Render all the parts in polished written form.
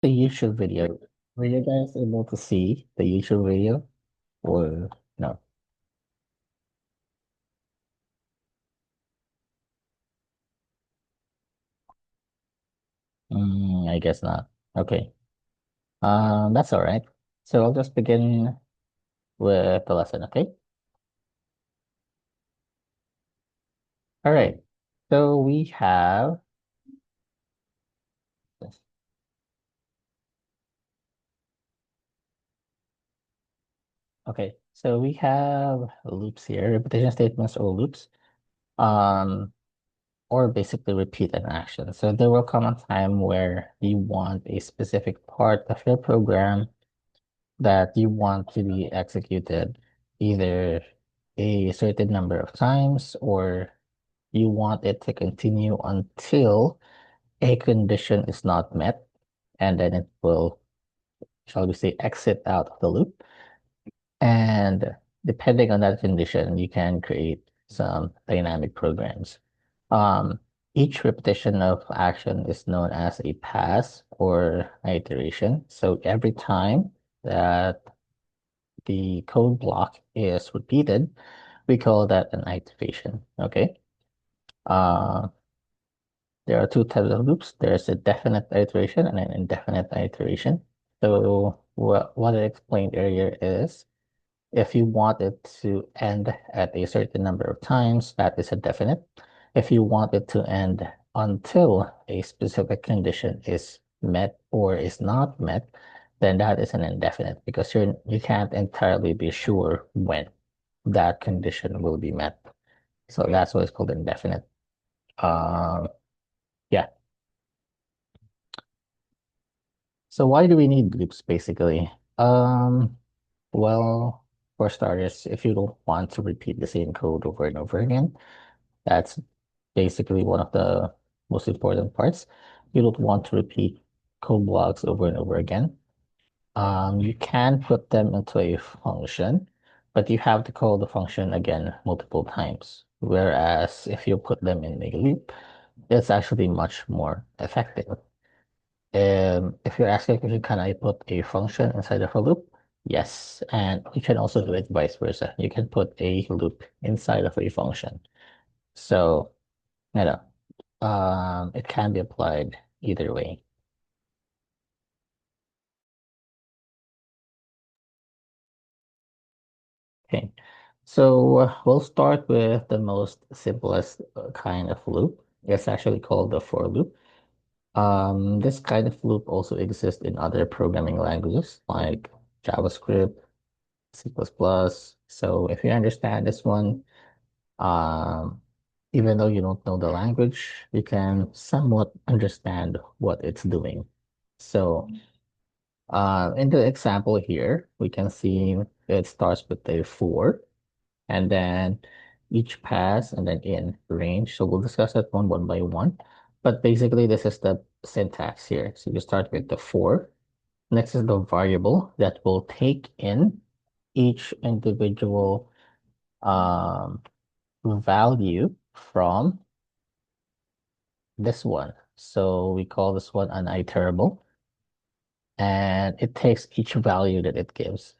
The YouTube video. Were you guys able to see the YouTube video or no? I guess not. Okay. That's all right. So I'll just begin with the lesson, okay? All right. So we have this. Okay. So we have loops here, repetition statements or loops, um, or basically repeat an action. So there will come a time where you want a specific part of your program that you want to be executed either a certain number of times or you want it to continue until a condition is not met, and then it will, shall we say, exit out of the loop. And depending on that condition, you can create some dynamic programs. Um, each repetition of action is known as a pass or iteration. So every time that the code block is repeated, we call that an iteration. Okay. Uh, there are two types of loops. There's a definite iteration and an indefinite iteration. So what I explained earlier is if you want it to end at a certain number of times, that is a definite. If you want it to end until a specific condition is met or is not met, then that is an indefinite because you can't entirely be sure when that condition will be met. So that's why it's called indefinite. Yeah. So why do we need loops basically? Well, for starters, if you don't want to repeat the same code over and over again, that's basically one of the most important parts. You don't want to repeat code blocks over and over again. You can put them into a function, but you have to call the function again multiple times. Whereas if you put them in a loop, it's actually much more effective. If you're asking a question, can I put a function inside of a loop? Yes, and you can also do it vice versa. You can put a loop inside of a function. So, you know, it can be applied either way. Okay, so we'll start with the most simplest kind of loop. It's actually called the for loop. This kind of loop also exists in other programming languages like JavaScript, C++. So if you understand this one, um, even though you don't know the language, you can somewhat understand what it's doing. So in the example here, we can see it starts with a for, and then each pass, and then in range. So we'll discuss that one by one. But basically, this is the syntax here. So you start with the for. Next is the variable that will take in each individual um, value from this one. So we call this one an iterable, and it takes each value that it gives.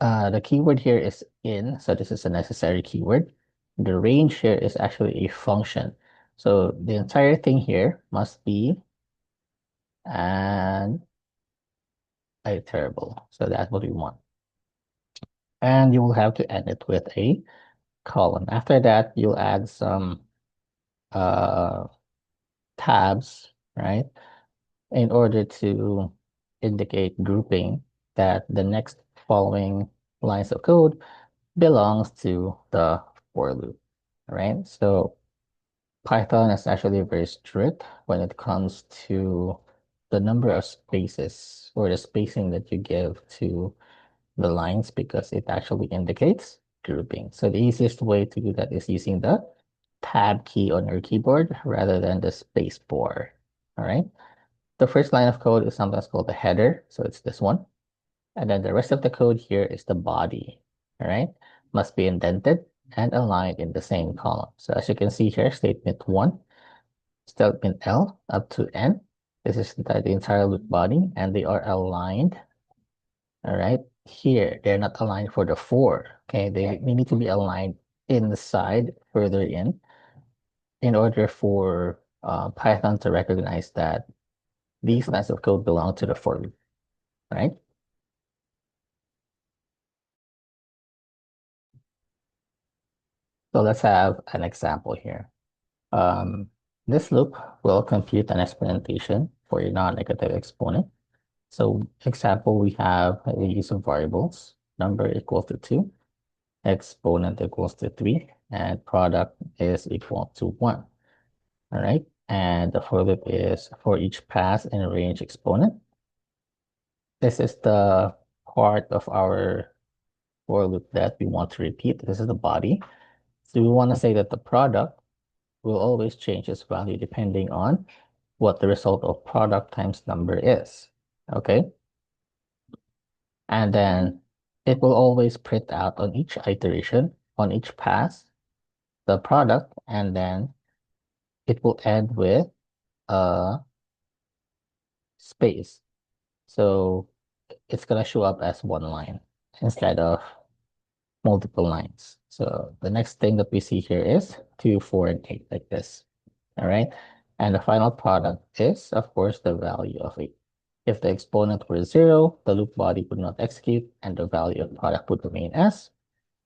The keyword here is in, so this is a necessary keyword. The range here is actually a function. So the entire thing here must be an iterable. So that's what we want. And you will have to end it with a colon. After that, you'll add some uh, tabs, right? In order to indicate grouping that the next following lines of code belongs to the for loop, right? So Python is actually very strict when it comes to the number of spaces or the spacing that you give to the lines because it actually indicates grouping. So the easiest way to do that is using the tab key on your keyboard rather than the space bar. All right. The first line of code is sometimes called the header. So it's this one. And then the rest of the code here is the body. All right. Must be indented and aligned in the same column. So as you can see here, statement one, statement L up to N. This is the entire loop body, and they are aligned. All right. Here, they're not aligned for the four. Okay, they need to be aligned inside, further in order for Python to recognize that these lines of code belong to the for loop, right? So let's have an example here. Um, this loop will compute an experimentation for a non-negative exponent. So example, we have the use of variables, number equal to 2, exponent equals to 3, and product is equal to 1. All right. And the for loop is for each pass in range exponent. This is the part of our for loop that we want to repeat. This is the body. So we want to say that the product will always change its value depending on what the result of product times number is. Okay. And then it will always print out on each iteration, on each pass, the product, and then it will end with a space. So it's going to show up as one line instead of multiple lines. So the next thing that we see here is 2, 4, and 8 like this. All right. And the final product is, of course, the value of 8. If the exponent were 0, the loop body would not execute, and the value of product would remain as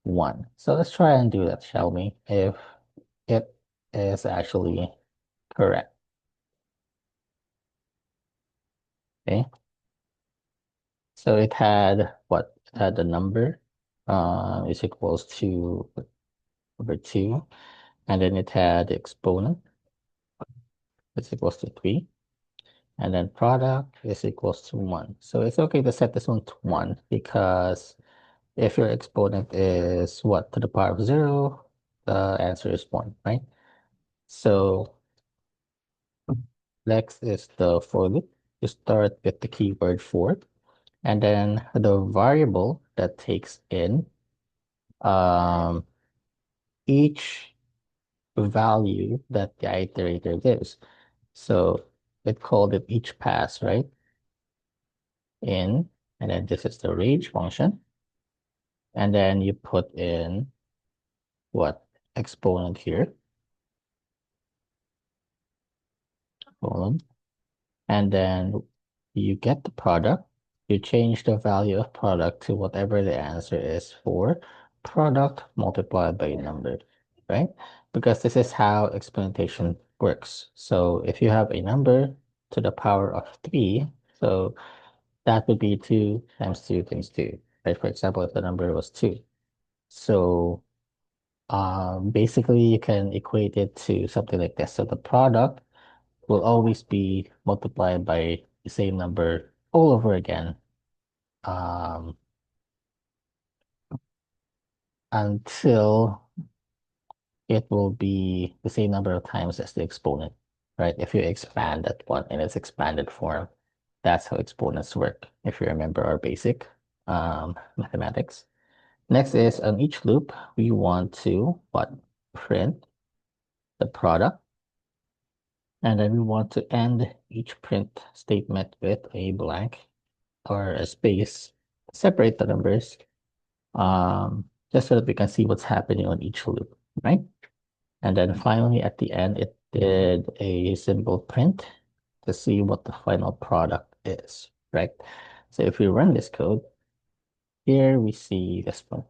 1. So let's try and do that, shall we? If it is actually correct. Okay. So it had what? It had the number is equals to over 2, and then it had the exponent is equals to 3, and then product is equals to 1. So it's okay to set this one to 1 because if your exponent is what, to the power of 0, the answer is 1, right? So next is the for loop. You start with the keyword for, and then the variable that takes in um, each value that the iterator gives. So it called it each pass, right? In, and then this is the range function. And then you put in what? Exponent here, column. And then you get the product. You change the value of product to whatever the answer is for product multiplied by a number, right? Because this is how experimentation works. So if you have a number to the power of 3, so that would be 2 times 2 times 2, right? For example, if the number was 2. So basically you can equate it to something like this. So the product will always be multiplied by the same number all over again um, until it will be the same number of times as the exponent, right? If you expand that one in its expanded form, that's how exponents work, if you remember our basic mathematics. Next is on each loop, we want to what? Print the product. And then we want to end each print statement with a blank or a space, separate the numbers, just so that we can see what's happening on each loop, right? And then finally at the end, it did a simple print to see what the final product is, right? So if we run this code, here we see this one,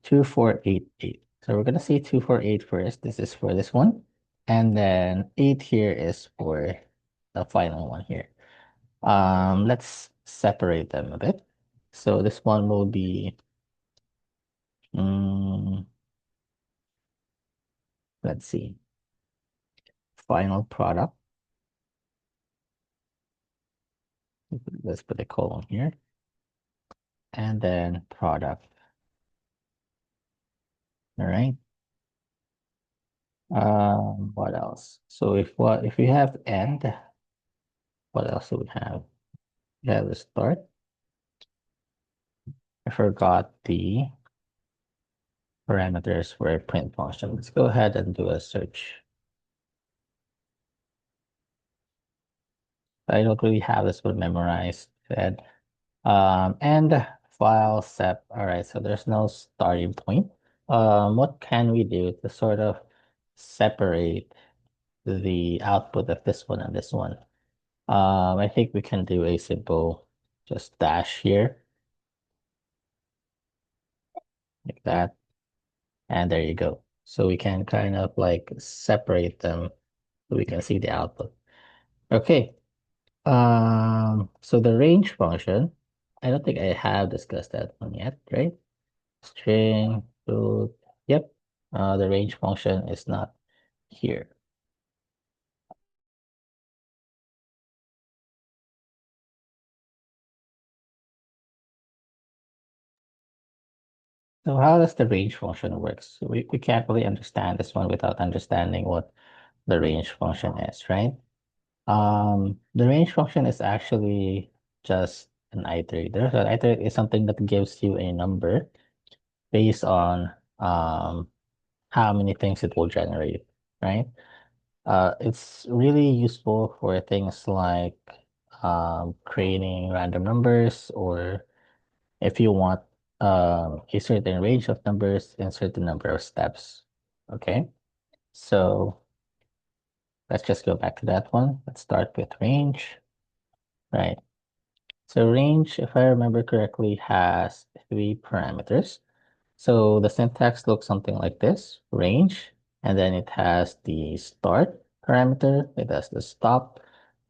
2488. So we're gonna see 248 first. This is for this one. And then 8 here is for the final one here. Let's separate them a bit. So this one will be, mm, let's see, final product. Let's put a colon here, and then product. All right. What else? So if we have end, what else do we have? We have the start. I forgot the parameters for a print function. Let's go ahead and do a search. I don't really have this one memorized. And file sep. All right, so there's no starting point. What can we do to sort of separate the output of this one and this one? I think we can do a simple just dash here, like that, and there you go. So we can kind of like separate them so we can see the output. Okay. So the range function, I don't think I have discussed that one yet, right? String, root, yep. The range function is not here. So how does the range function work? So we can't really understand this one without understanding what the range function is, right? The range function is actually just an iterator. So an iterator is something that gives you a number based on how many things it will generate, right? It's really useful for things like creating random numbers, or if you want a certain range of numbers in certain number of steps. Okay, so let's just go back to that one. Let's start with range, right? So range, if I remember correctly, has three parameters. So the syntax looks something like this, range, and then it has the start parameter, it has the stop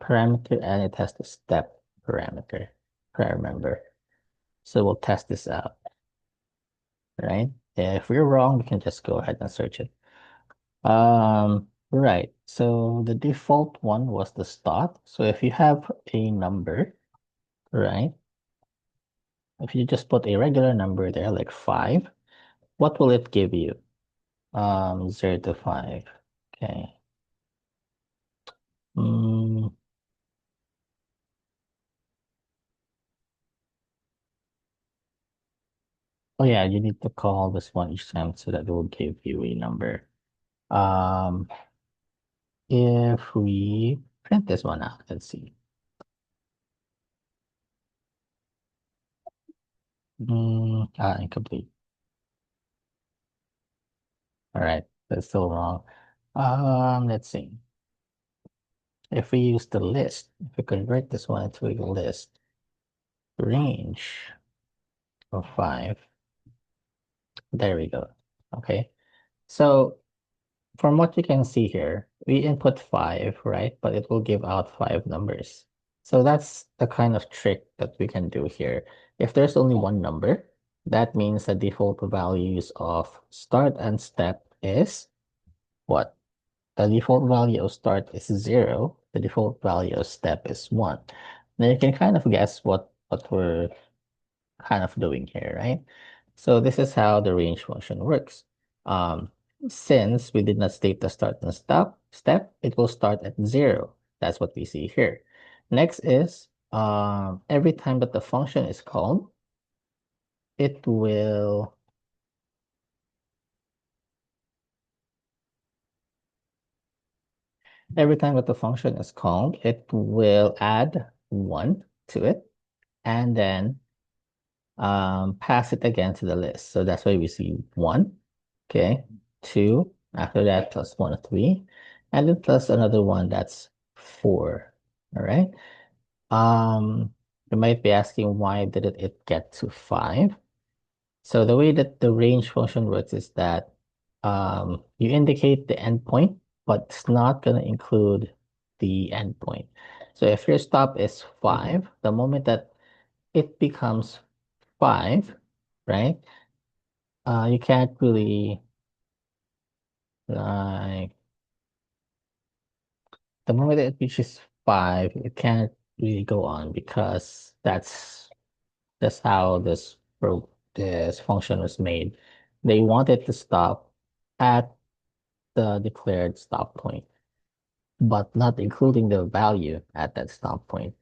parameter, and it has the step parameter, if I remember. So we'll test this out, right? If we're wrong, we can just go ahead and search it. Right. So the default one was the start. So if you have a number, right? If you just put a regular number there, like 5, what will it give you? 0 to 5. Okay. Mm, oh yeah, you need to call this one each time so that it will give you a number. Um, if we print this one out, let's see. Incomplete. All right, that's still wrong. Let's see. If we use the list, if we convert this one into a list, range of 5, there we go. Okay, so from what you can see here, we input 5, right? But it will give out 5 numbers. So that's the kind of trick that we can do here. If there's only one number, that means the default values of start and step is what? The default value of start is 0. The default value of step is 1. Now you can kind of guess what we're kind of doing here, right? So this is how the range function works. Um, since we did not state the start and stop step, it will start at 0. That's what we see here. Next is every time that the function is called, it will every time that the function is called, it will add 1 to it, and then pass it again to the list. So that's why we see 1, okay, 2, after that plus 1, 3, and then plus another one that's 4. All right. You might be asking why didn't it get to 5? So the way that the range function works is that you indicate the endpoint, but it's not going to include the endpoint. So if your stop is 5, the moment that it becomes 5, right? You can't really like the moment it reaches 5, it can't really go on because that's how this function was made. They wanted to stop at the declared stop point, but not including the value at that stop point.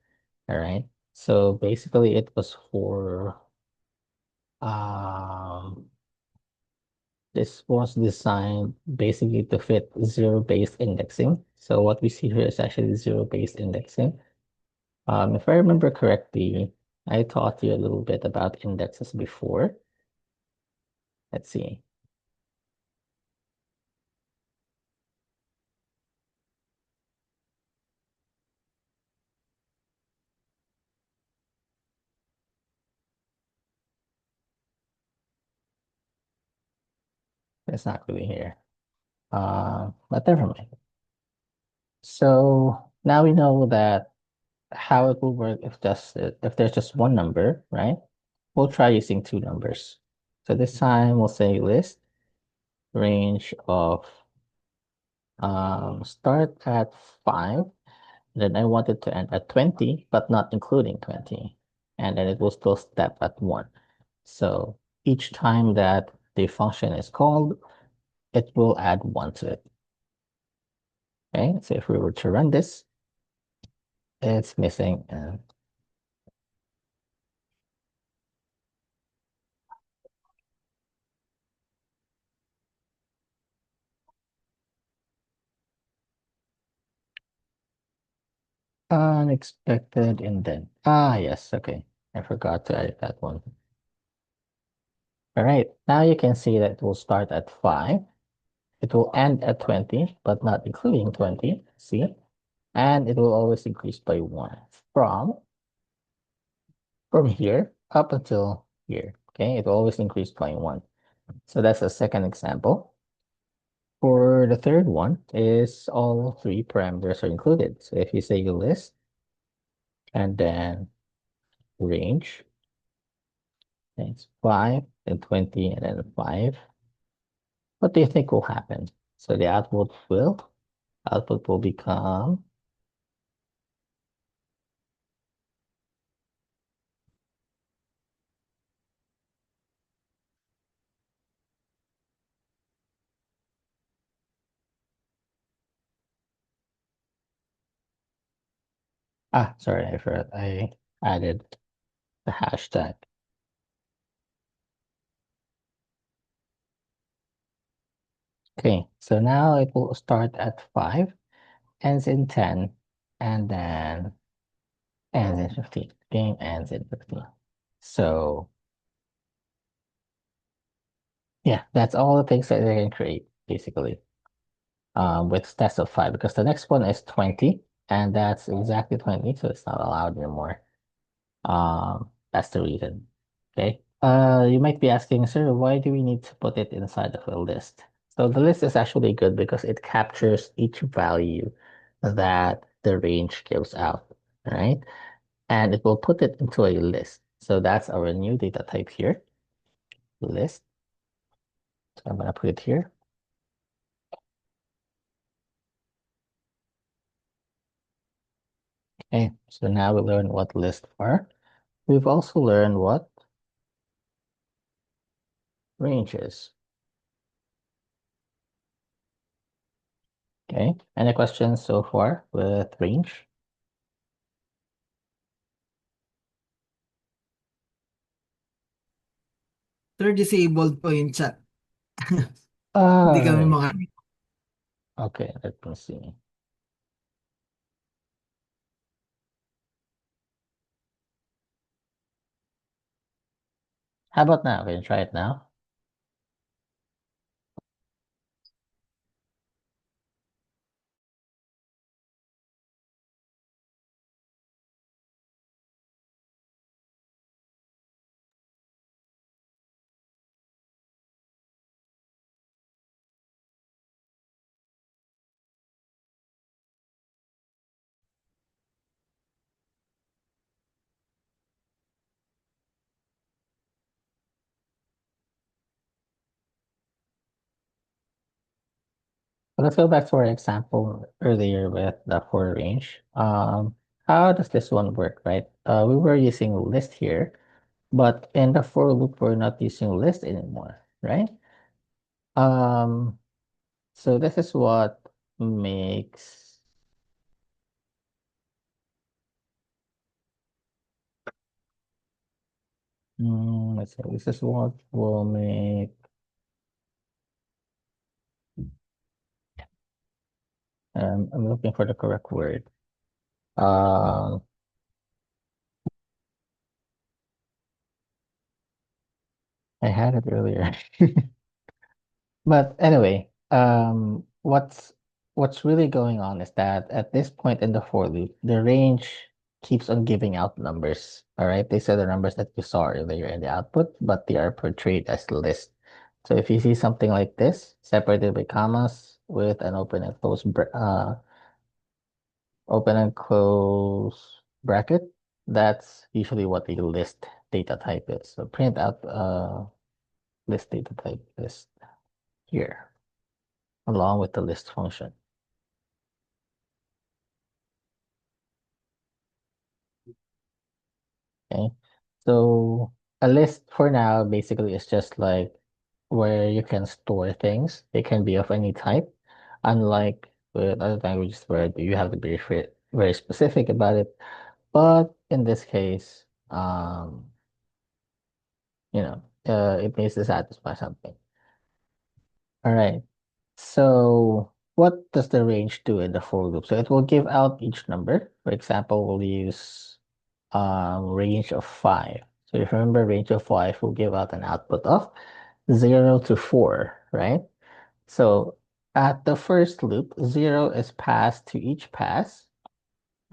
All right. So basically, it was for um this was designed basically to fit zero-based indexing. So what we see here is actually zero-based indexing. If I remember correctly, I taught you a little bit about indexes before. Let's see. It's not really here. But never mind. So now we know that how it will work if there's just one number, right? We'll try using two numbers. So this time we'll say list range of start at 5. Then I want it to end at 20, but not including 20. And then it will still step at 1. So each time that the function is called, it will add 1 to it. Okay, so if we were to run this, it's missing unexpected indent. Ah, yes, okay. I forgot to edit that one. All right, now you can see that it will start at 5. It will end at 20, but not including 20. See? And it will always increase by 1 from from here up until here. Okay, it will always increase by 1. So that's the second example. For the third one is all three parameters are included. So if you say list and then range, it's 5, then 20, and then 5. What do you think will happen? So the output will become sorry, I forgot I added the hashtag. Okay, so now it will start at 5, ends in 10, and then ends in 15. Game ends in 15. So yeah, that's all the things that they can create, basically, with stats of 5, because the next one is 20, and that's exactly 20, so it's not allowed anymore. That's the reason. Okay. You might be asking, sir, why do we need to put it inside of a list? So the list is actually good because it captures each value that the range gives out, right? And it will put it into a list. So that's our new data type here, list. So I'm going to put it here. Okay, so now we learn what lists are. We've also learned what range is. Okay, any questions so far with range? Sir, disabled po yung chat. Hindi All kami right. maka... Okay, let me see. How about now? Can you try it now? Well, let's go back to our example earlier with the for range. How does this one work, right? We were using list here, but in the for loop, we're not using list anymore, right? Um, so this is what makes let's see, this is what will make I'm looking for the correct word. Um, I had it earlier. But anyway, what's really going on is that at this point in the for loop, the range keeps on giving out numbers. All right, these are the numbers that you saw earlier in the output, but they are portrayed as list. So if you see something like this, separated by commas with an open and close bracket, that's usually what the list data type is. So print out list data type list here along with the list function. Okay. So a list for now basically is just like where you can store things. They can be of any type, unlike with other languages where you have to be very specific about it. But in this case, it needs to satisfy something. All right. So what does the range do in the for loop? So it will give out each number. For example, we'll use range of 5. So if you remember, range of 5 will give out an output of 0 to 4, right? So at the first loop, 0 is passed to each pass,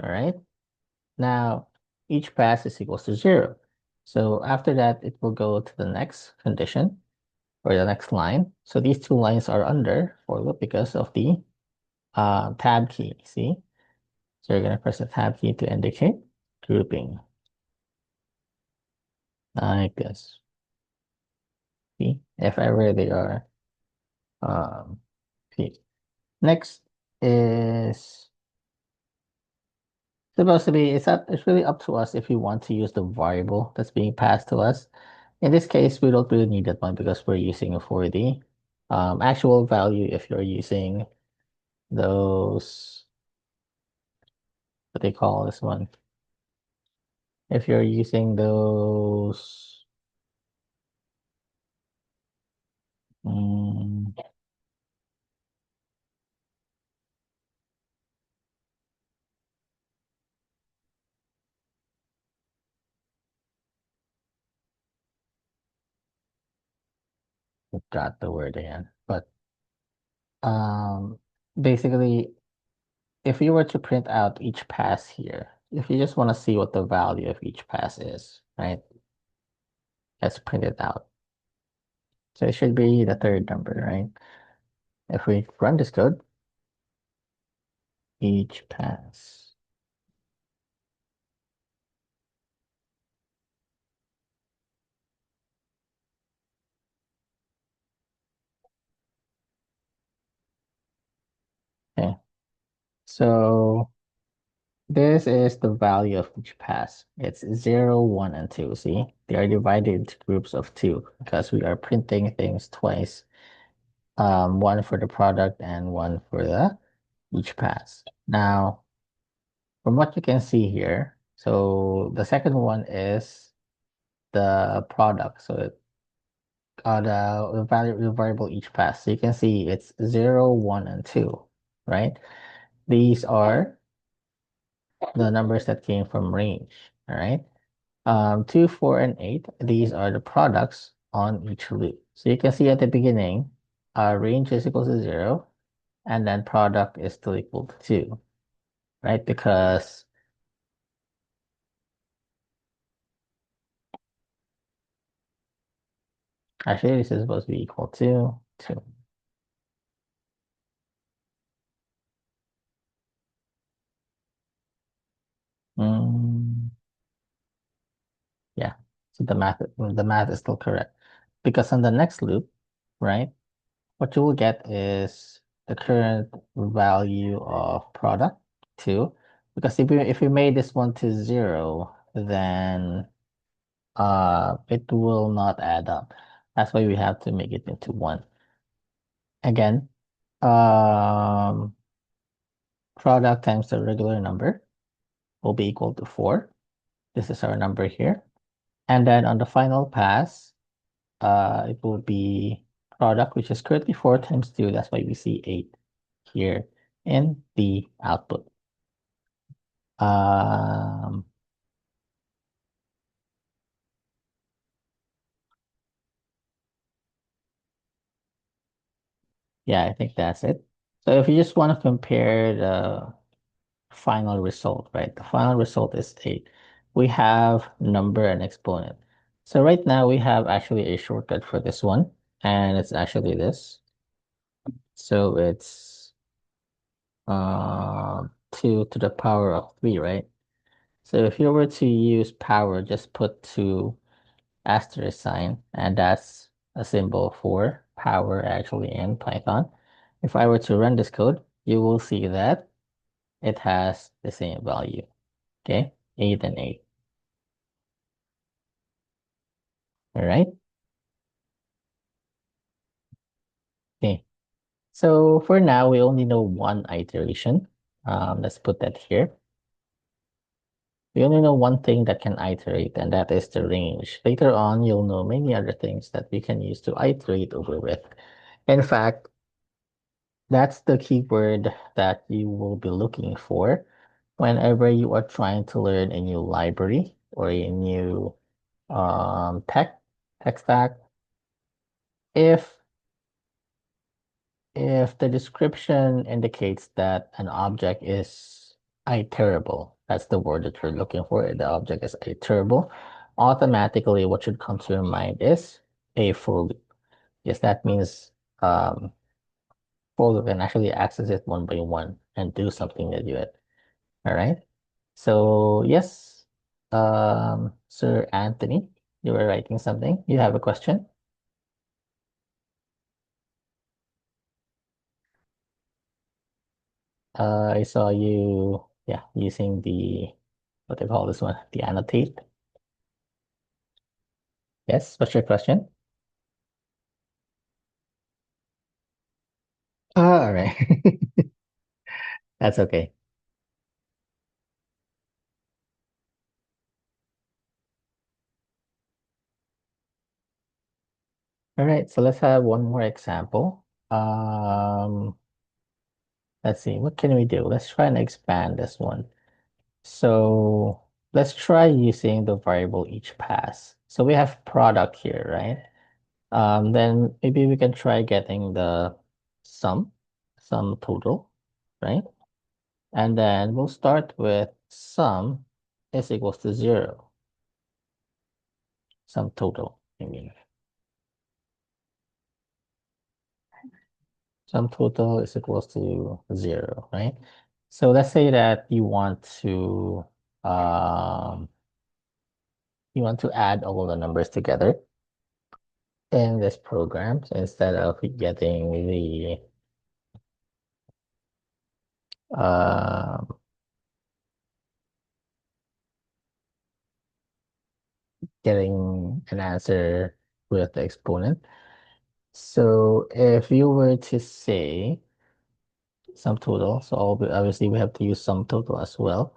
all right? Now, each pass is equals to 0. So after that, it will go to the next condition or the next line. So these two lines are under for loop because of the tab key, see? So you're going to press the tab key to indicate grouping like this. See, if ever they are P. Next is supposed to be, it's really up to us if we want to use the variable that's being passed to us. In this case, we don't really need that one because we're using it for the actual value. If you're using those, what they call this one, if you're using those, mm, forgot the word again, but um, basically, if you were to print out each pass here, if you just want to see what the value of each pass is, right? Let's print it out. So it should be the third number, right? If we run this code, each pass. Okay. So this is the value of each pass. It's 0, 1, and 2. See, they are divided into groups of 2 because we are printing things twice. One for the product and one for the each pass. Now, from what you can see here, so the second one is the product. So the value the variable each pass. So you can see it's 0, 1, and 2, right? These are the numbers that came from range, all right? 2, 4, and 8, these are the products on each loop. So you can see at the beginning, range is equal to 0, and then product is still equal to 2, right? Because actually this is supposed to be equal to 2. Mm, yeah, so the math is still correct. Because on the next loop, right? What you will get is the current value of product 2. Because if we made this one to 0, then it will not add up. That's why we have to make it into 1. Again, um product times the regular number will be equal to 4. This is our number here. And then on the final pass, it will be product, which is currently 4 times 2. That's why we see 8 here in the output. Um, Yeah, I think that's it. So if you just want to compare the final result, right? The final result is 8. We have number and exponent. So right now we have actually a shortcut for this one, and it's actually this. So it's 2 to the power of 3, right? So if you were to use power, just put 2 asterisk sign, and that's a symbol for power actually in Python. If I were to run this code, you will see that it has the same value. Okay, 8 and 8. All right. Okay. So for now, we only know one iteration. Let's put that here. We only know one thing that can iterate, and that is the range. Later on, you'll know many other things that we can use to iterate over with. In fact, that's the keyword that you will be looking for whenever you are trying to learn a new library or a new tech stack. If if the description indicates that an object is iterable, that's the word that you're looking for. The object is iterable. Automatically, what should come to your mind is a for loop. Yes, that means for loop can actually access it one by one and do something with it. All right. So yes, Sir Anthony, you were writing something. You have a question? I saw you, yeah, using the what they call this one, the annotate. Yes, what's your question? All right. That's okay. All right, so let's have one more example. Let's see, what can we do? Let's try and expand this one. So let's try using the variable each pass. So we have product here, right? Then maybe we can try getting the sum, sum total, right? And then we'll start with sum is equals to 0, sum total, I mean. Sum total is equals to 0, right? So let's say that um, you want to add all the numbers together in this program. So instead of um, getting an answer with the exponent. So if you were to say sum total, so obviously we have to use sum total as well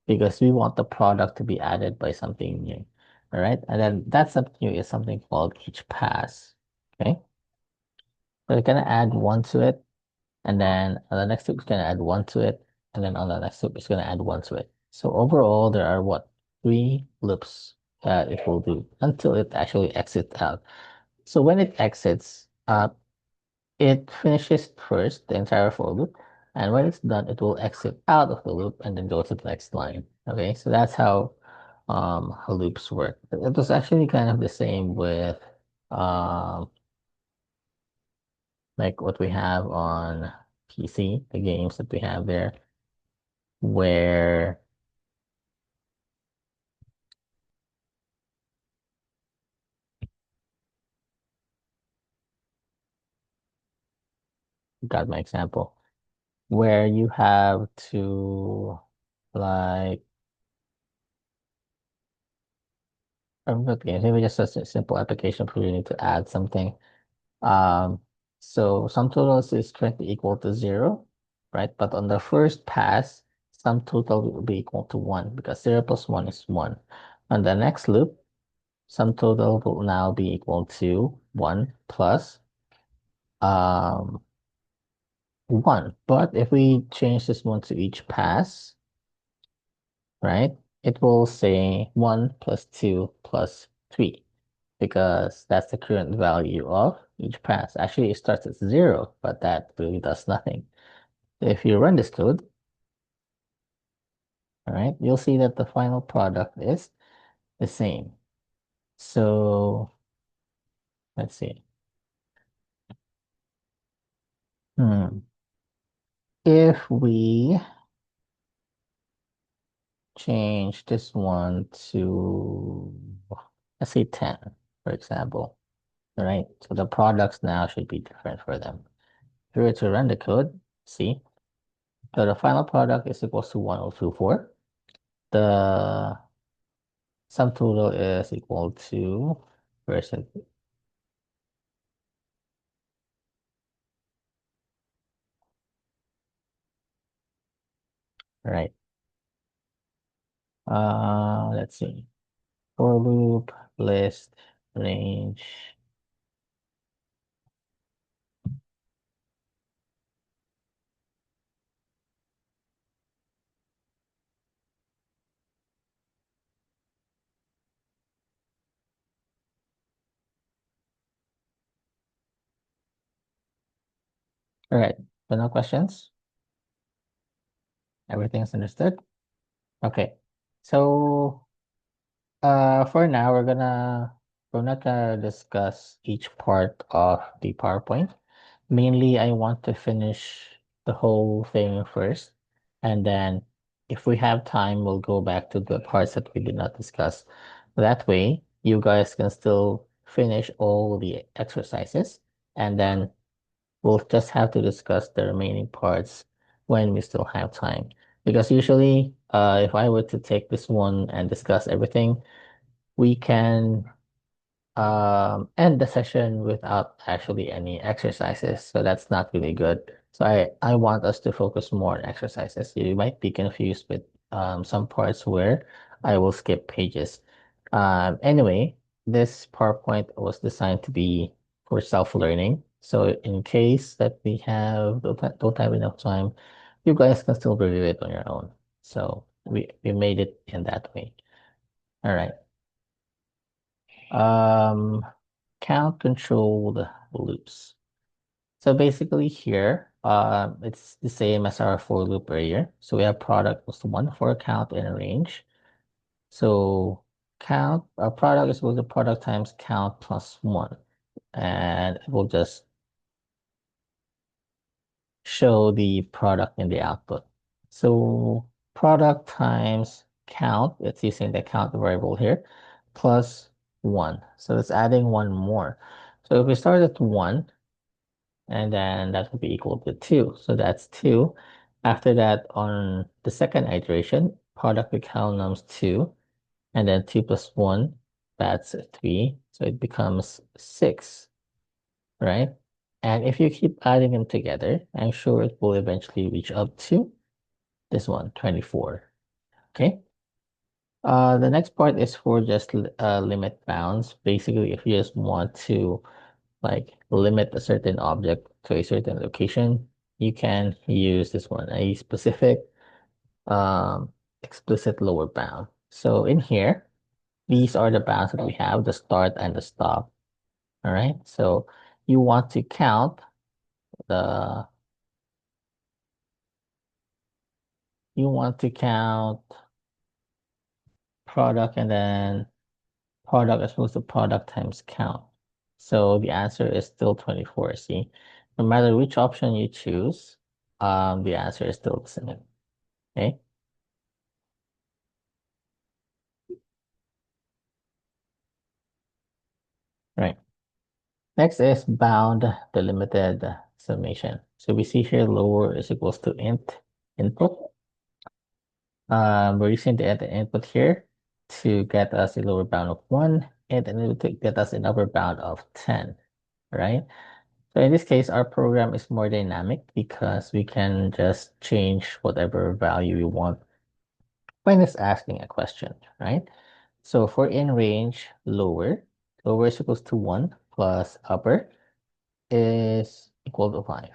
because we want the product to be added by something new. All right. And then that something new is something called each pass. Okay. So we're gonna add one to it, and then on the next loop it's gonna add one to it, and then on the next loop it's gonna add one to it. So overall there are what? 3 loops that it will do until it actually exits out. So when it exits, it finishes first the entire for loop, and when it's done, it will exit out of the loop and then go to the next line. Okay, so that's how loops work. It was actually kind of the same with um like what we have on PC, the games that we have there, where got my example, where you have to like okay, maybe just a simple application where you need to add something. Um, so sum totals is currently equal to 0, right? But on the first pass, sum total will be equal to 1 because 0 plus 1 is 1. On the next loop, sum total will now be equal to 1 plus 1. But if we change this one to each pass, right, it will say 1 plus 2 plus 3. because that's the current value of each pass. Actually, it starts at zero, but that really does nothing. If you run this code, all right, you'll see that the final product is the same. So let's see. Hmm. If we change this one to, let's say 10, for example, all right? So the products now should be different for them. If we were to run the code, see, so the final product is equals to 1024. The sum total is equal to, where is it? All right. Let's see. For loop, list, range. All right. So no questions? Everything's understood? Okay. So for now, we're not gonna discuss each part of the PowerPoint. Mainly, I want to finish the whole thing first, and then if we have time, we'll go back to the parts that we did not discuss. That way, you guys can still finish all the exercises, and then we'll just have to discuss the remaining parts when we still have time. Because usually, if I were to take this one and discuss everything, we can end the session without actually any exercises. So that's not really good. So I want us to focus more on exercises. You might be confused with some parts where I will skip pages. Anyway, this PowerPoint was designed to be for self-learning. So in case that we don't have enough time, you guys can still review it on your own. So we made it in that way. All right. Um, Count controlled loops. So basically here, it's the same as our for loop earlier. So we have product equals to one for count and a range. So count, our product is equal to product times count plus one. And it will just show the product in the output. So product times count, it's using the count variable here, plus one. So it's adding one more. So if we start at one, and then that will be equal to 2. So that's 2. After that, on the second iteration, product becomes 2, and then 2 plus 1, that's 3. So it becomes 6, right? And if you keep adding them together, I'm sure it will eventually reach up to this one, 24. Okay. The next part is for just limit bounds. Basically, if you just want to like limit a certain object to a certain location, you can use this one, a specific um, explicit lower bound. So in here, these are the bounds that we have, the start and the stop. All right. So you want to count the, you want to count product and then product as opposed to product times count. So the answer is still 24. See, no matter which option you choose, the answer is still the same. Okay. Right. Next is bound delimited summation. So we see here lower is equals to int input. We're using the int input here to get us a lower bound of 1 and then to get us an upper bound of 10, right? So in this case, our program is more dynamic because we can just change whatever value we want when it's asking a question, right? So for in range, lower is equals to 1 plus upper is equal to 5.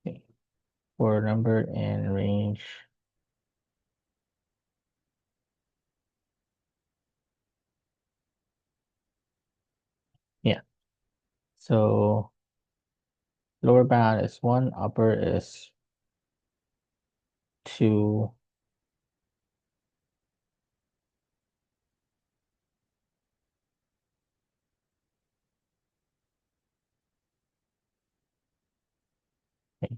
Okay. for a number in range. Yeah. So lower bound is 1, upper is 2. Okay.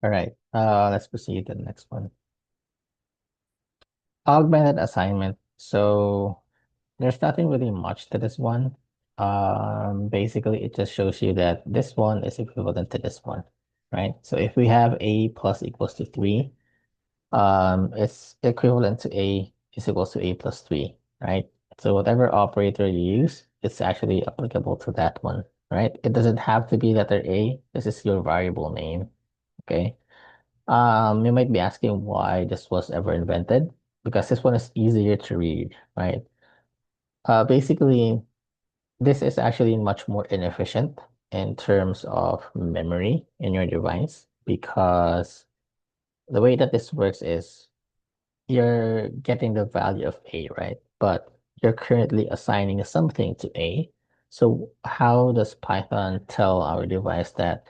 All right. Let's proceed to the next one. Augmented assignment. So there's nothing really much to this one. Basically, it just shows you that this one is equivalent to this one, right? So if we have a plus equals to 3, it's equivalent to a is equals to a plus 3, right? So whatever operator you use, it's actually applicable to that one, right? It doesn't have to be letter A. This is your variable name, okay? You might be asking why this was ever invented, because this one is easier to read, right? Basically, this is actually much more inefficient in terms of memory in your device, because the way that this works is you're getting the value of A, right? But you're currently assigning something to A. So how does Python tell our device that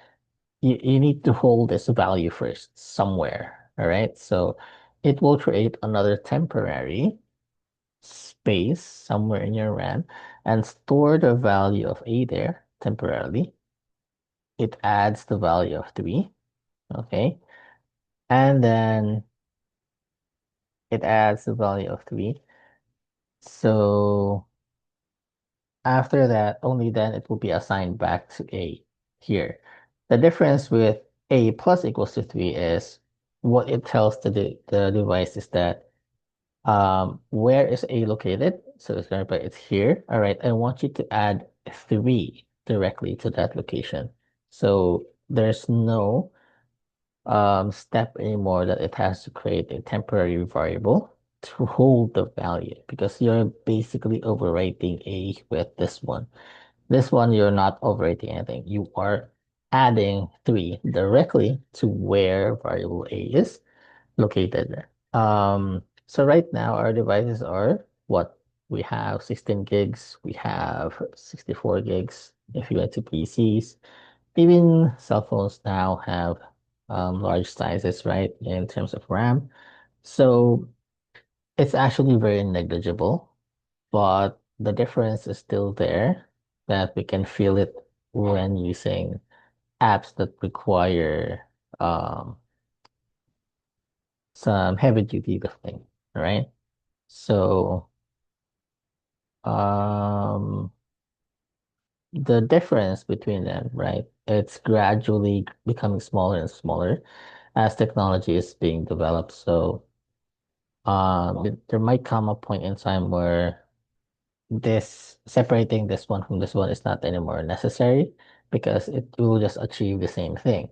you need to hold this value first somewhere, all right? So it will create another temporary space somewhere in your RAM and store the value of A there temporarily. It adds the value of 3, okay? And then it adds the value of 3. So after that, only then it will be assigned back to A here. The difference with A plus equals to 3 is what it tells the device is that where is A located? So it's going to put it's here. All right, I want you to add 3 directly to that location. So there's no step anymore that it has to create a temporary variable to hold the value, because you're basically overwriting A with this one. This one, you're not overwriting anything. You are adding 3 directly to where variable A is located. So right now our devices are what? We have 16 gigs, we have 64 gigs if you went to PCs. Even cell phones now have large sizes, right, in terms of RAM. So it's actually very negligible, but the difference is still there, that we can feel it when using apps that require um, some heavy duty lifting, right? So um, the difference between them, right? It's gradually becoming smaller and smaller as technology is being developed. So there might come a point in time where this separating this one from this one is not anymore necessary, because it will just achieve the same thing.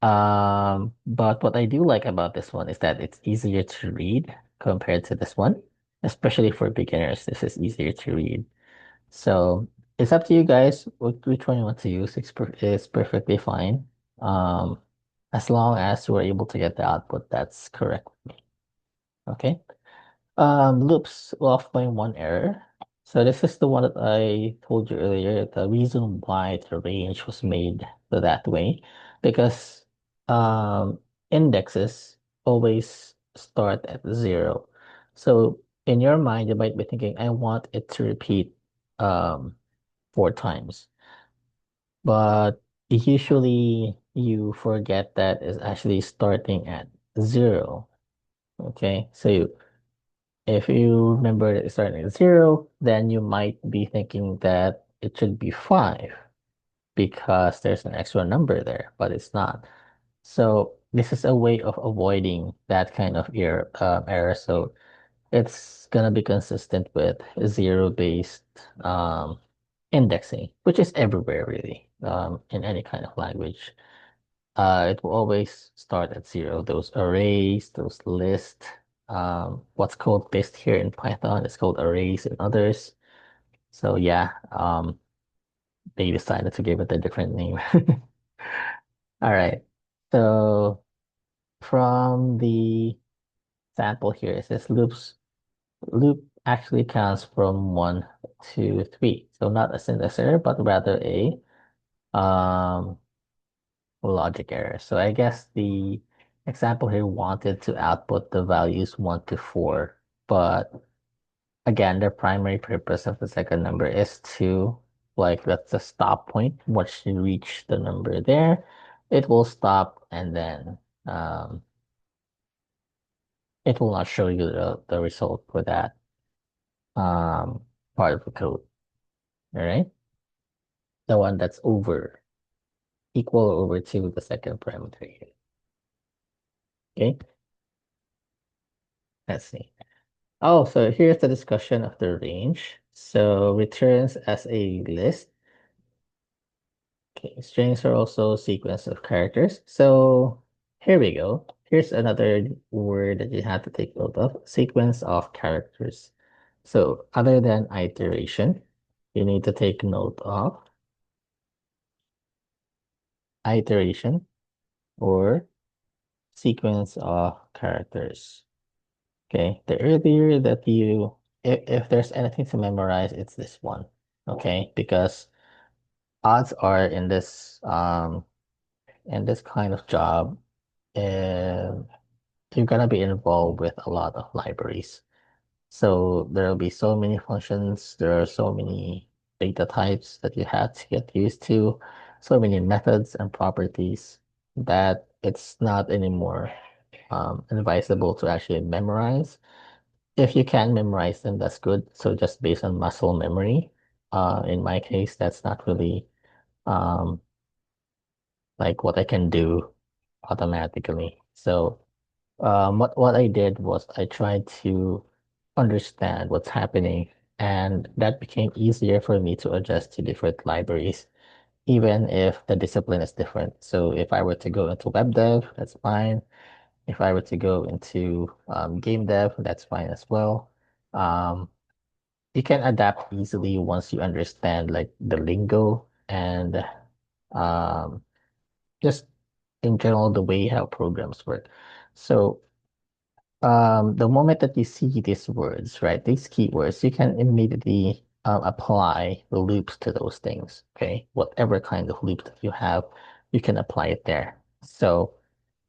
But what I do like about this one is that it's easier to read compared to this one, especially for beginners. This is easier to read. So it's up to you guys which one you want to use. It's perfectly fine. Um, as long as we're able to get the output that's correct. Okay. Loops off by one error. So this is the one that I told you earlier, the reason why the range was made that way, because um, indexes always start at 0. So in your mind, you might be thinking, I want it to repeat um, 4 times, but usually you forget that it's actually starting at 0. Okay, so if you remember that it's starting at 0, then you might be thinking that it should be 5 because there's an extra number there, but it's not. So this is a way of avoiding that kind of error. So it's gonna be consistent with zero-based indexing, which is everywhere really, in any kind of language. It will always start at 0. Those arrays, those lists, what's code based here in Python is called arrays and others. So yeah, they decided to give it a different name. All right. So from the sample here, it says loop actually counts from 1 to 3. So not a syntax error, but rather a um logic error. So I guess the example here wanted to output the values 1 to 4, but again, the primary purpose of the second number is to, like, that's the stop point. Once you reach the number there, it will stop and then um, it will not show you the result for that um, part of the code. All right. The one that's equal or over to the second parameter here. Okay. Let's see. Oh, so here's the discussion of the range. So returns as a list. Okay, strings are also sequence of characters. So here we go. Here's another word that you have to take note of, sequence of characters. So other than iteration, you need to take note of iteration or sequence of characters. Okay, the earlier that if there's anything to memorize, it's this one. Okay, because odds are in this kind of job, uh, you're gonna be involved with a lot of libraries. So there'll be so many functions, there are so many data types that you have to get used to, so many methods and properties that it's not anymore advisable to actually memorize. If you can memorize them, that's good. So just based on muscle memory, in my case, that's not really um, like what I can do automatically. So what I did was I tried to understand what's happening, and that became easier for me to adjust to different libraries, even if the discipline is different. So if I were to go into web dev, that's fine. If I were to go into game dev, that's fine as well. Um, you can adapt easily once you understand like the lingo and um, just in general the way how programs work. So the moment that you see these words, right, these keywords, you can immediately apply the loops to those things. Okay, whatever kind of loop that you have, you can apply it there. So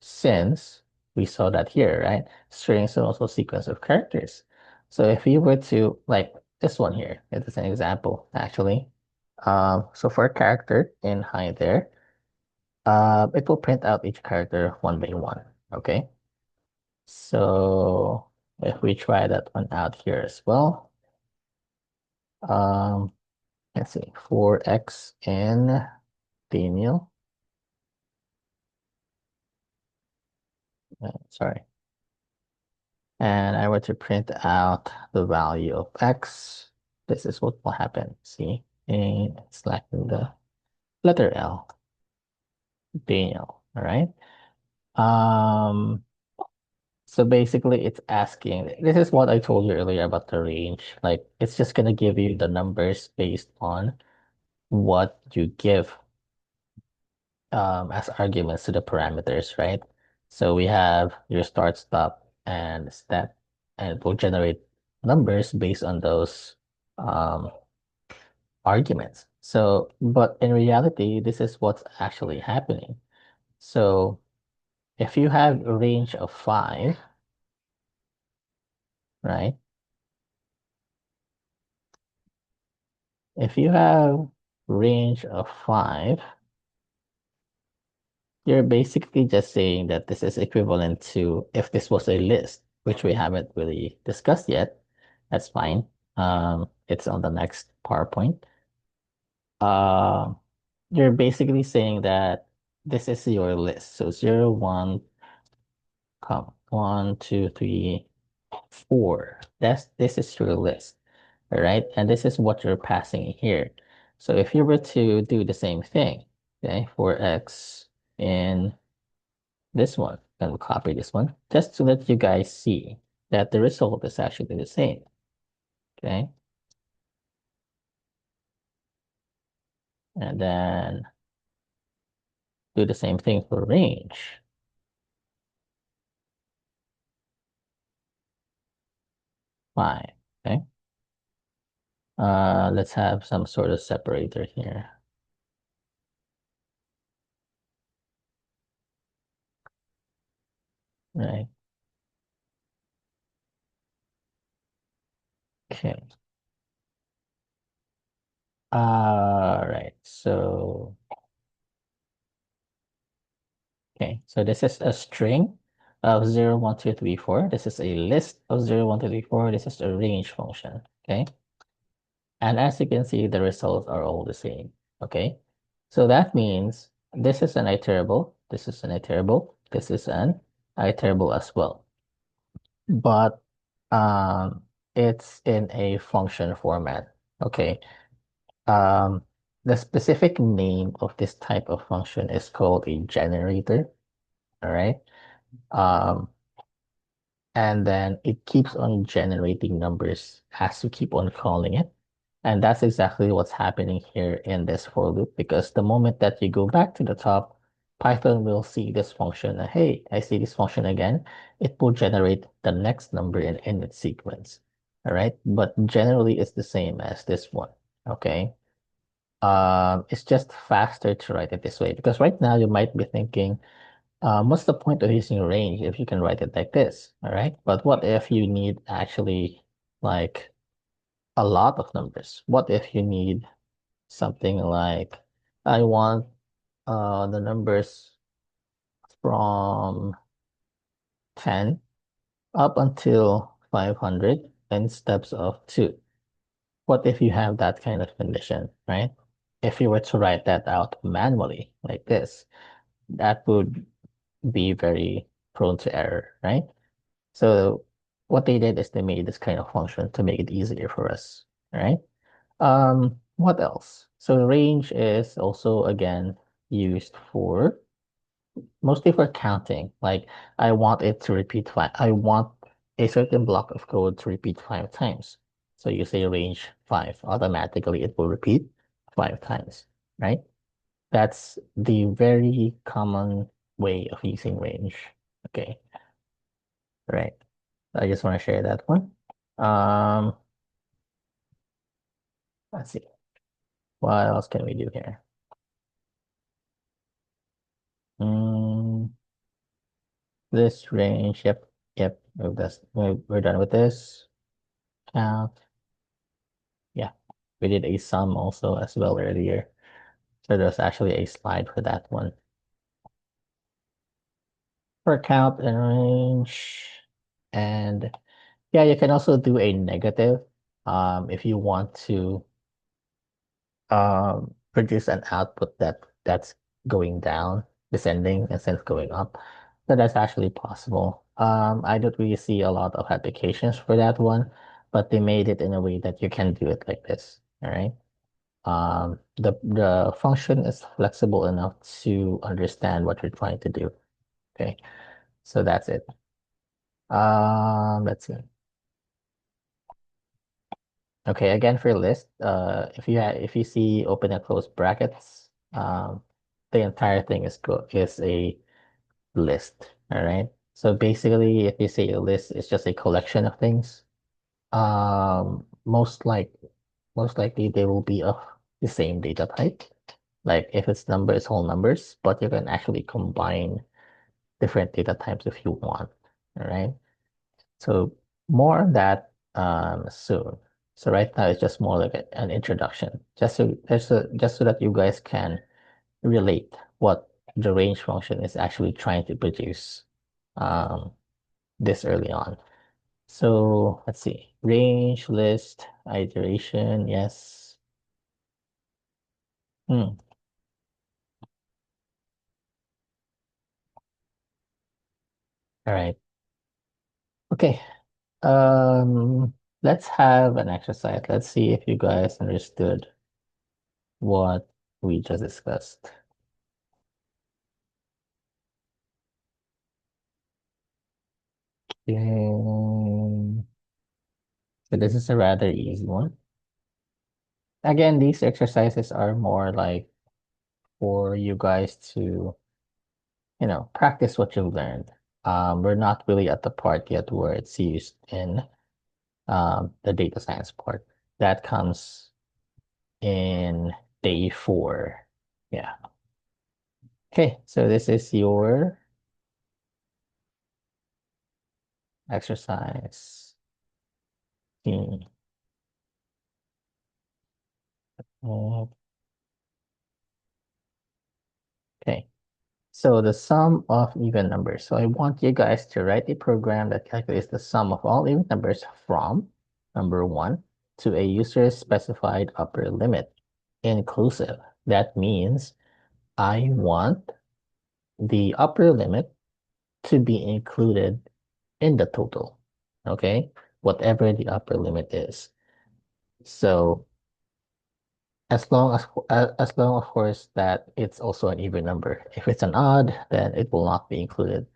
since we saw that here, right, strings are also sequence of characters. So if you were to like this one here, it is an example actually. So for a character in hi there, it will print out each character one by one. Okay. So if we try that one out here as well, um, let's see, 4x in Daniel, sorry, and I were to print out the value of x, this is what will happen. See, and it's like the letter L, Daniel, all right? Um, so basically it's asking, this is what I told you earlier about the range. Like it's just gonna give you the numbers based on what you give as arguments to the parameters, right? So we have your start, stop, and step, and it will generate numbers based on those um, arguments. So, but in reality, this is what's actually happening. So if you have a range of 5, right? If you have range of 5, you're basically just saying that this is equivalent to if this was a list, which we haven't really discussed yet. That's fine. It's on the next PowerPoint. Uh, you're basically saying that this is your list. So 0, 1, come, 1, 2, 3, 4. This is your list. All right. And this is what you're passing here. So if you were to do the same thing, okay, for x in this one, and we'll copy this one just to let you guys see. that the result is actually the same. Okay. And then do the same thing for range. Fine. Okay. Let's have some sort of separator here. Right. Okay. Right. So, okay. So this is a string of 0, 1, 2, 3, 4. This is a list of 0, 1, 2, 3, 4. This is a range function. Okay. And as you can see, the results are all the same. Okay. So that means this is an iterable. This is an iterable. This is an iterable as well. But it's in a function format. Okay. Um, the specific name of this type of function is called a generator. All right. Um, and then it keeps on generating numbers as you keep on calling it. And that's exactly what's happening here in this for loop, because the moment that you go back to the top, Python will see this function. And hey, I see this function again. It will generate the next number in its sequence. All right. But generally, it's the same as this one. Okay. It's just faster to write it this way, because right now you might be thinking, what's the point of using range if you can write it like this? All right. But what if you need actually like a lot of numbers? What if you need something like I want the numbers from 10 up until 500 in steps of 2? What if you have that kind of condition, right? If you were to write that out manually like this, that would be very prone to error, right? So what they did is they made this kind of function to make it easier for us, right? What else? So range is also again used for mostly for counting. Like I want it to repeat five. I want a certain block of code to repeat 5 times. So you say range 5, automatically it will repeat 5 times, right? That's the very common way of using range. Okay, right. I just want to share that one. Um, let's see. What else can we do here? Mm, this range, yep, yep. We're done with this. Count. Yeah, we did a sum also as well earlier. So there's actually a slide for that one. For count and range. And yeah, you can also do a negative if you want to produce an output that's going down, descending instead of going up. So that's actually possible. I don't really see a lot of applications for that one, but they made it in a way that you can do it like this. All right. The function is flexible enough to understand what you're trying to do. Okay, so that's it. Let's see. Okay, again for list, if you see open and close brackets, the entire thing is a list. All right. So basically, if you say a list is just a collection of things, most likely they will be of the same data type. Like if it's number, it's whole numbers, but you can actually combine different data types if you want. All right. So more on that soon. So right now it's just more like an introduction, just so that you guys can relate what the range function is actually trying to produce um, this early on. So let's see, range, list, iteration, yes. Hmm. All right. Okay. Let's have an exercise. Let's see if you guys understood what we just discussed. Okay. So this is a rather easy one. Again, these exercises are more like for you guys to, practice what you've learned. We're not really at the part yet where it's used in the data science part. That comes in day 4. Yeah. Okay, so this is your exercise. Hmm. Okay, so the sum of even numbers. So I want you guys to write a program that calculates the sum of all even numbers from number 1 to a user's specified upper limit, inclusive. That means I want the upper limit to be included in the total, okay? Whatever the upper limit is. So as long, of course, that it's also an even number. If it's an odd, then it will not be included.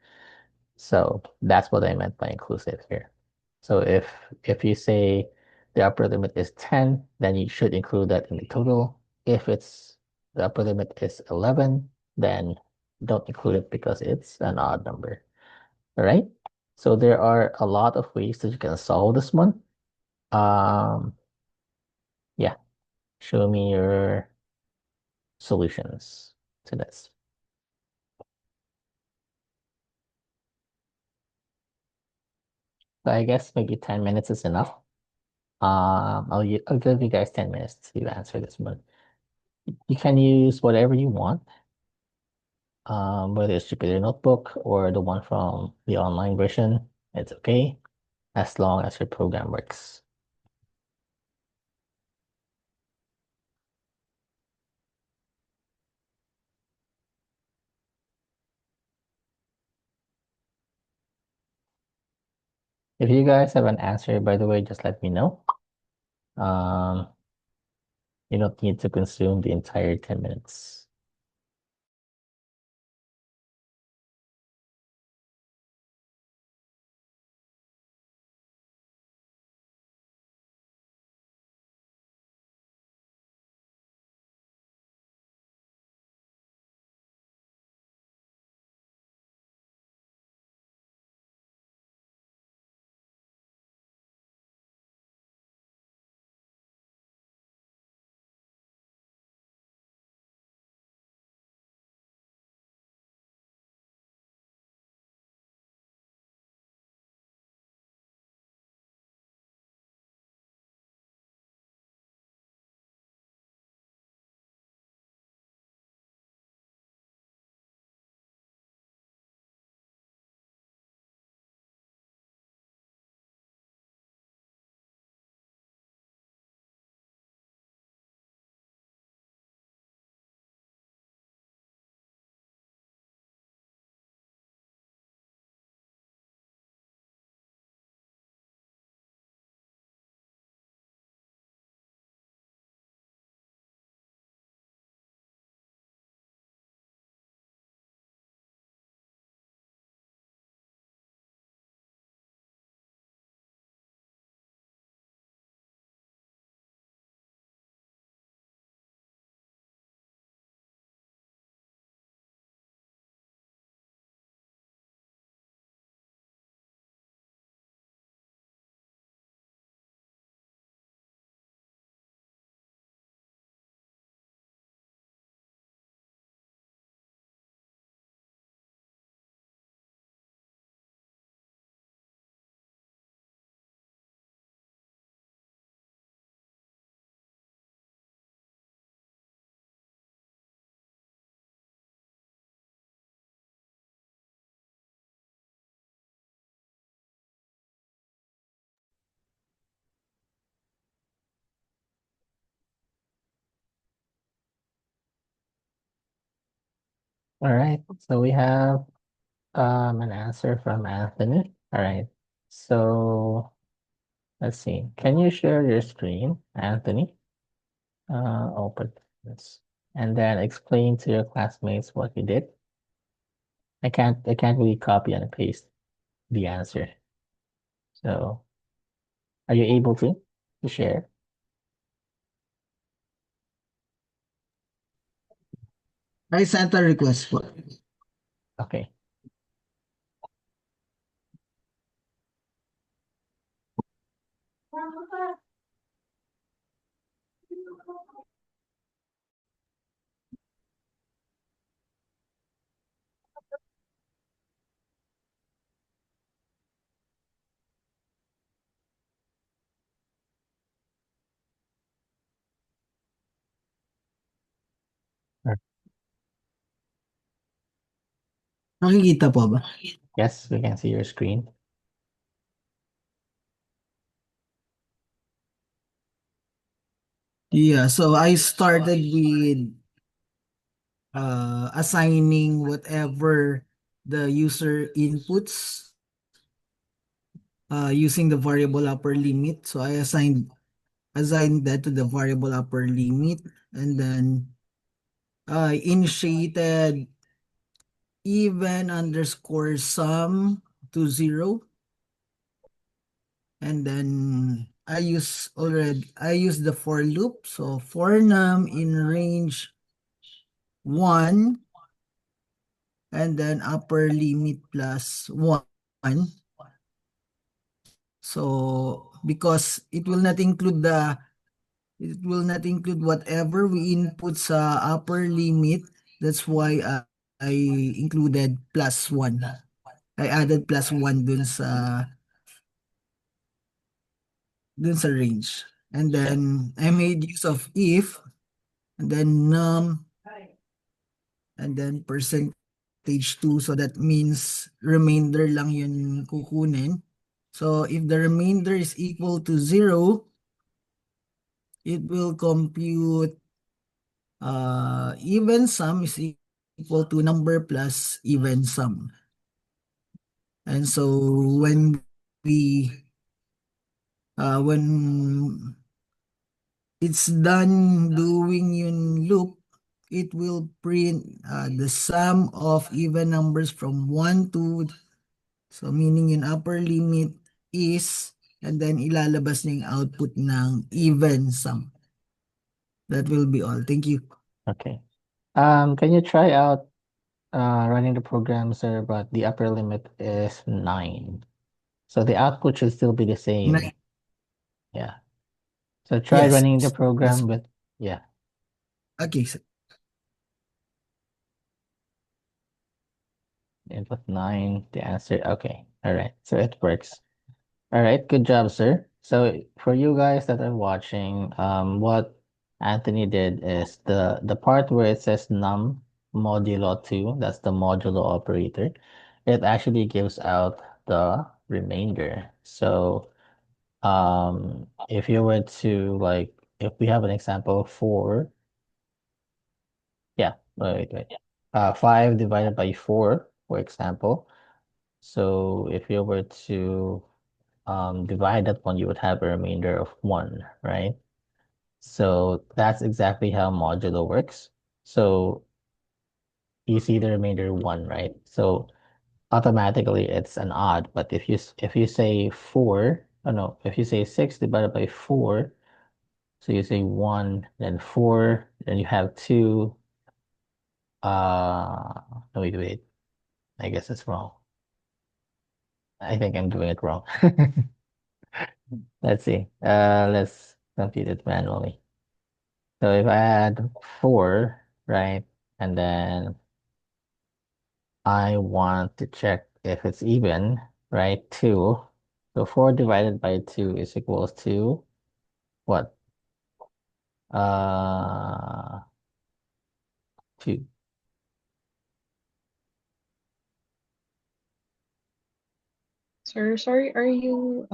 So that's what I meant by inclusive here. So if you say the upper limit is 10, then you should include that in the total. If it's the upper limit is 11, then don't include it because it's an odd number. All right. So there are a lot of ways that you can solve this one. Um, yeah, show me your solutions to this. So I guess maybe 10 minutes is enough. I'll give you guys 10 minutes to answer this one. You can use whatever you want, whether it's Jupyter Notebook or the one from the online version. It's okay as long as your program works. If you guys have an answer, by the way, just let me know. Um, you don't need to consume the entire 10 minutes. All right, so we have an answer from Anthony. All right, so let's see. Can you share your screen, Anthony? Open this and then explain to your classmates what you did. I can't really copy and paste the answer. So Are you able to share? I sent a request po. Okay. Nakikita po ba? Yes, we can see your screen. Yeah, so I started with assigning whatever the user inputs using the variable upper limit. So I assigned that to the variable upper limit, and then I initiated even underscore sum to 0, and then I use the for loop. So for num in range 1, and then upper limit plus 1. So because it will not include whatever we input sa upper limit. That's why I included plus 1. I added plus 1 dun sa range. And Yeah. then I made use of if, and then num, and then percentage 2. So that means remainder lang yun kukunin. So if the remainder is equal to 0, it will compute even sum is equal to number plus even sum. And so when we when it's done doing yung loop, it will print the sum of even numbers from 1 to, so meaning yung upper limit is, and then ilalabas niya yung output ng even sum. That will be all. Thank you. Okay. Can you try out running the program, sir? But the upper limit is 9. So the output should still be the same. Nice. Yeah. So try Yes. running the That's program with, yeah, okay. So input 9, the answer. Okay. All right. So it works. All right. Good job, sir. So for you guys that are watching, what Anthony did is the part where it says num modulo 2, that's the modulo operator, it actually gives out the remainder. So if you were to like, if we have an example for, yeah, wait. 5 divided by 4, for example. So if you were to divide that one, you would have a remainder of 1, right? So that's exactly how modulo works. So you see the remainder 1, right? So automatically it's an odd, but if you say 4, oh no, if you say 6 divided by 4, so you say 1, then 4, then you have 2. No, wait. I guess it's wrong. I think I'm doing it wrong. Let's see. Let's compute it manually. So if I add 4, right, and then I want to check if it's even, right, 2. So 4 divided by 2 is equals to what? Uh, 2. Sir, sorry, are you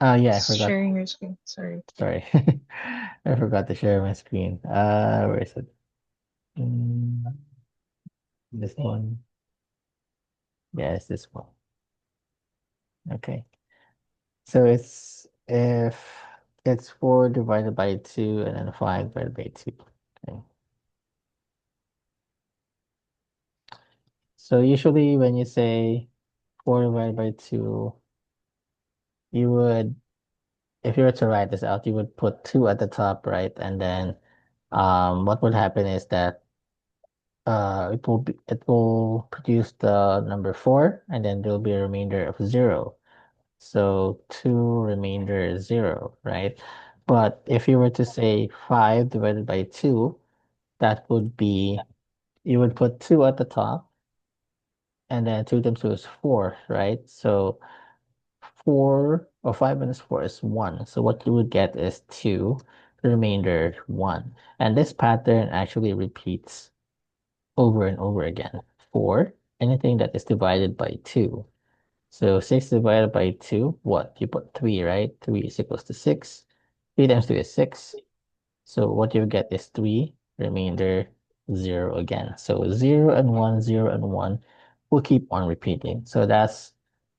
Yeah, I forgot. sharing your screen? Sorry. Sorry. I forgot to share my screen. Where is it? Mm, this one. Yeah, it's this one. Okay. So it's if it's 4 divided by 2 and then 5 divided by 2. Okay. So usually when you say 4 divided by 2, you would if you were to write this out, you would put 2 at the top, right? And then what would happen is that it will produce the number 4, and then there'll be a remainder of 0. So 2 remainder is 0, right? But if you were to say 5 divided by 2, that would be, you would put 2 at the top, and then 2 times 2 is 4, right? So 4 or 5 minus 4 is 1. So what you would get is 2, the remainder 1. And this pattern actually repeats over and over again for anything that is divided by 2. So 6 divided by 2, what? You put 3, right? 3 is equals to 6. 3 times 2 is 6. So what you get is 3, remainder 0 again. So 0 and 1, 0 and 1 will keep on repeating. So that's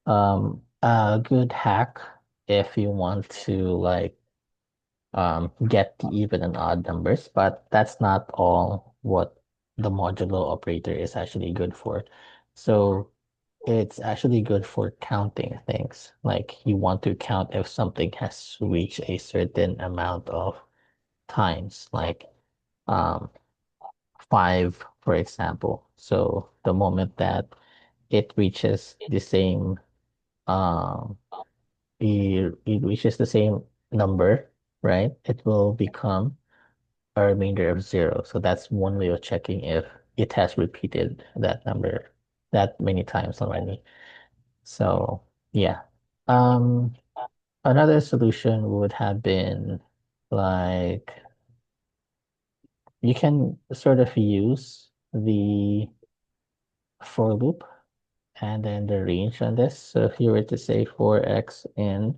a good hack if you want to like get the even and odd numbers, but that's not all what the modulo operator is actually good for. So it's actually good for counting things. Like you want to count if something has reached a certain amount of times, like um, 5, for example. So the moment that it reaches the same, um, it reaches the same number, right? It will become a remainder of 0. So that's one way of checking if it has repeated that number that many times already. So yeah. Um, Another solution would have been like you can sort of use the for loop and then the range on this. So if you were to say 4x in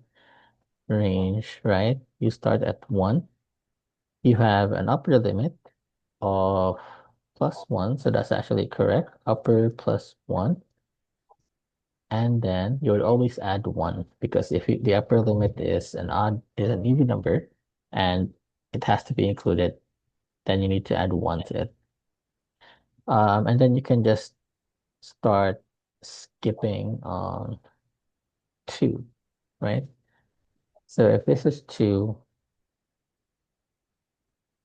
range, right? You start at 1. You have an upper limit of plus 1. So that's actually correct. Upper plus 1. And then you would always add 1 because if the upper limit is an even number and it has to be included, then you need to add 1 to it. And then you can just start skipping on 2, right? So if this is 2,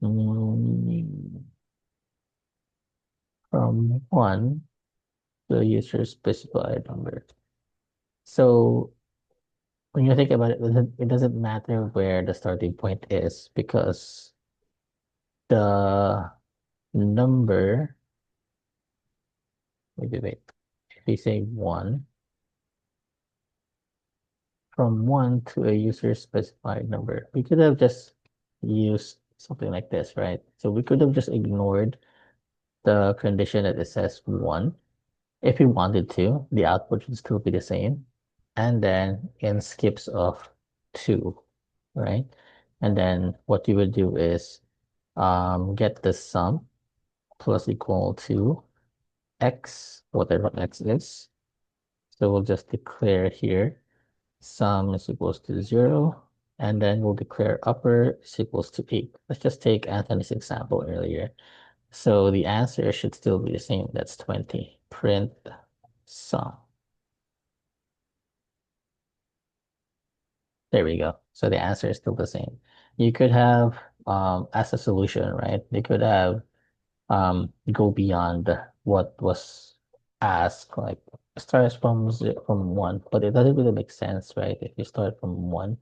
mm, from 1, the user specified number. So when you think about it, it doesn't matter where the starting point is because the number, wait, if we say 1, from 1 to a user specified number, we could have just used something like this, right? So we could have just ignored the condition that it says 1. If we wanted to, the output should still be the same. And then in skips of 2, right? And then what you would do is get the sum plus equal to x, whatever x is. So we'll just declare here sum is equals to 0, and then we'll declare upper is equals to 8. Let's just take Anthony's example earlier. So the answer should still be the same. That's 20. Print sum. There we go. So the answer is still the same. You could have, as a solution, right? You could have go beyond what was asked, like starts from 1, but it doesn't really make sense, right? If you start from 1,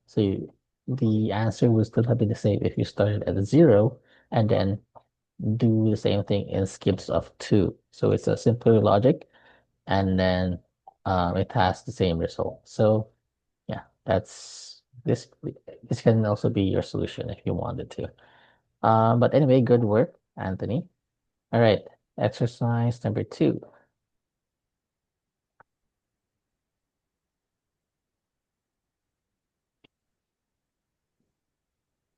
so the answer would still have been the same if you started at 0 and then do the same thing in skips of 2. So it's a simpler logic, and then it has the same result. So yeah, that's this. This can also be your solution if you wanted to. But anyway, good work, Anthony. All right, exercise number 2.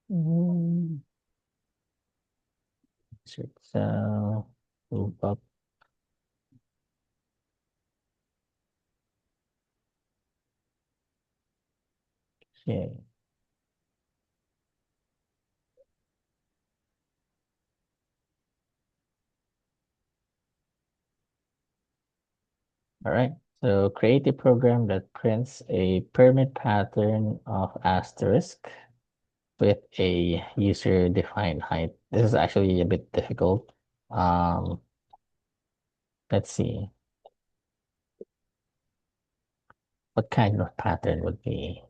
Mm, so move up. Okay. All right. So create a program that prints a pyramid pattern of asterisk with a user-defined height. This is actually a bit difficult. Um, let's see. What kind of pattern would we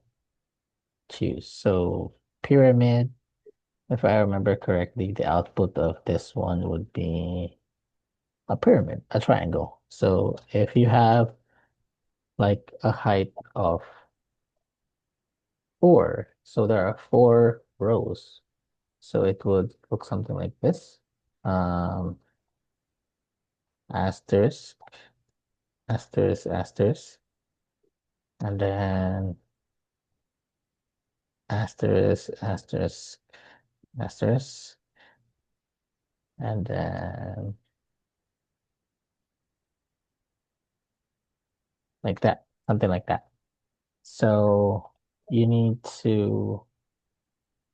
choose? So pyramid, if I remember correctly, the output of this one would be a pyramid, a triangle. So if you have like a height of 4, so there are 4 rows. So it would look something like this. Um, asterisk, asterisk, asterisk, and then asterisk, asterisk, asterisk, and then like that, something like that. So you need to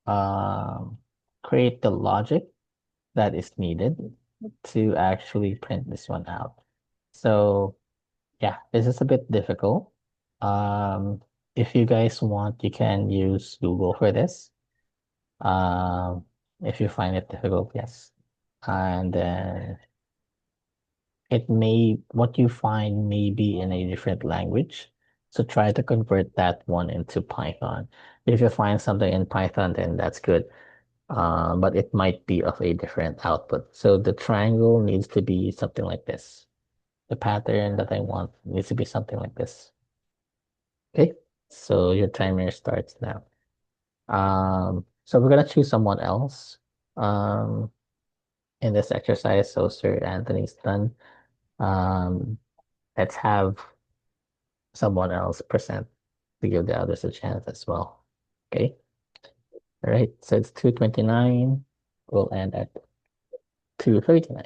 um, create the logic that is needed to actually print this one out. So yeah, this is a bit difficult. Um, if you guys want, you can use Google for this. Um, if you find it difficult, yes. And then what you find may be in a different language. So try to convert that one into Python. If you find something in Python, then that's good. But it might be of a different output. So the triangle needs to be something like this. The pattern that I want needs to be something like this. Okay, so your timer starts now. So we're gonna choose someone else um, in this exercise. So Sir Anthony's done. Um, let's have someone else present to give the others a chance as well. Okay. All right. So it's 2:29. We'll end at 2:39.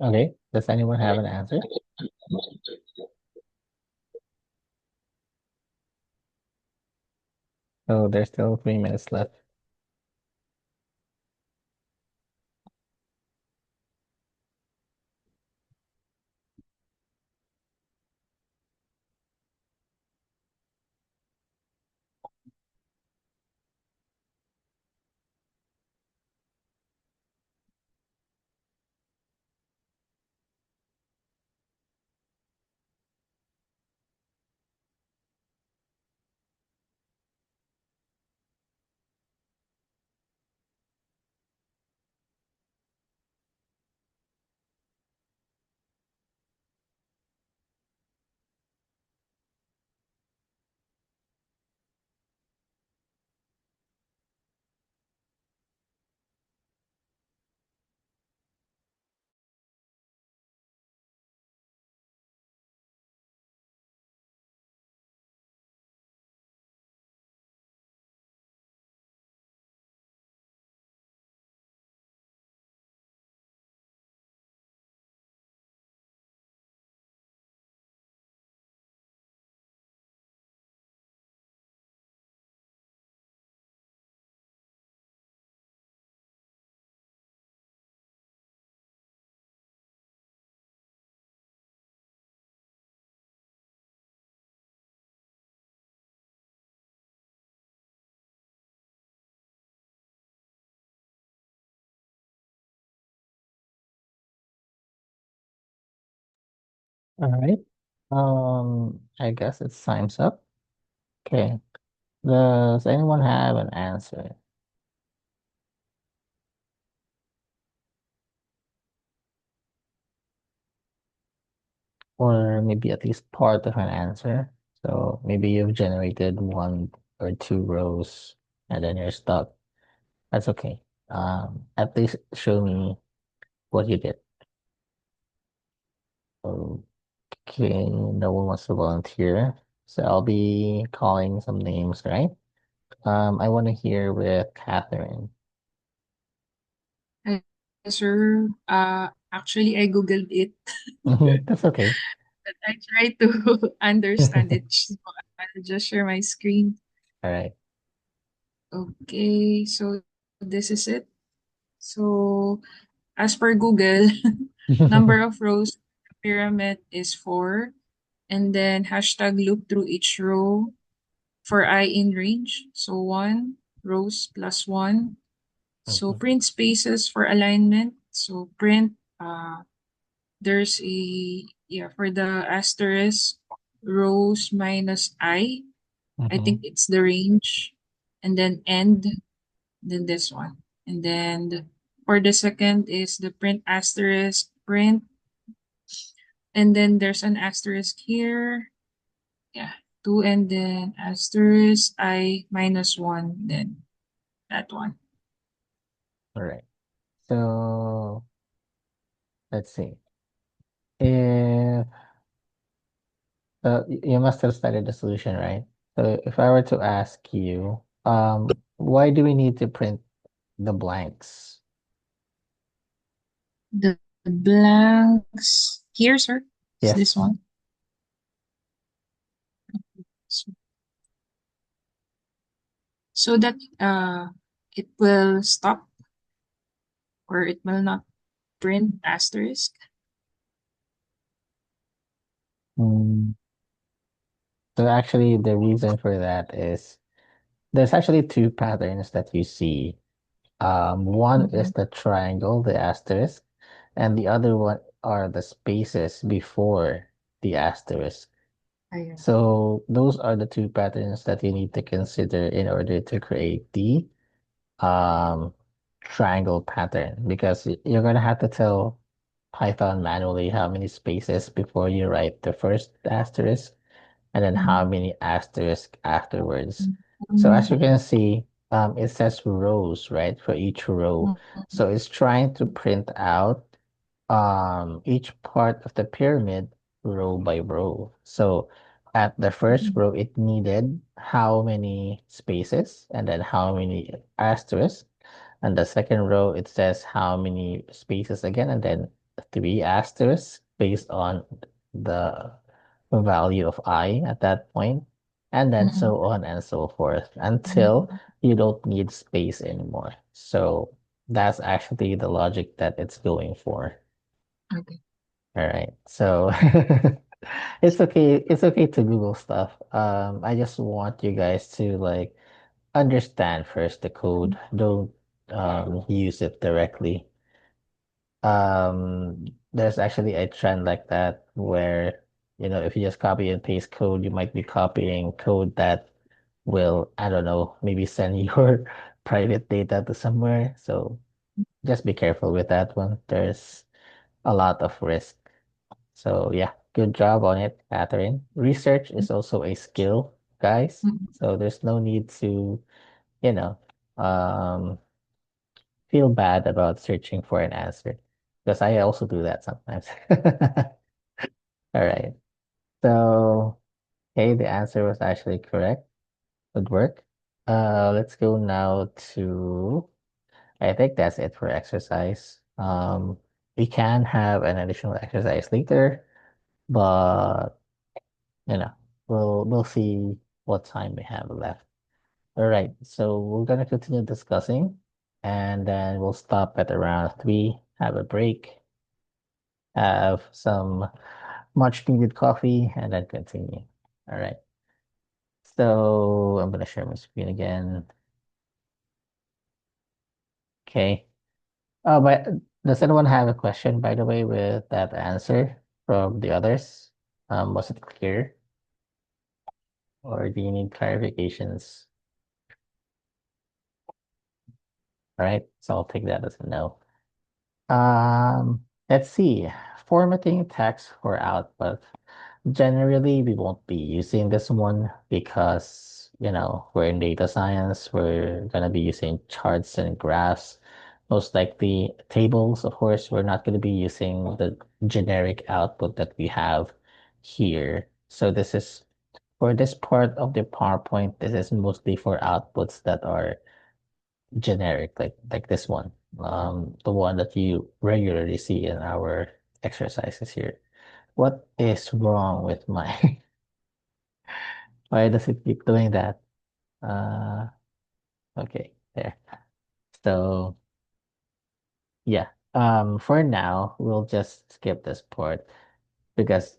Okay. Does anyone have an answer? So there's still 3 minutes left. All right. I guess it's time's up. Okay. Does anyone have an answer? Or maybe at least part of an answer? So maybe you've generated 1 or 2 rows and then you're stuck. That's okay. At least show me what you did. Okay, no one wants to volunteer. So I'll be calling some names, right? I want to hear with Catherine. Hi, sir. Actually, I googled it, That's okay. but I tried to understand it. So I'll just share my screen. All right. Okay, so this is it. So as per Google, number of rows in the pyramid is 4, and then hashtag loop through each row for I in range. So 1 rows plus 1. So Mhm, print spaces for alignment. So print there's a yeah for the asterisk rows minus I mhm, think it's the range, and then end, then this one, and then for the second is the print asterisk print, and then there's an asterisk here, yeah, 2, and then asterisk I minus 1, then that one. all right. So let's see. If you must have studied the solution, right? So if I were to ask you, why do we need to print the blanks? The blanks here, sir, is this Yes. one. So, so that it will stop or it will not print asterisk. Mm, So actually, the reason for that is there's actually two patterns that you see. One is Mhm. the triangle, the asterisk, and the other one are the spaces before the asterisk. Ayun. So those are the two patterns that you need to consider in order to create the um, triangle pattern because you're gonna have to tell Python manually how many spaces before you write the first asterisk and then how Mm. many asterisks afterwards. So as you Mm. can see, it says rows, right, for each row. Mm. So it's trying to print out each part of the pyramid row by row. So at the first row, it needed how many spaces and then how many asterisks. And the second row, it says how many spaces again and then three asterisks based on the value of I at that point, and then Mm-mm. so on and so forth until Mm. you don't need space anymore. So that's actually the logic that it's going for. Okay. All right. So it's okay. It's okay to Google stuff. I just want you guys to like understand first the code. Don't use it directly. There's actually a trend like that where, if you just copy and paste code, you might be copying code that will, I don't know, maybe send your private data to somewhere. So just be careful with that one. There's a lot of risk. So yeah, good job on it, Catherine. Research is also a skill, guys. Mm. So there's no need to, you know, um, feel bad about searching for an answer because I also do that sometimes. All right. So, okay, the answer was actually correct. Good work. Let's go now to, I think that's it for exercise. We can have an additional exercise later, but you know, we'll see what time we have left. All right, so we're gonna continue discussing, and then we'll stop at around 3, have a break, have some much needed coffee, and then continue. All right. So I'm gonna share my screen again. Okay. But does anyone have a question, by the way, with that answer from the others? Was it clear, or do you need clarifications? All right, so I'll take that as a no. Let's see. Formatting text for output. Generally, we won't be using this one because, we're in data science. We're going to be using charts and graphs. Most likely tables, of course. We're not going to be using the generic output that we have here. So this is for this part of the PowerPoint, this is mostly for outputs that are generic, like this one. The one that you regularly see in our exercises here. What is wrong with my why does it keep doing that? Uh, okay, there. So yeah, for now, we'll just skip this part because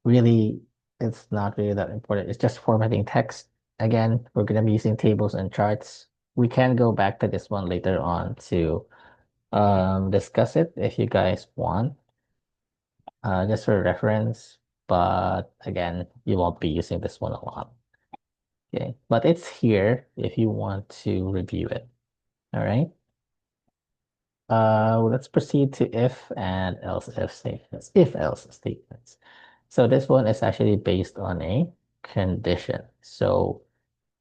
really it's not really that important. It's just formatting text. Again, we're gonna be using tables and charts. We can go back to this one later on to discuss it if you guys want, just for reference. But again, you won't be using this one a lot. Okay, but it's here if you want to review it. All right. Let's proceed to if and else if statements. If else statements. So this one is actually based on a condition. So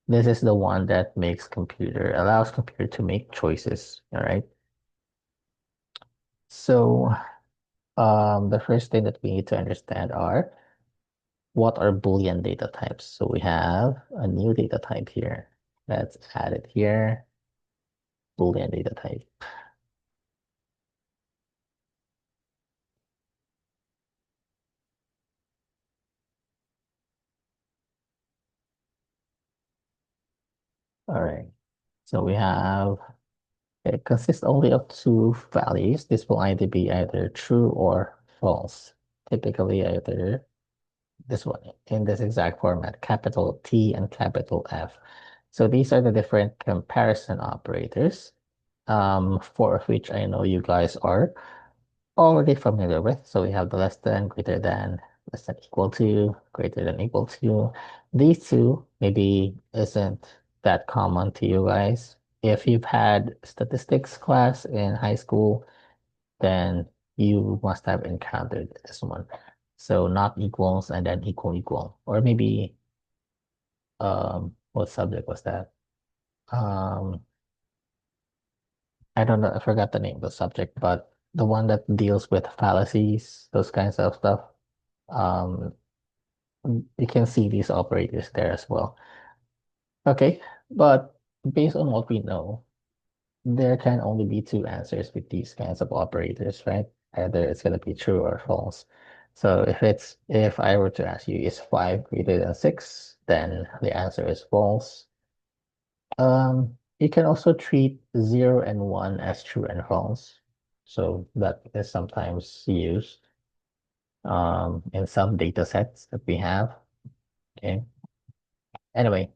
this is the one that allows computer to make choices. All right. So the first thing that we need to understand are what are Boolean data types. So we have a new data type here. Let's add it here. Boolean data type. All right. So we have it consists only of two values. This will either true or false. Typically either this one in this exact format, capital T and capital F. So these are the different comparison operators, four of which I know you guys are already familiar with. So we have the less than, greater than, less than equal to, greater than equal to. These two maybe isn't that common to you guys. If you've had statistics class in high school, then you must have encountered this one. So not equals and then equal equal. Or maybe what subject was that? Um I don't know, I forgot the name of the subject, but the one that deals with fallacies, those kinds of stuff. Um, you can see these operators there as well. Okay, but based on what we know, there can only be two answers with these kinds of operators, right? Either it's going to be true or false. So if I were to ask you, is 5 greater than 6? Then the answer is false. You can also treat 0 and 1 as true and false. So that is sometimes used in some data sets that we have. Okay. Anyway,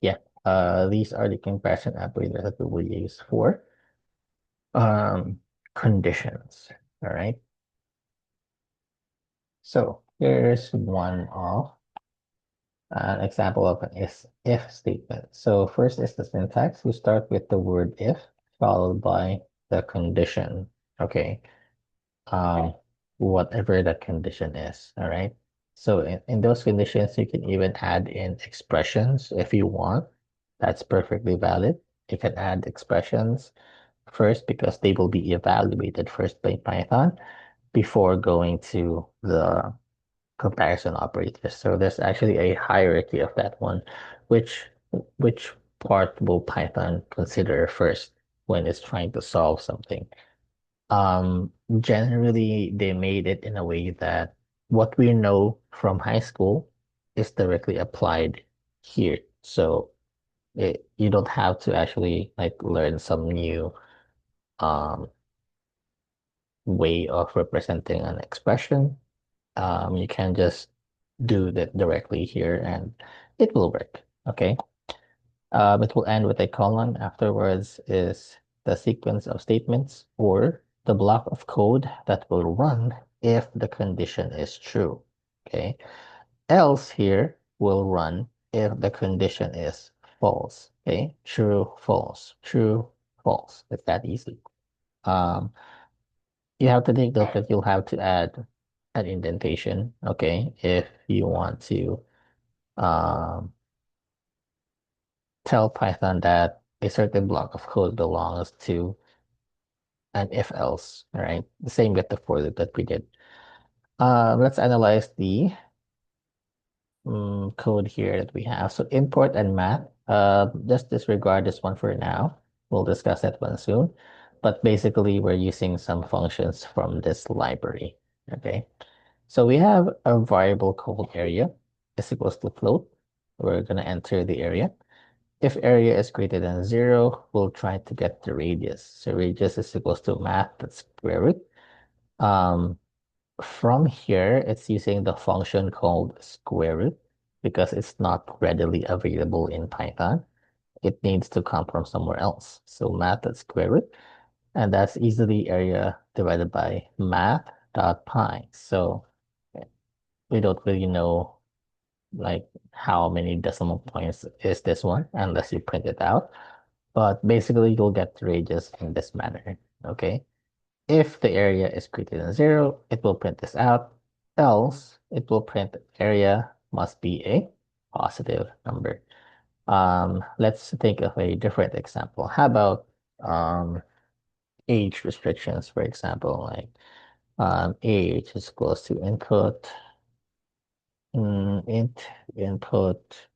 yeah, these are the comparison operators that we will use for um, conditions. All right. So here's one of an example of an if statement. So first is the syntax. We start with the word if followed by the condition. Okay. Um, Whatever that condition is. All right. So in those conditions, you can even add in expressions if you want. That's perfectly valid. You can add expressions first because they will be evaluated first by Python before going to the comparison operators. So there's actually a hierarchy of that one, which which part will Python consider first when it's trying to solve something. Generally, they made it in a way that what we know from high school is directly applied here. So you don't have to actually like learn some new um, way of representing an expression. You can just do that directly here and it will work. Okay. It will end with a colon. Afterwards is the sequence of statements or the block of code that will run if the condition is true. Okay. Else here will run if the condition is false. Okay. True, false, true, false. It's that easy. Um, you have to take note that you'll have to add an indentation, okay, if you want to um, tell Python that a certain block of code belongs to an if else, all right? The same with the for loop that we did. Let's analyze the code here that we have. So import and math, just disregard this one for now. We'll discuss that one soon. But basically, we're using some functions from this library, okay? So we have a variable called area is equals to float. We're going to enter the area. If area is greater than 0, we'll try to get the radius. So radius is equals to math, that's square root. Um, from here, it's using the function called square root because it's not readily available in Python. It needs to come from somewhere else. So math at square root, and that's easily area divided by math.pi. So we don't really know like how many decimal points is this one unless you print it out. But basically you'll get the radius in this manner. Okay. If the area is greater than 0, it will print this out. Else it will print area must be a positive number. Let's think of a different example. How about age restrictions, for example, like age is equals to input int input.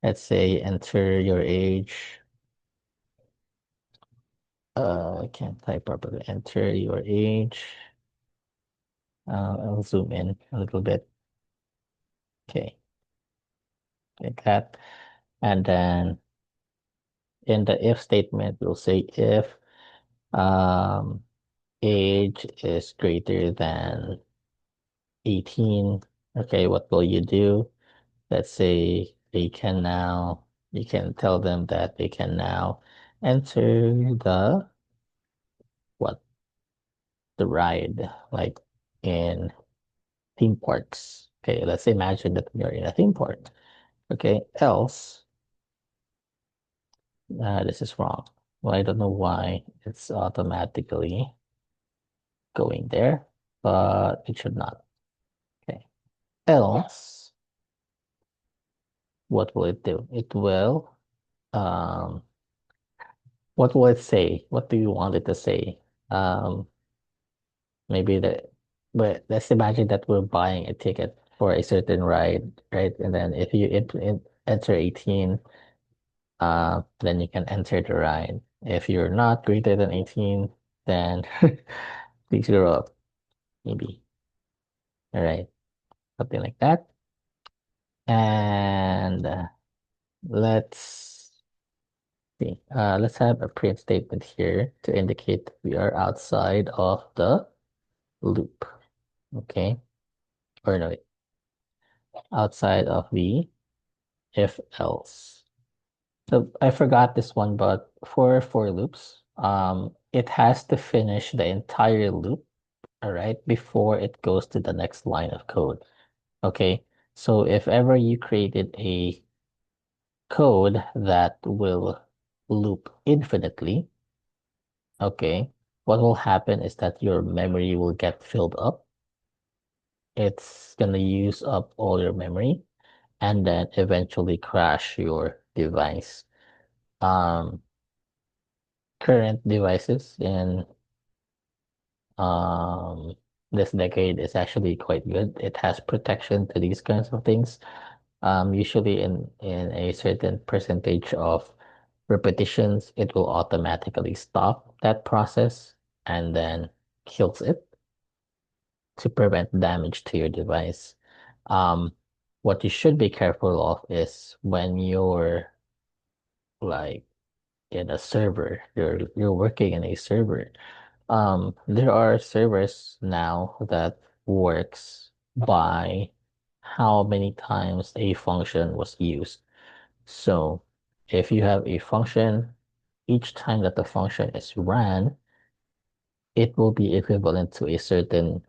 Let's say enter your age. I can't type properly. Enter your age. I'll zoom in a little bit. Okay, like that. And then in the if statement, we'll say if um, age is greater than 18. Okay, what will you do? Let's say you can tell them that they can now enter what, the ride, like in theme parks. Okay, let's imagine that we are in a theme park. Okay, else, this is wrong. Well, I don't know why it's automatically going there, but it should not. Okay, else, what will it do? Um, what will it say? What do you want it to say? Um, maybe but let's imagine that we're buying a ticket for a certain ride, right? And then if you enter 18, then you can enter the ride. If you're not greater than 18, then please grow up, maybe. All right, something like that. And let's see. Let's have a print statement here to indicate that we are outside of the loop. Okay, or no, wait, outside of the if else. So I forgot this one, but for loops, it has to finish the entire loop, all right, before it goes to the next line of code. Okay, so if ever you created a code that will loop infinitely, okay, what will happen is that your memory will get filled up. It's gonna use up all your memory and then eventually crash your device. Um, Current devices in um this decade is actually quite good. It has protection to these kinds of things. Usually in a certain percentage of repetitions, it will automatically stop that process and then kills it to prevent damage to your device. Um, what you should be careful of is when you're like in a server, you're working in a server. There are servers now that works by how many times a function was used. So if you have a function, each time that the function is ran, it will be equivalent to a certain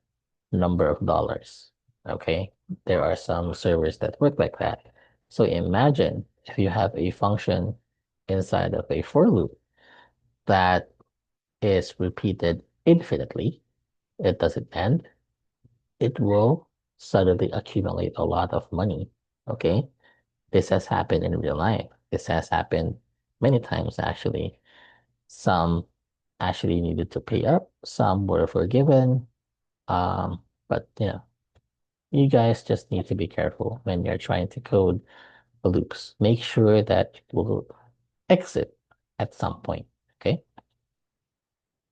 number of dollars. Okay, there are some servers that work like that. So imagine if you have a function inside of a for loop that is repeated infinitely, it doesn't end, it will suddenly accumulate a lot of money. Okay, this has happened in real life. This has happened many times actually. Some actually needed to pay up, some were forgiven. But you guys just need to be careful when you're trying to code the loops. Make sure that it will exit at some point. Okay.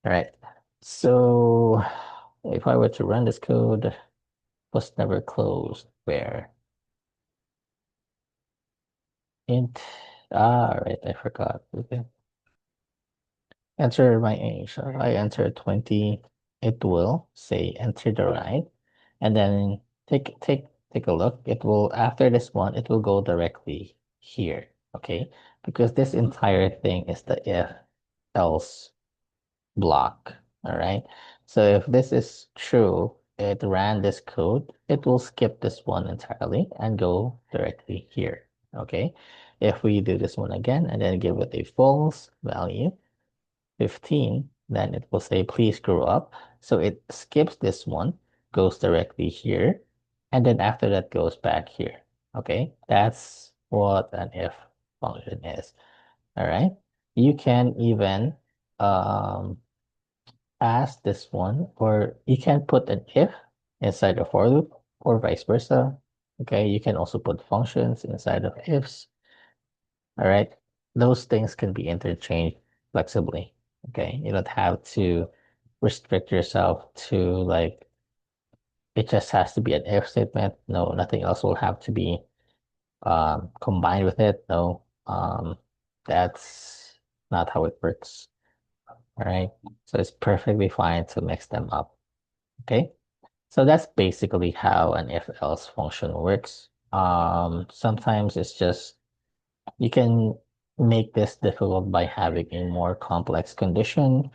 All right. So if I were to run this code, was never closed where int, right, I forgot. Okay. Enter my age. So if I enter 20, it will say enter the right. And then take a look. It will, after this one, it will go directly here. Okay. Because this entire thing is the if else block. All right. So if this is true, it ran this code, it will skip this one entirely and go directly here. Okay. If we do this one again and then give it a false value, 15, then it will say, please grow up. So it skips this one, goes directly here, and then after that goes back here. Okay, that's what an if function is. All right, you can even um, ask this one, or you can put an if inside a for loop, or vice versa. Okay, you can also put functions inside of ifs. All right. Those things can be interchanged flexibly. Okay. You don't have to restrict yourself to like, it just has to be an if statement. No, nothing else will have to be combined with it. No, that's not how it works. All right. So it's perfectly fine to mix them up. Okay. So that's basically how an if else function works. Sometimes it's just you can make this difficult by having a more complex condition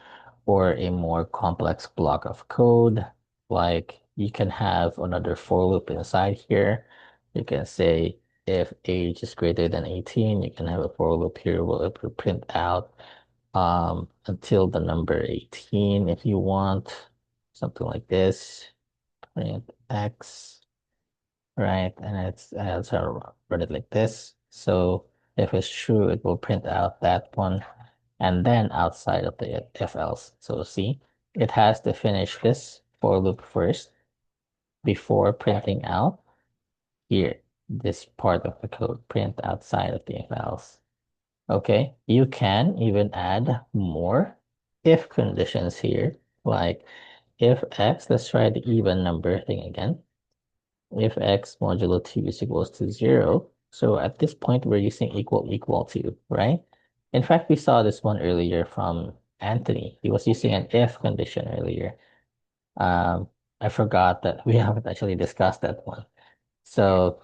or a more complex block of code. Like you can have another for loop inside here. You can say if age is greater than 18, you can have a for loop here where it will print out until the number 18 if you want. Something like this. Print X, right? And it's run it like this. So if it's true, it will print out that one and then outside of the if else. So see, it has to finish this for loop first before printing out here, this part of the code print outside of the if else. Okay, you can even add more if conditions here, like if x, let's try the even number thing again. If x modulo 2 is equals to 0, so at this point we're using equal to, right? In fact, we saw this one earlier from Anthony. He was using an if condition earlier. Um, I forgot that we haven't actually discussed that one. So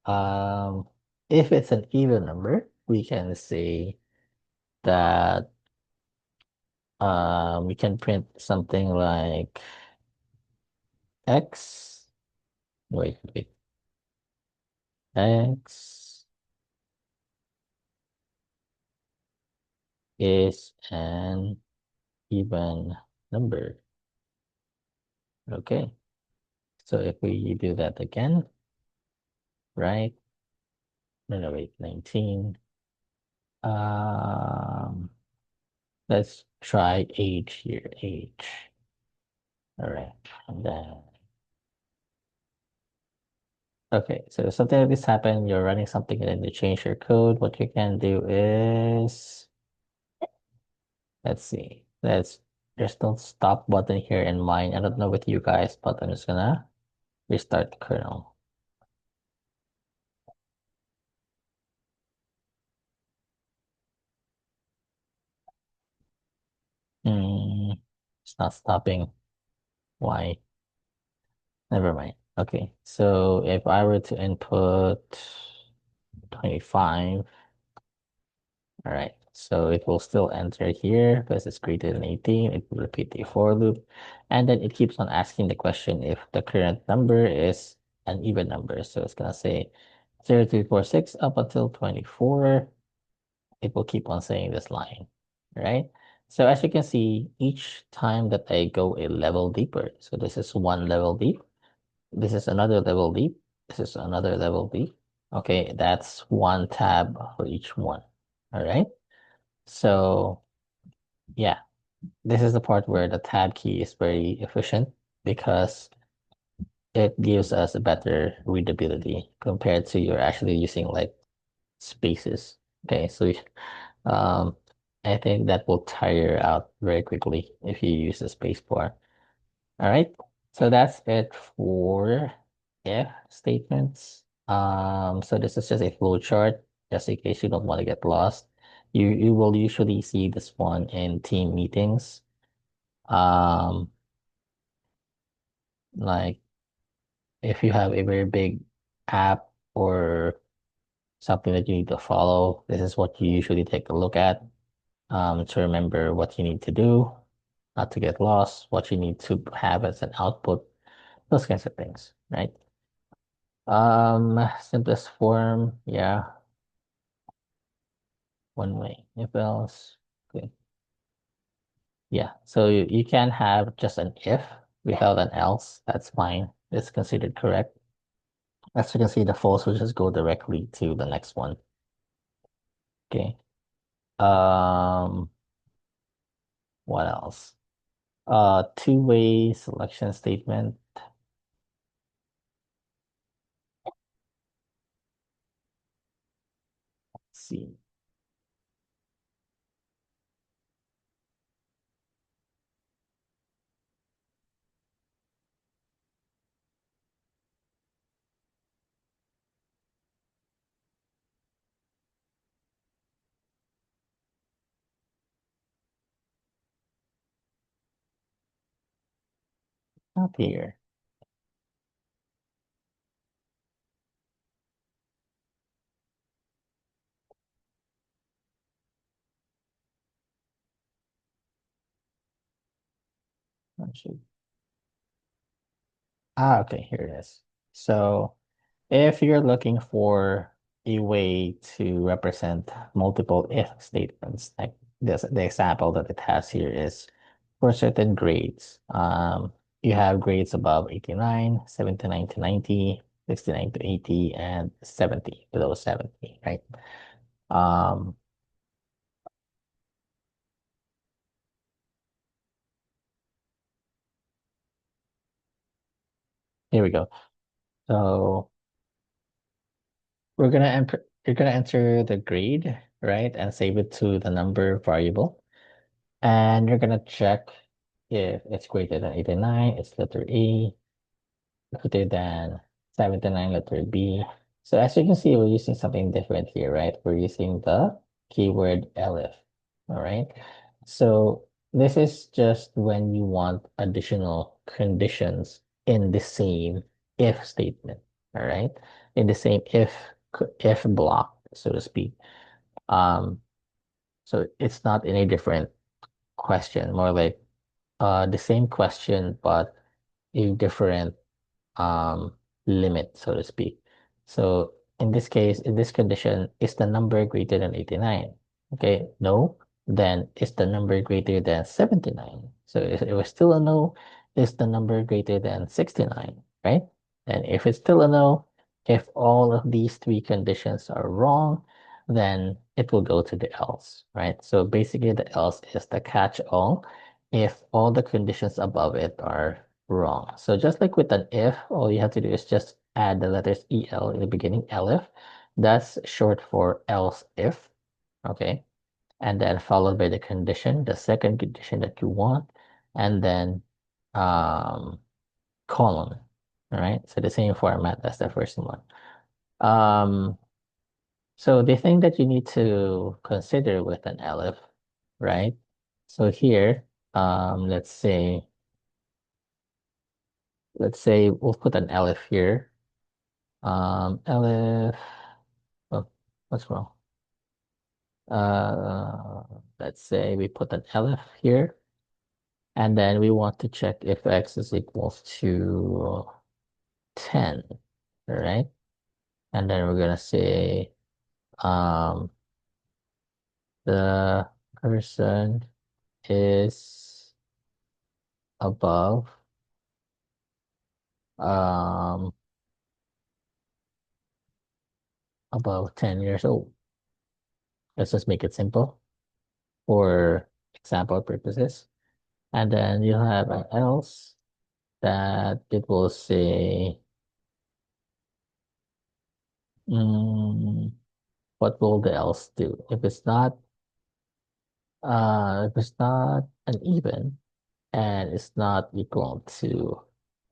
um if it's an even number, we can say that we can print something like x, wait, x is an even number. Okay, so if we do that again, right? No, wait, 19. Um, let's try age here, age. All right, and then okay, so if something like this happened, you're running something and then you change your code. What you can do is, let's see, there's no stop button here in mine. I don't know with you guys, but I'm just gonna restart the kernel. Hmm, it's not stopping. Why? Never mind. Okay, so if I were to input 25, all right, so it will still enter here because it's greater than 18. It will repeat the for loop, and then it keeps on asking the question if the current number is an even number. So it's gonna say 0346 up until 24. It will keep on saying this line, right? So as you can see, each time that I go a level deeper, so this is one level deep, this is another level deep, this is another level deep. Okay, that's one tab for each one. All right. So yeah, this is the part where the tab key is very efficient because it gives us a better readability compared to you're actually using like spaces. Okay, so um, I think that will tire out very quickly if you use the space bar. All right, so that's it for if statements. So this is just a flow chart, just in case you don't want to get lost. You will usually see this one in team meetings. Um, like if you have a very big app or something that you need to follow, this is what you usually take a look at to remember what you need to do, not to get lost, what you need to have as an output, those kinds of things, right? Simplest form, yeah, one way. If else, okay. Yeah, so you can have just an if without an else, that's fine. It's considered correct. As you can see, the false will just go directly to the next one. Okay. Um, what else? Two-way selection statement. Let's see. Not here. Actually. Okay, here it is. So if you're looking for a way to represent multiple if statements, like this, the example that it has here is for certain grades. You have grades above 89, 79 to 90, 69 to 80, and 70 below 70, right? Um, Here we go. So you're gonna enter the grade right? And save it to the number variable. And you're gonna check if it's greater than 89, it's letter A, greater than 79, letter B. So as you can see, we're using something different here, right? We're using the keyword elif, all right? So this is just when you want additional conditions in the same if statement, all right? In the same if block, so to speak. Um, so it's not any different question, more like the same question, but a different um, limit, so to speak. So in this case, in this condition, is the number greater than 89? Okay, no. Then is the number greater than 79? So if it was still a no, is the number greater than 69, right? And if it's still a no, if all of these three conditions are wrong, then it will go to the else, right? So basically the else is the catch-all if all the conditions above it are wrong. So just like with an if, all you have to do is just add the letters EL in the beginning, elif. That's short for else if, okay? And then followed by the condition, the second condition that you want, and then um, colon, all right? So the same format as the first one. Um, so the thing that you need to consider with an elif, right? So here, let's say we'll put an elif here. Elif, oh, what's wrong? Uh, let's say we put an elif here, and then we want to check if x is equals to 10, all right? And then we're gonna say um, the person is above um, above 10 years old. Let's just make it simple for example purposes. And then you'll have an else that it will say, mm, what will the else do? If it's not an even and it's not equal to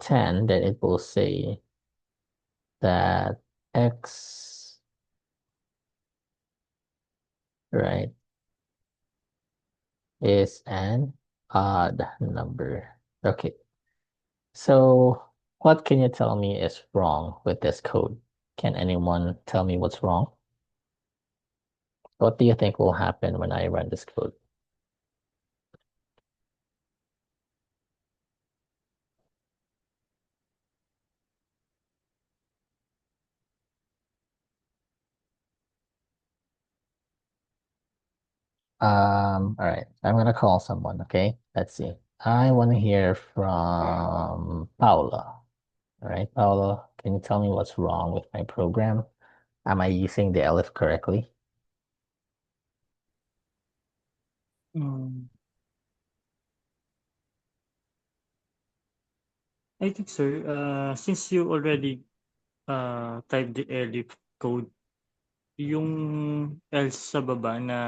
10, then it will say that x, right, is an odd number. Okay, so what can you tell me is wrong with this code? Can anyone tell me what's wrong? What do you think will happen when I run this code? All right, I'm gonna call someone, okay? Let's see. I want to hear from Paula. All right, Paula, can you tell me what's wrong with my program? Am I using the elif correctly? Mm, I think, sir, since you already typed the elif code, yung else sa baba na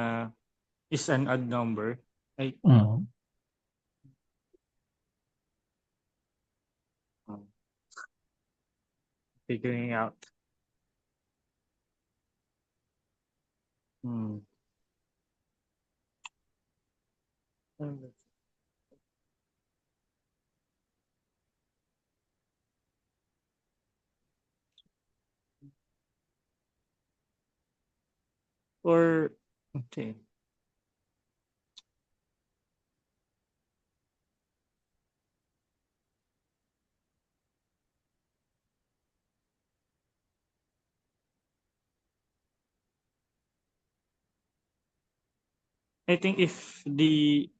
is an odd number, I Mm. um, figuring out. Hmm. Or okay. I think if the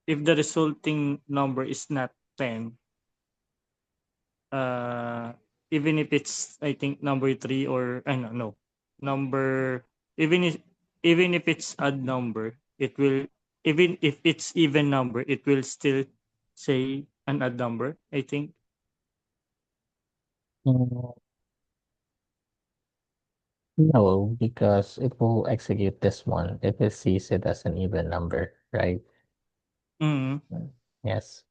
resulting number is not 10, uh, even if it's I think number 3 or I no, no number even if even if it's odd number, it will even if it's even number, it will still say an odd number, I think. Mm, No, because it will execute this one if it sees it as an even number, right? Mm. Yes.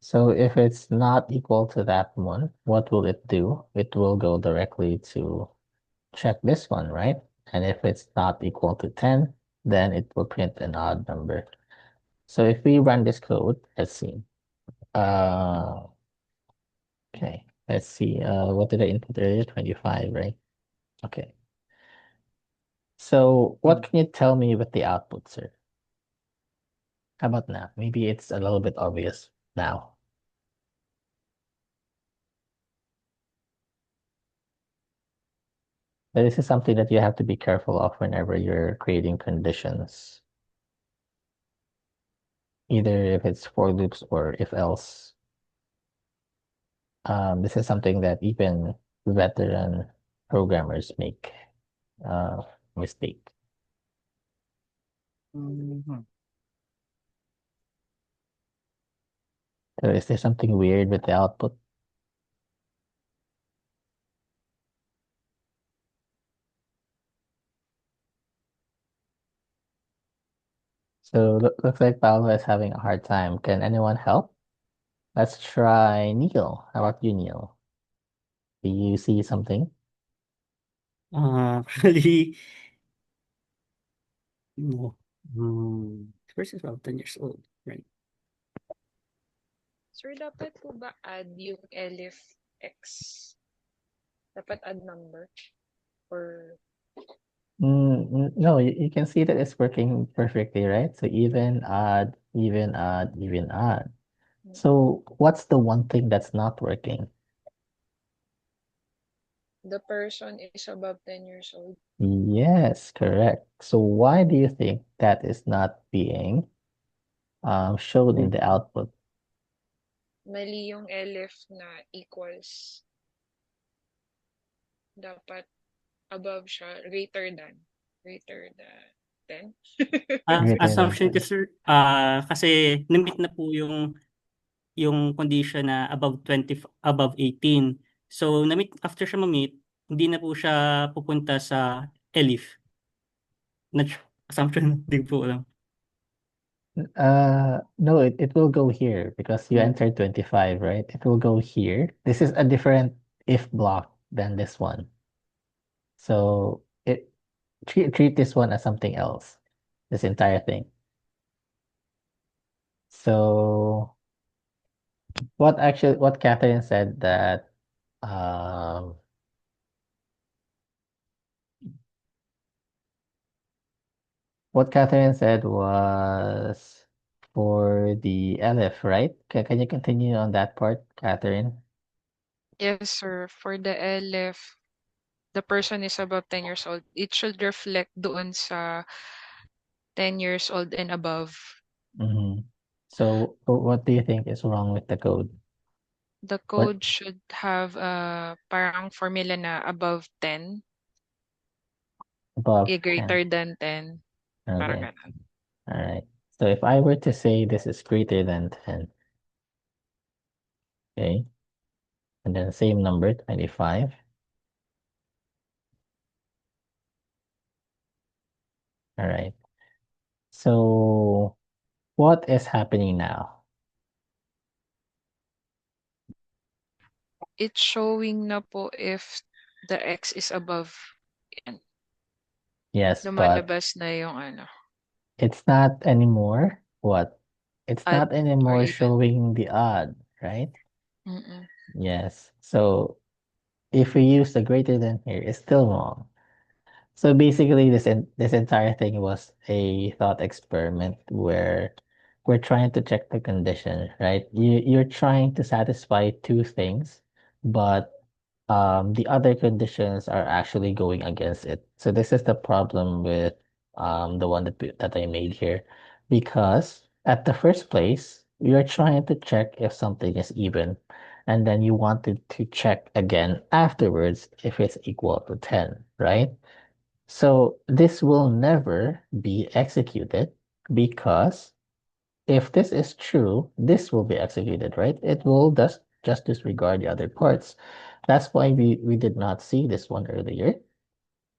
So if it's not equal to that one, what will it do? It will go directly to check this one, right? And if it's not equal to 10, then it will print an odd number. So if we run this code, let's see. Uh, okay, let's see. What did I input earlier? 25, right? Okay. So what Mm. can you tell me with the output, sir? How about now? Maybe it's a little bit obvious now. But this is something that you have to be careful of whenever you're creating conditions, either if it's for loops or if else. This is something that even veteran programmers make mistake. Mhm. So is there something weird with the output? So looks like Paolo is having a hard time. Can anyone help? Let's try Neil. How about you, Neil? Do you see something? Actually, no. First is about 10 years old, right? Sir, dapat po ba add yung elif x? Dapat add number? Or, No, you can see that it's working perfectly, right? So even, odd, even, odd, even, odd. So what's the one thing that's not working? the person is above 10 years old? Yes, correct. So why do you think that is not being shown in the output? Mali yung elif na equals. Dapat above siya, greater than 10. Greater than Assumption ko 10. sir, kasi na-meet na po yung condition na above 20 above 18. So na-meet after siya ma-meet, hindi na po siya pupunta sa ELIF. Not sure. Assumption, di po alam. No, it will go here because you entered 25, right? It will go here. This is a different if block than this one. So treat this one as something else, this entire thing. So what Catherine said that um what Catherine said was for the LF, right? Can you continue on that part, Catherine? Yes, sir. For the elif, the person is above 10 years old. It should reflect doon sa 10 years old and above. Mm-hmm. So what do you think is wrong with the code? The What code should have parang formula na above 10, above 10? greater than 10. Parang Okay. ganun. All right. So if I were to say this is greater than 10, okay, and then same number, 25. All right. So what is happening now? It's showing na po if the x is above. Yan. Yes, but Lumalabas na yung ano, it's not anymore what? It's odd not or anymore even. showing the odd, right? Mm-mm. Yes. So if we use the greater than here, it's still wrong. So basically, this entire thing was a thought experiment where we're trying to check the condition, right? You're trying to satisfy two things, but the other conditions are actually going against it. So this is the problem with the one that I made here, because at the first place, you're trying to check if something is even, and then you wanted to check again afterwards if it's equal to 10, right? So this will never be executed because if this is true, this will be executed, right? It will just disregard the other parts. That's why we did not see this one earlier.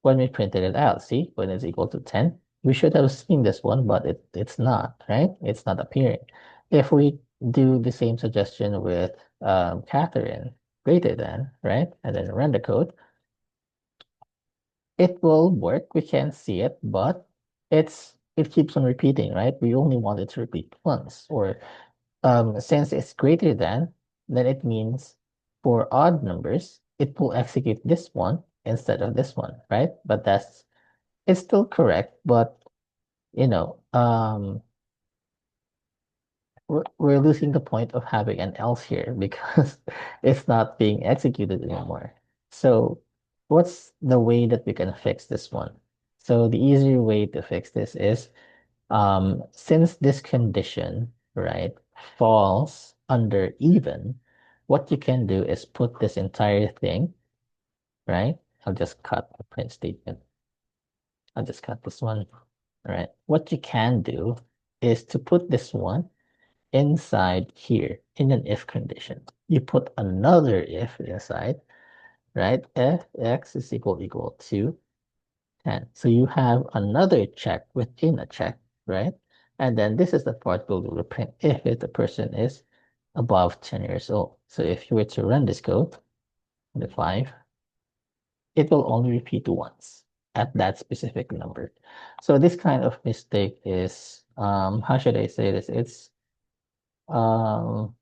when we printed it out. See, when it's equal to 10, we should have seen this one, but it's not, right? It's not appearing. If we do the same suggestion with Catherine, greater than, right? And then run the code, it will work. We can see it, but it keeps on repeating, right? We only want it to repeat once. Or since it's greater than, then it means for odd numbers, it will execute this one instead of this one, right? But it's still correct, but you know, we're losing the point of having an else here because it's not being executed anymore. So what's the way that we can fix this one? So the easier way to fix this is since this condition, right, falls under even, what you can do is put this entire thing, right? I'll just cut the print statement. I'll just cut this one. All right. What you can do is to put this one inside here in an if condition. You put another if inside, right? If x is equal to 10. So you have another check within a check, right? And then this is the part we'll do the print if the person is above 10 years old. So if you were to run this code, the 5, it will only repeat once at that specific number. So this kind of mistake is, how should I say this? Um,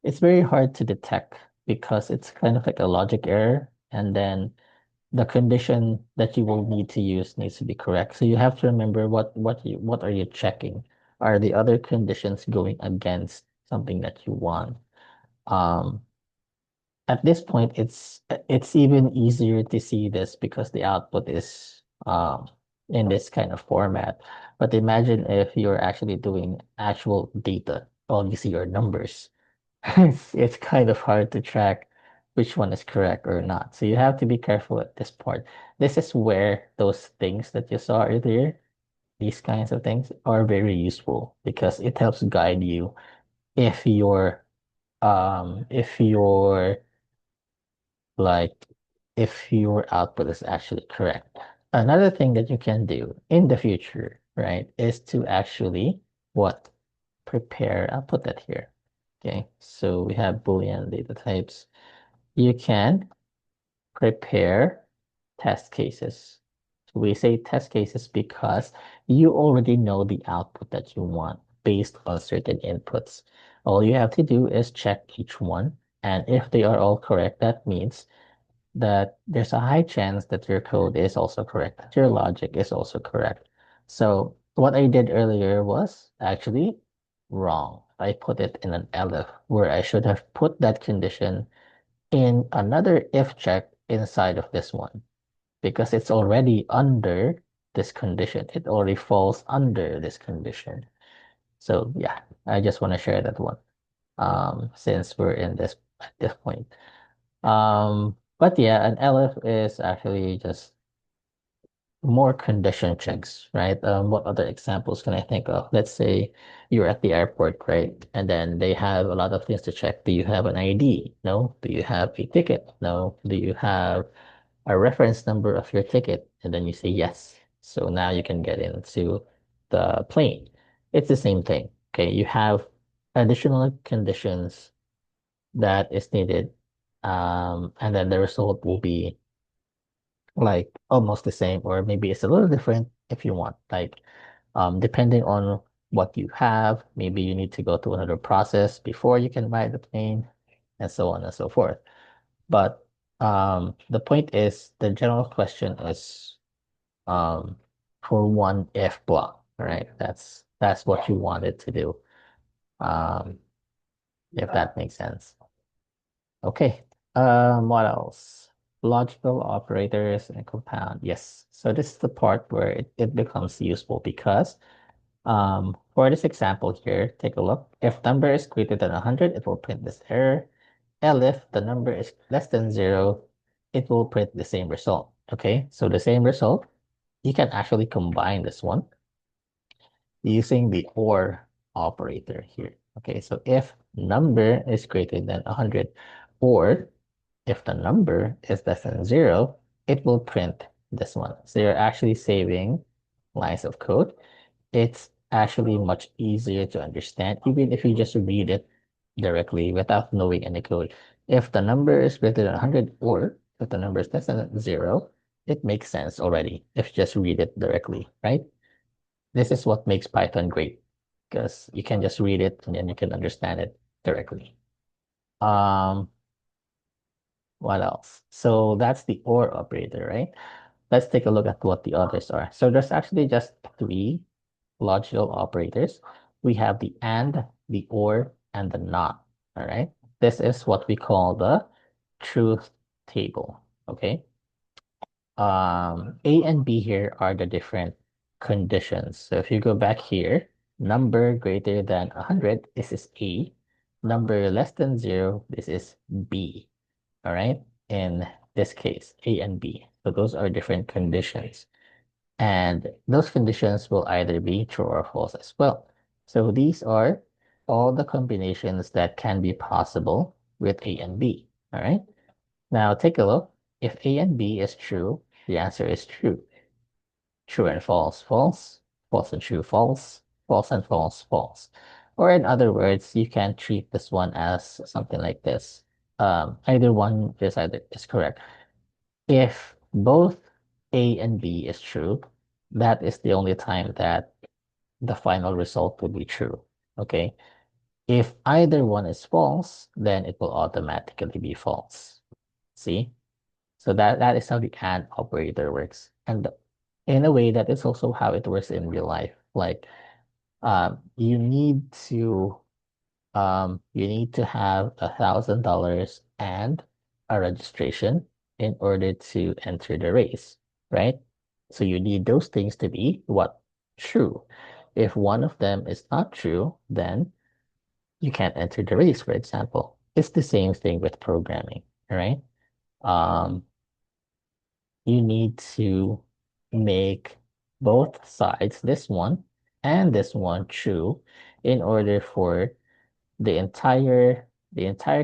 it's very hard to detect because it's kind of like a logic error, and then the condition that you will need to use needs to be correct. So you have to remember what are you checking? Are the other conditions going against something that you want? Um, at this point, it's even easier to see this because the output is in this kind of format. But imagine if you're actually doing actual data. All you see are numbers. It's kind of hard to track which one is correct or not. So you have to be careful at this part. This is where those things that you saw earlier, these kinds of things, are very useful because it helps guide you if your like if your output is actually correct. Another thing that you can do in the future, right, is to actually what? Prepare. I'll put that here. Okay, so we have Boolean data types. You can prepare test cases. We say test cases because you already know the output that you want based on certain inputs. All you have to do is check each one, and if they are all correct, that means that there's a high chance that your code is also correct, that your logic is also correct. So what I did earlier was actually wrong. I put it in an elif where I should have put that condition in another if check inside of this one because it's already under this condition. It already falls under this condition. So yeah, I just want to share that one since we're in this at this point. But yeah, an elif is actually just more condition checks, right? What other examples can I think of? Let's say you're at the airport, right? And then they have a lot of things to check. Do you have an ID? No. Do you have a ticket? No. Do you have a reference number of your ticket? And then you say yes. So now you can get into the plane. It's the same thing. Okay. You have additional conditions that is needed. And then the result will be like almost the same, or maybe it's a little different if you want. Like, depending on what you have, maybe you need to go through another process before you can buy the plane, and so on and so forth. But the point is, the general question is for one if block, right? That's what you wanted to do. Um, if that makes sense. Okay. What else? Logical operators and compound. Yes. So this is the part where it becomes useful because for this example here, take a look. If number is greater than 100, it will print this error. If the number is less than 0, it will print the same result. Okay, so the same result, you can actually combine this one using the OR operator here. Okay, so if number is greater than 100, or if the number is less than 0, it will print this one. So you're actually saving lines of code. It's actually much easier to understand, even if you just read it directly without knowing any code. If the number is greater than 100 or if the number is less than 0, it makes sense already if you just read it directly, right? This is what makes Python great because you can just read it and then you can understand it directly. Um, what else? So that's the OR operator, right? Let's take a look at what the others are. So there's actually just three logical operators. We have the AND, the OR, and the NOT. All right. This is what we call the truth table. Okay. A and B here are the different conditions. So if you go back here, number greater than 100, this is A. Number less than 0, this is B. All right. In this case, A and B. So those are different conditions. And those conditions will either be true or false as well. So these are all the combinations that can be possible with A and B. All right. Now take a look. If A and B is true, the answer is true. True and false, false. False and true, false. False and false, false. Or in other words, you can treat this one as something like this. Either one is correct. If both A and B is true, that is the only time that the final result will be true. Okay. If either one is false, then it will automatically be false. See? So that is how the AND operator works. And in a way, that is also how it works in real life. Like, you need to have $1,000 and a registration in order to enter the race, right? So you need those things to be what? True. If one of them is not true, then you can't enter the race, for example. It's the same thing with programming, all right? Um, you need to make both sides, this one and this one, true in order for the entire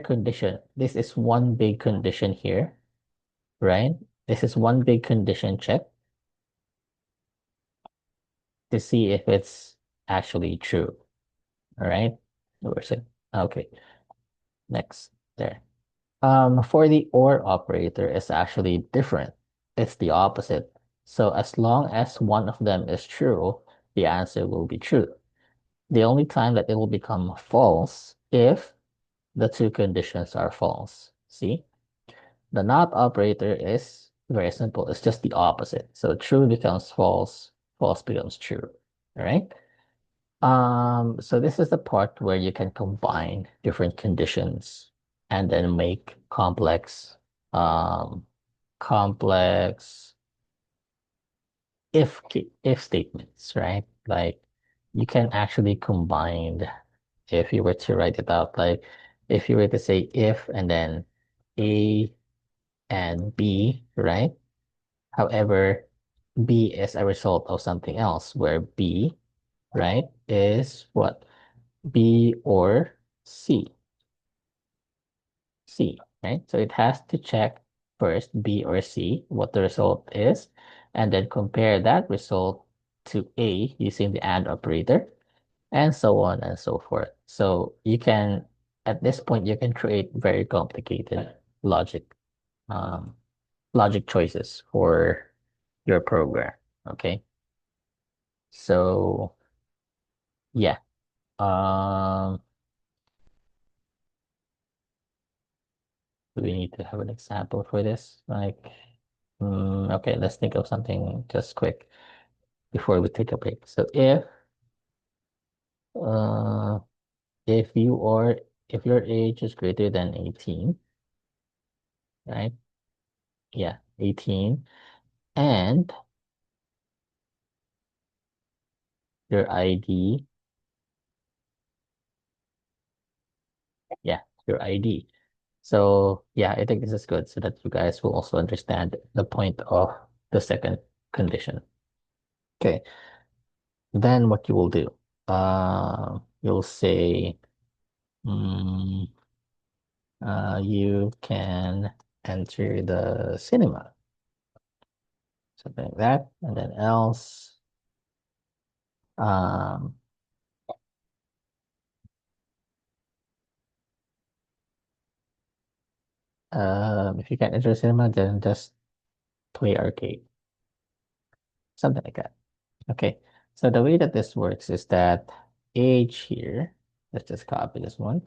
condition. This is one big condition here, right? This is one big condition check to see if it's actually true. All right. Where's it? Okay. Next there. For the OR operator, it's actually different. It's the opposite. So as long as one of them is true, the answer will be true. The only time that it will become false if the two conditions are false. See? The not operator is very simple. It's just the opposite. So true becomes false, false becomes true. All right. So this is the part where you can combine different conditions and then make complex if statements, right? Like you can actually combine if you were to write it out, like if you were to say if and then A and B, right? However, B is a result of something else, where B, right, is what? B or C. C, right? So it has to check first B or C, what the result is, and then compare that result to A using the AND operator, and so on and so forth. So you can, at this point, you can create very complicated logic, um, logic choices for your program. Okay. So yeah. Um, do we need to have an example for this? Like, okay, let's think of something just quick before we take a break. So uh if you are if your age is greater than 18, right? Yeah, 18, and your ID, yeah, your ID. So yeah, I think this is good so that you guys will also understand the point of the second condition. Okay, then what you will do, you'll say, mm, you can enter the cinema. something like that, and then else. Um, if you can't enter cinema, then just play arcade, something like that. Okay, so the way that this works is that age here, let's just copy this one,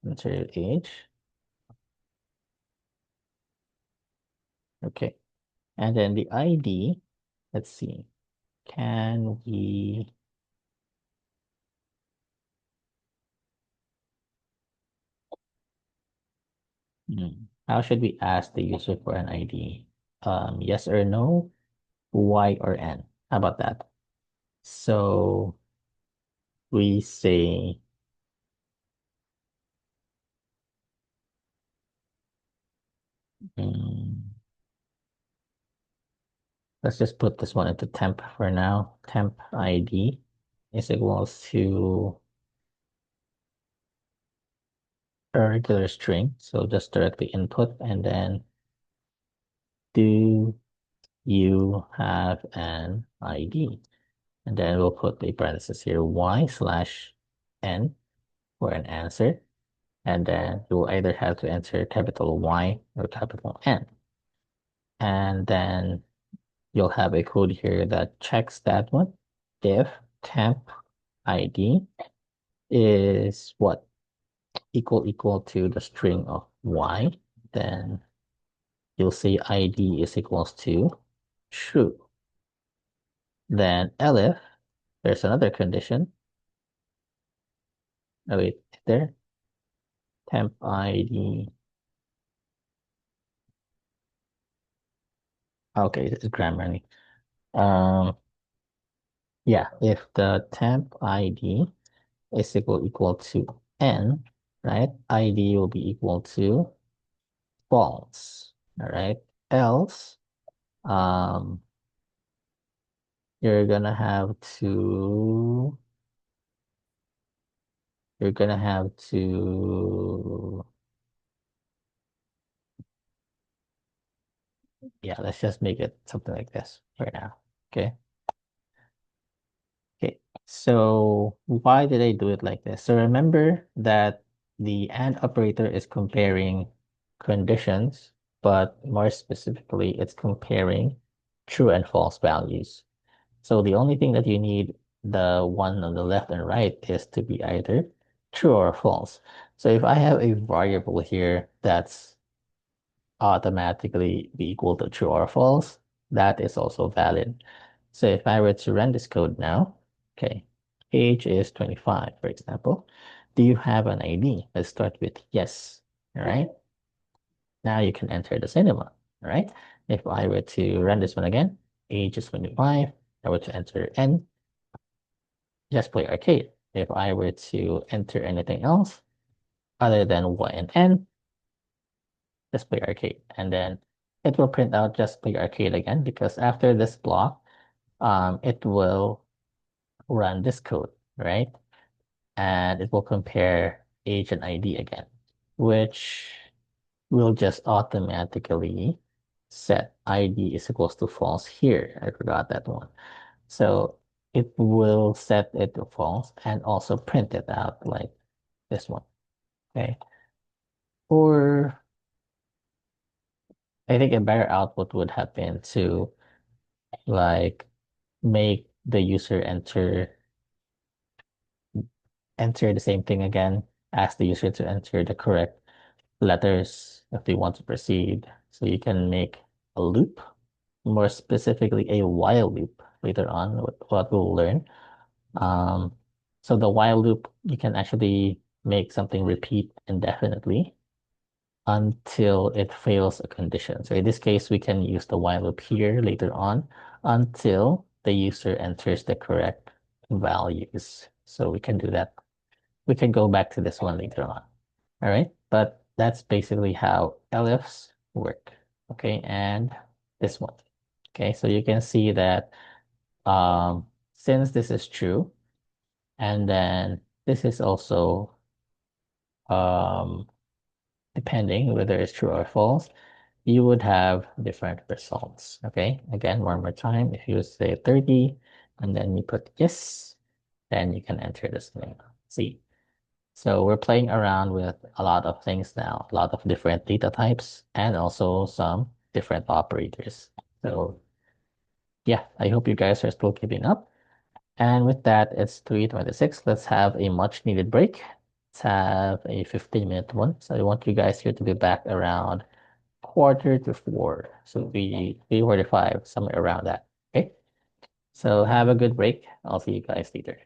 enter age. Okay, and then the ID, let's see, can we, how should we ask the user for an ID? Yes or no, Y or N? How about that? So we say, mm, let's just put this one into temp for now. Temp ID is equals to a regular string. So just directly input and then do you have an ID? And then we'll put the parenthesis here, Y/N for an answer. And then you'll either have to enter capital Y or capital N. And then you'll have a code here that checks that one. If temp ID is what? Equal to the string of Y, then you'll see ID is equals to true. Then elif, there's another condition. Oh wait, there. Temp ID. Okay, this is Grammarly. Um, yeah, if the temp ID is equal to n, right? ID will be equal to false. All right. Else, um, you're gonna have to you're gonna have to yeah, let's just make it something like this for now. Okay. Okay. So why did I do it like this? So remember that the AND operator is comparing conditions, but more specifically, it's comparing true and false values. So the only thing that you need the one on the left and right is to be either true or false. So if I have a variable here that's automatically be equal to true or false, that is also valid. So if I were to run this code now, okay, age is 25, for example. Do you have an ID? Let's start with yes, all right? Now you can enter the cinema, all right? If I were to run this one again, age is 25, I were to enter N, just play arcade. If I were to enter anything else other than Y and N, just play arcade. And then it will print out just play arcade again because after this block, it will run this code, right? And it will compare age and ID again, which will just automatically set ID is equals to false here. I forgot that one. So it will set it to false and also print it out like this one. Okay. Or I think a better output would have been to like make the user enter the same thing again, ask the user to enter the correct letters if they want to proceed. So you can make a loop, more specifically a while loop later on, what we'll learn. So the while loop, you can actually make something repeat indefinitely until it fails a condition. So in this case, we can use the while loop here later on until the user enters the correct values. So we can do that. We can go back to this one later on. All right, but that's basically how elifs work. Okay, and this one. Okay, so you can see that since this is true, and then this is also um, depending whether it's true or false, you would have different results. Okay, again, one more time. If you say 30 and then you put yes, then you can enter this name. See. So we're playing around with a lot of things now, a lot of different data types and also some different operators. So yeah, I hope you guys are still keeping up. And with that, it's 3:26. Let's have a much needed break. Let's have a 15-minute one. So I want you guys here to be back around quarter to 4. So be 3:45, somewhere around that. Okay. So have a good break. I'll see you guys later.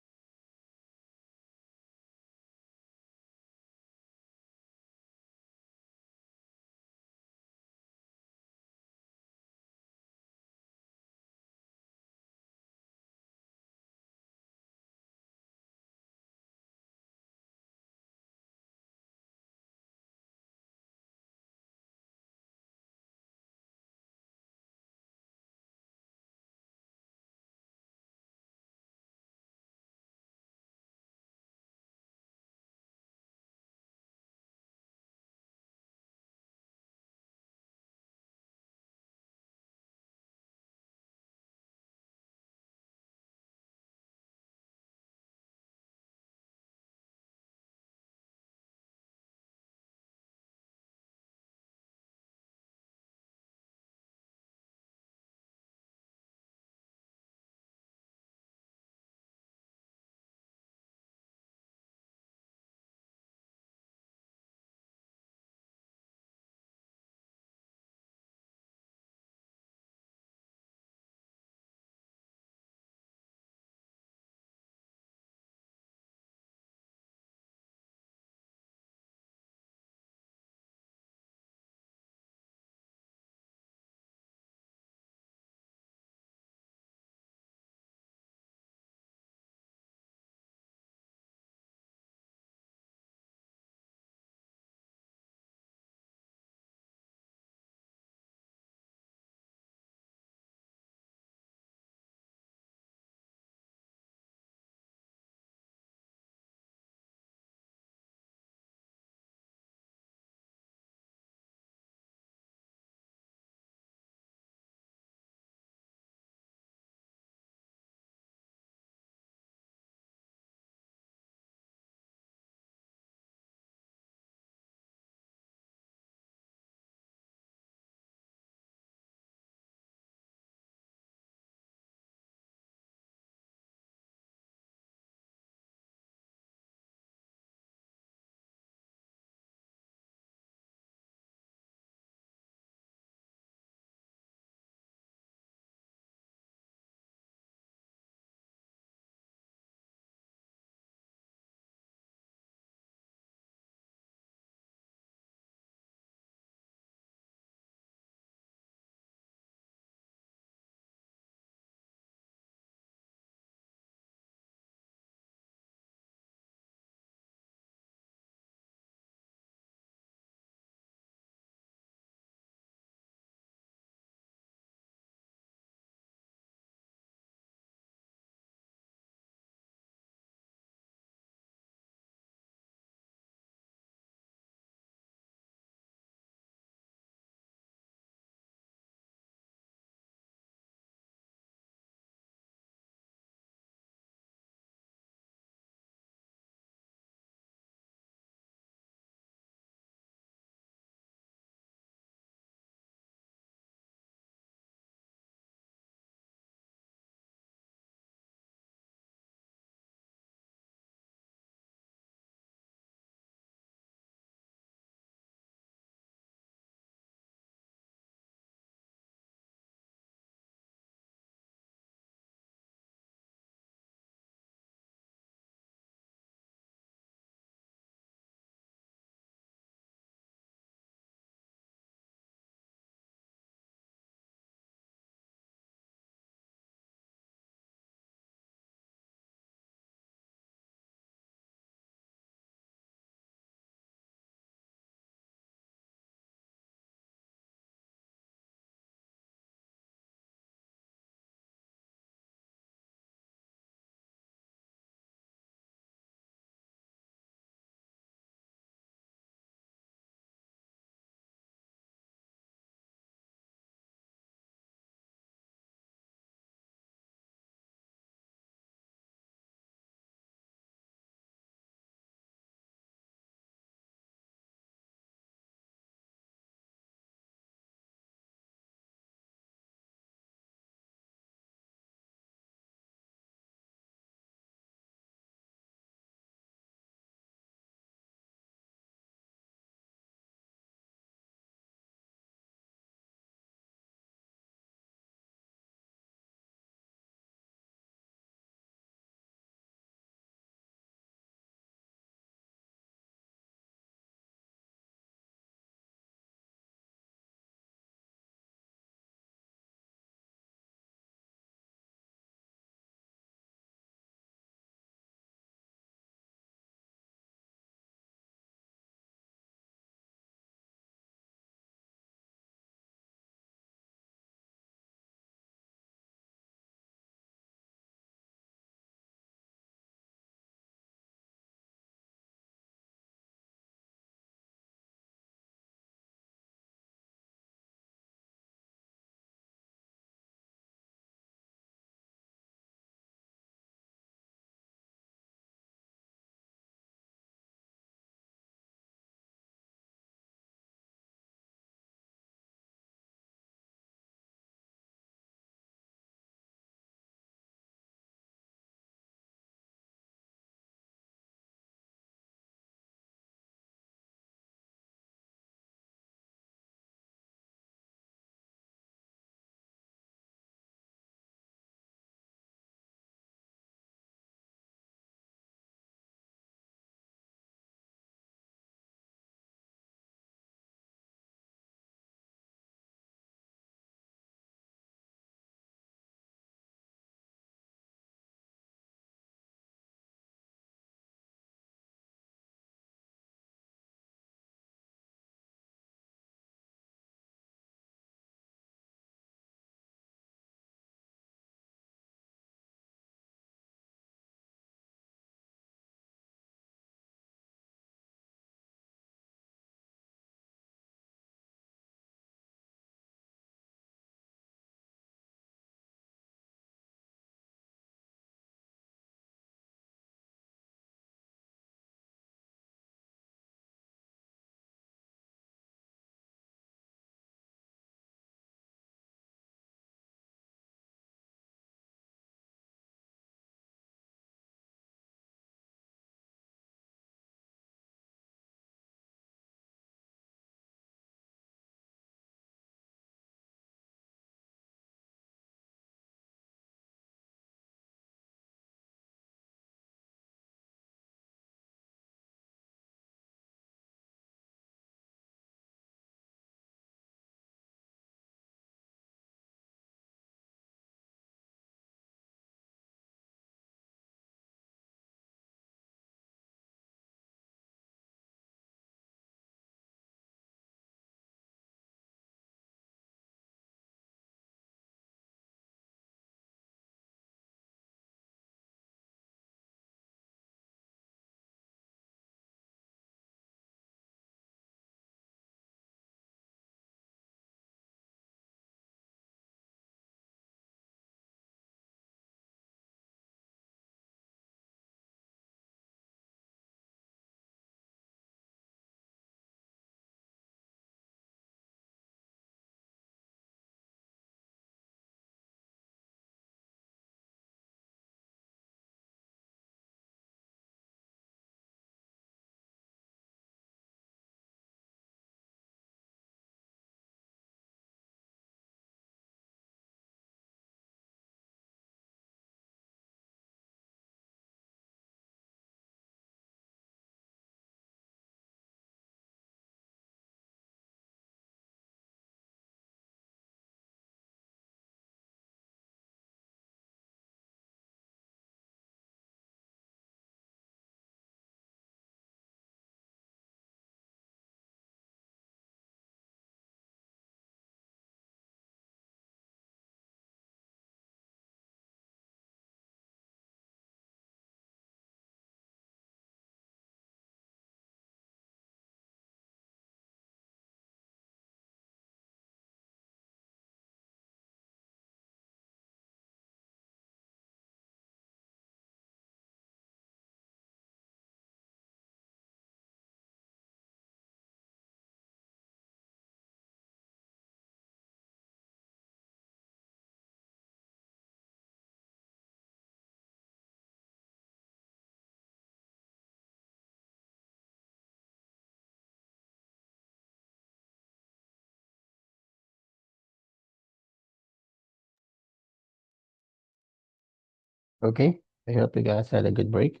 Okay, I hope you guys had a good break.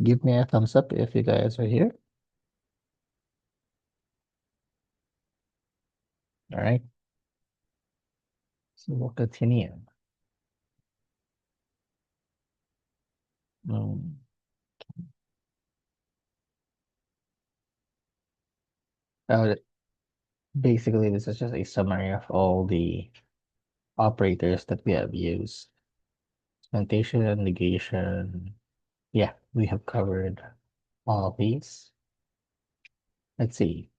Give me a thumbs up if you guys are here. All right, so we'll continue. Mm. Uh, Basically, this is just a summary of all the operators that we have used. Notation, negation. Yeah, we have covered all of these. Let's see.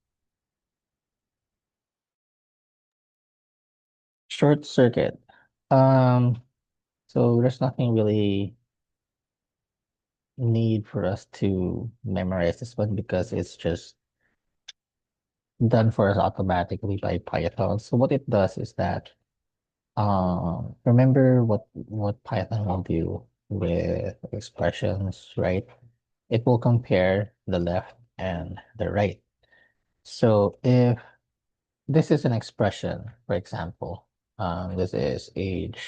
Short circuit. Um, so there's nothing really need for us to memorize this one because it's just done for us automatically by Python. So what it does is that remember what Python will do with expressions, right? It will compare the left and the right. So if this is an expression, for example, this is age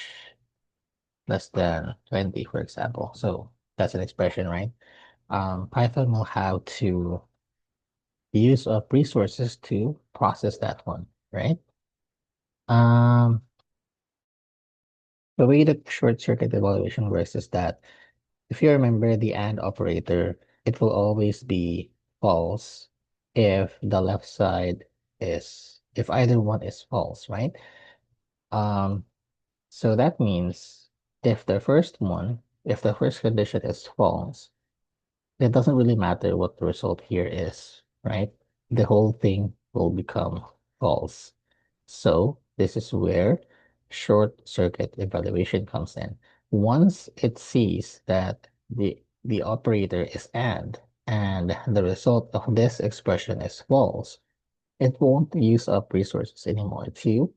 less than 20, for example. So that's an expression, right? Python will have to use up resources to process that one, right? Um, the way the short circuit evaluation works is that if you remember the AND operator, it will always be false if the left side if either one is false, right? Um, so that means if the first condition is false, it doesn't really matter what the result here is, right? The whole thing will become false. So this is where short circuit evaluation comes in. Once it sees that the operator is and the result of this expression is false, it won't use up resources anymore to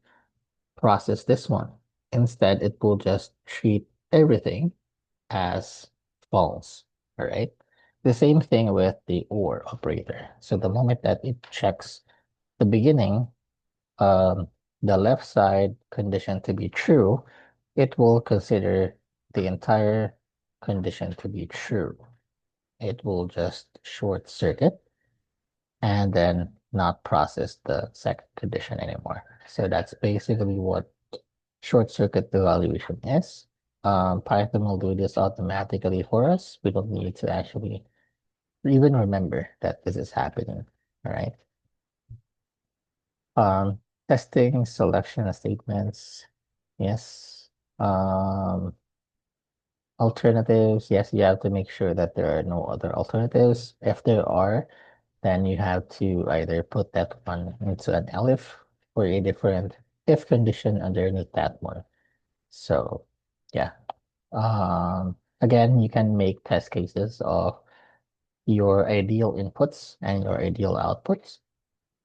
process this one. Instead, it will just treat everything as false. All right. The same thing with the OR operator. So the moment that it checks the beginning, um, the left side condition to be true, it will consider the entire condition to be true. It will just short circuit and then not process the second condition anymore. So that's basically what short circuit evaluation is. Python will do this automatically for us. We don't need to actually even remember that this is happening. All right. Um, Testing selection statements. Yes. Um, Alternatives. Yes, you have to make sure that there are no other alternatives. If there are, then you have to either put that one into an elif or a different if condition underneath that one. So yeah. Again, you can make test cases of your ideal inputs and your ideal outputs,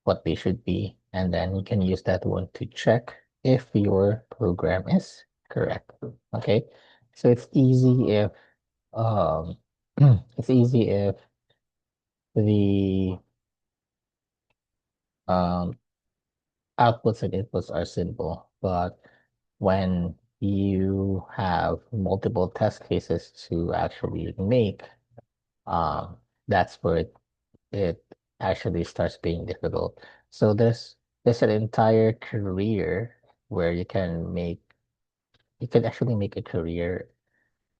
what they should be, and then you can use that one to check if your program is correct. Okay, so it's easy if um it's easy if the um outputs and inputs are simple, but when you have multiple test cases to actually make, um, that's where it actually starts being difficult. So there's an entire career where you can actually make a career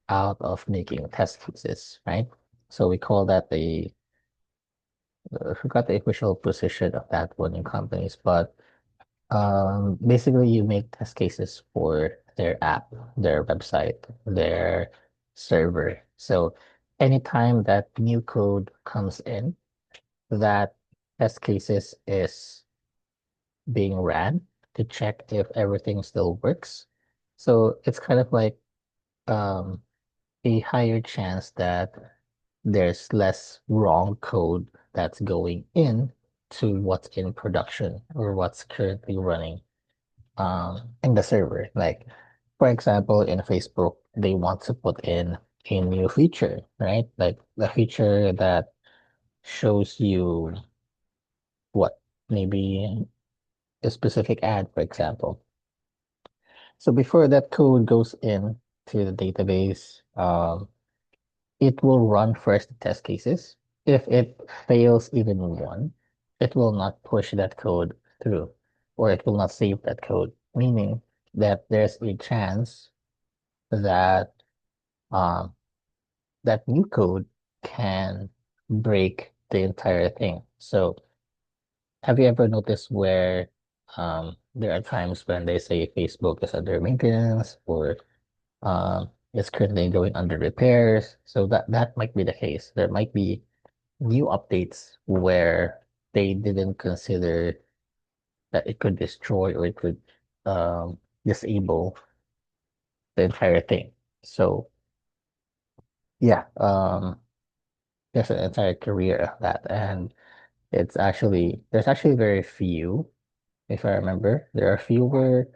out of making test cases, right? So we call that I forgot the official position of that one in companies, but basically you make test cases for their app, their website, their server. So anytime that new code comes in, that test cases is being ran to check if everything still works. So it's kind of like um, a higher chance that there's less wrong code that's going in to what's in production or what's currently running in the server. Like, for example, in Facebook, they want to put in a new feature, right? Like the feature that shows you what maybe a specific ad, for example. So before that code goes in to the database, it will run first the test cases. If it fails even one, it will not push that code through, or it will not save that code, meaning that there's a chance that um, that new code can break the entire thing. So have you ever noticed where there are times when they say Facebook is under maintenance or it's currently going under repairs? So that might be the case. There might be new updates where they didn't consider that it could destroy or it could disable the entire thing. So yeah, there's an entire career of that, and there's actually very few, if I remember, there are fewer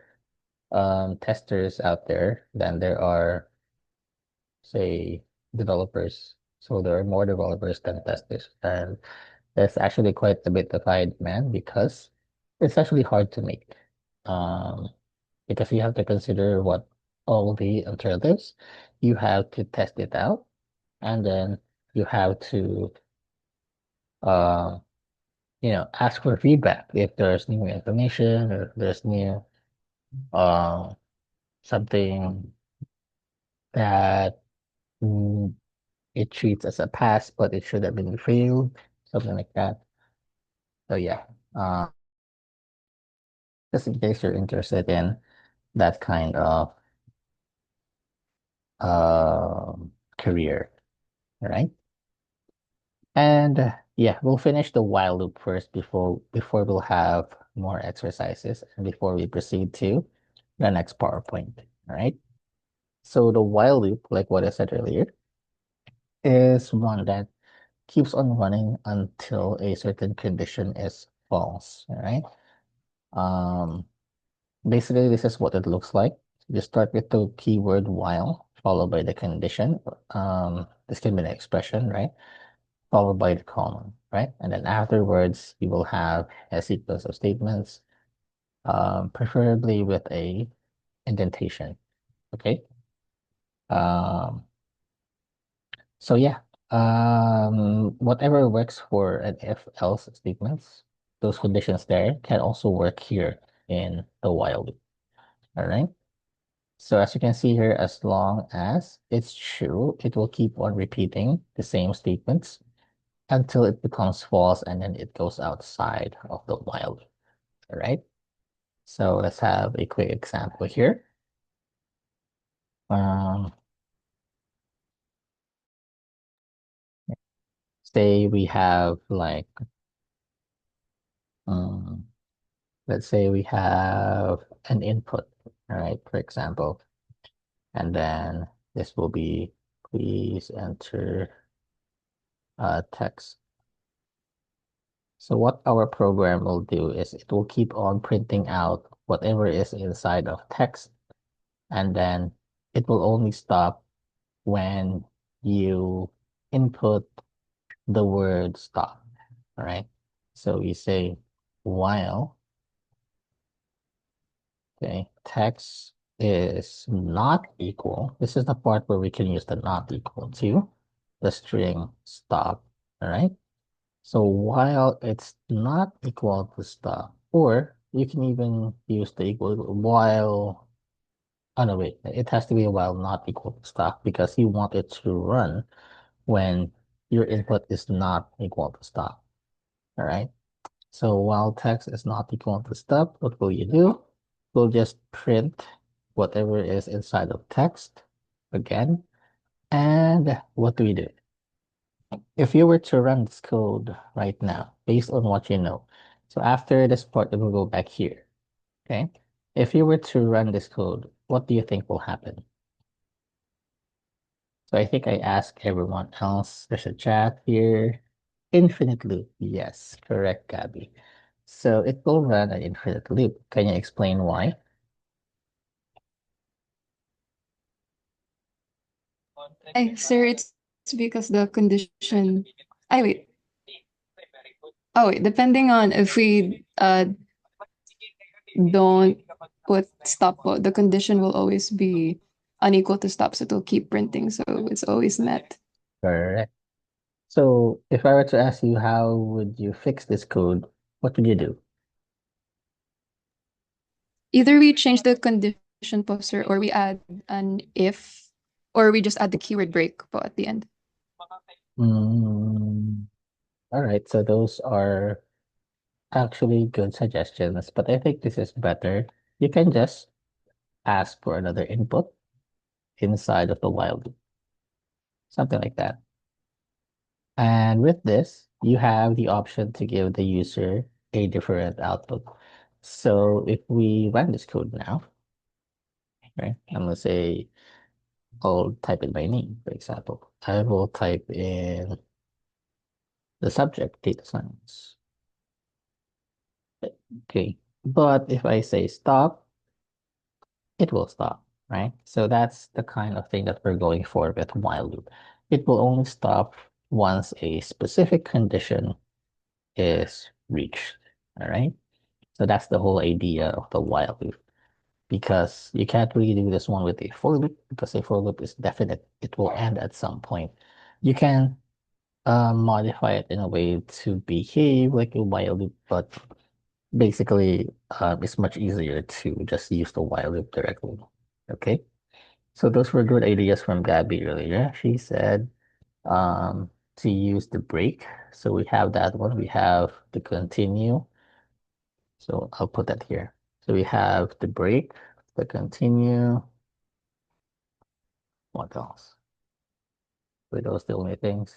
testers out there than there are, say, developers. So there are more developers than testers, and there's actually quite a bit of high demand because it's actually hard to make. Um, because you have to consider what all the alternatives, you have to test it out, and then you have to uh, ask for feedback if there's new information or if there's new uh, something that mm, it treats as a pass, but it should have been failed, something like that. So yeah, uh, just in case you're interested in that kind of career, right? And yeah, we'll finish the while loop first before we'll have more exercises and before we proceed to the next PowerPoint. All right. So the while loop, like what I said earlier, is one that keeps on running until a certain condition is false. All right. Um, Basically, this is what it looks like. You start with the keyword while, followed by the condition. This can be an expression, right? Followed by the colon, right? And then afterwards, you will have a sequence of statements, preferably with a indentation, okay? Um, so yeah, whatever works for an if-else statements, those conditions there can also work here in the while loop, all right? So as you can see here, as long as it's true, it will keep on repeating the same statements until it becomes false and then it goes outside of the while loop. All right. So let's have a quick example here. Um, say we have like, um, let's say we have an input, all right, for example, and then this will be, please enter text. So what our program will do is it will keep on printing out whatever is inside of text, and then it will only stop when you input the word stop. All right. So we say while, okay, text is not equal. This is the part where we can use the not equal to the string stop. All right. So while it's not equal to stop, or you can even use the equal while, oh no, wait, it has to be a while not equal to stop because you want it to run when your input is not equal to stop. All right. So while text is not equal to stop, what will you do? We'll just print whatever is inside of text again. And what do we do? If you were to run this code right now, based on what you know, so after this part, it will go back here. Okay. If you were to run this code, what do you think will happen? So I think I asked everyone else. There's a chat here. Infinite loop. Yes, correct, Gabby. So it will run an infinite loop. Can you explain why? Sir, it's because the condition. I wait. Oh wait, depending on if we don't put stop, the condition will always be unequal to stop, so it will keep printing. So it's always met. Correct. So if I were to ask you how would you fix this code, what would you do? Either we change the condition po, sir, or we add an if, or we just add the keyword break po at the end. Mm, all right, so those are actually good suggestions, but I think this is better. You can just ask for another input inside of the while loop, something like that. And with this, you have the option to give the user a different output. So if we run this code now, right, I'm gonna say I'll type in my name, for example. I will type in the subject, data science. Okay, but if I say stop, it will stop, right? So that's the kind of thing that we're going for with while loop. It will only stop once a specific condition is reached, all right? So that's the whole idea of the while loop, because you can't really do this one with a for loop because a for loop is definite. It will end at some point. You can modify it in a way to behave like a while loop, but basically it's much easier to just use the while loop directly. Okay, so those were good ideas from Gabby earlier. She said to use the break. So we have that one. We have the continue. So I'll put that here. So we have the break, the continue. What else? Were those the only things?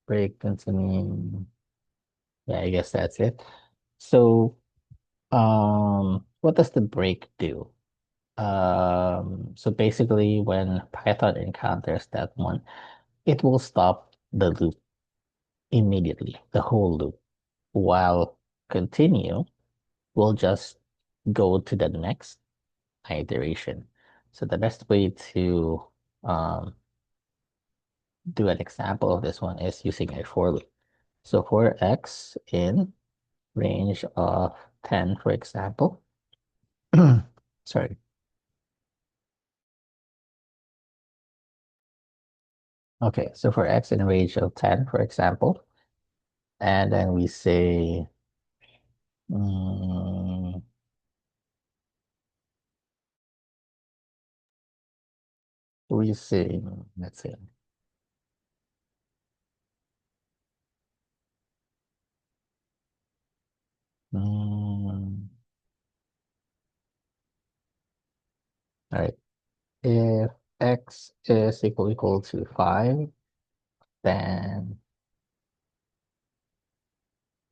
Break, continue. Yeah, I guess that's it. So what does the break do? So basically when Python encounters that one, it will stop the loop immediately, the whole loop, while continue will just go to the next iteration. So the best way to um, do an example of this one is using a for loop. So for x in range of 10, for example, sorry. Okay, so for x in range of 10, for example, and then we say, mm, we say, let's say, all right, if x is equal to 5, then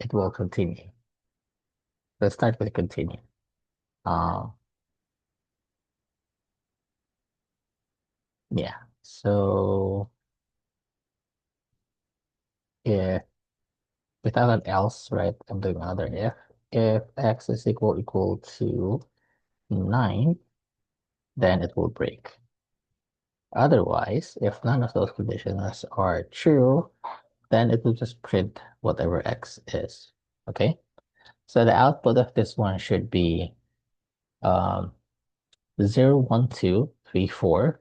it will continue. Let's start with continue. Uh, yeah, so if without an else, right, I'm doing another if x is equal to 9, then it will break. Otherwise, if none of those conditions are true, then it will just print whatever x is. Okay, so the output of this one should be um, 0, 1, 2, 3, 4,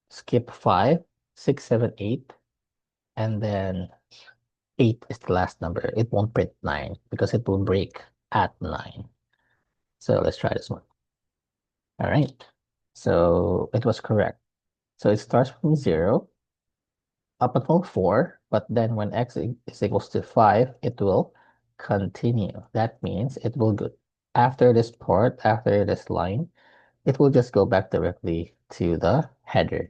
skip 5, 6, 7, 8, and then 8 is the last number. It won't print 9 because it will break at 9. So let's try this one. All right. So it was correct. So it starts from 0 up until 4, but then when x is equals to 5, it will continue. That means it will go after this part, after this line, it will just go back directly to the header,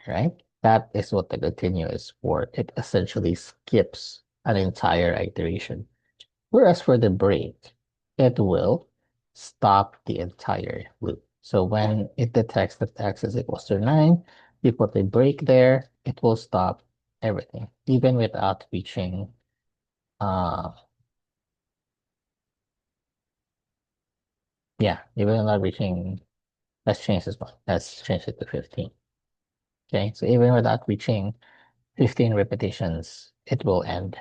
right? That is what the continue is for. It essentially skips an entire iteration. Whereas for the break, it will stop the entire loop. So when it detects that x is equals to 9, you put a break there, it will stop everything, even without reaching, uh, yeah, even without reaching, let's change this one. Let's change it to 15. Okay, so even without reaching 15 repetitions, it will end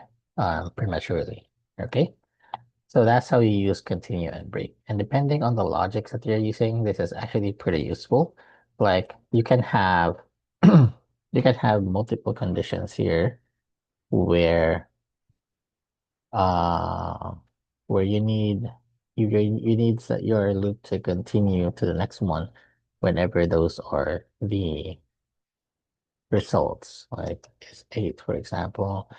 prematurely. Okay, So that's how you use continue and break. And depending on the logics that you're using, this is actually pretty useful. Like you can have you can have multiple conditions here where uh where you need your loop to continue to the next one whenever those are the results. Like is 8, for example.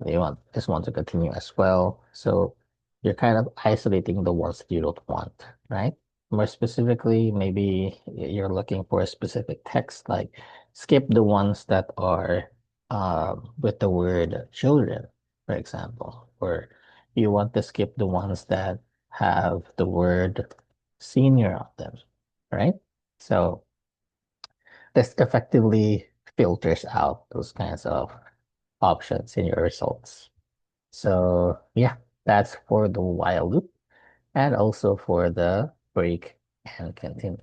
You want this one to continue as well. So you're kind of isolating the ones that you don't want, right? More specifically, maybe you're looking for a specific text, like skip the ones that are with the word children, for example, or you want to skip the ones that have the word senior on them, right? So this effectively filters out those kinds of options in your results. So yeah, that's for the while loop and also for the break and continue.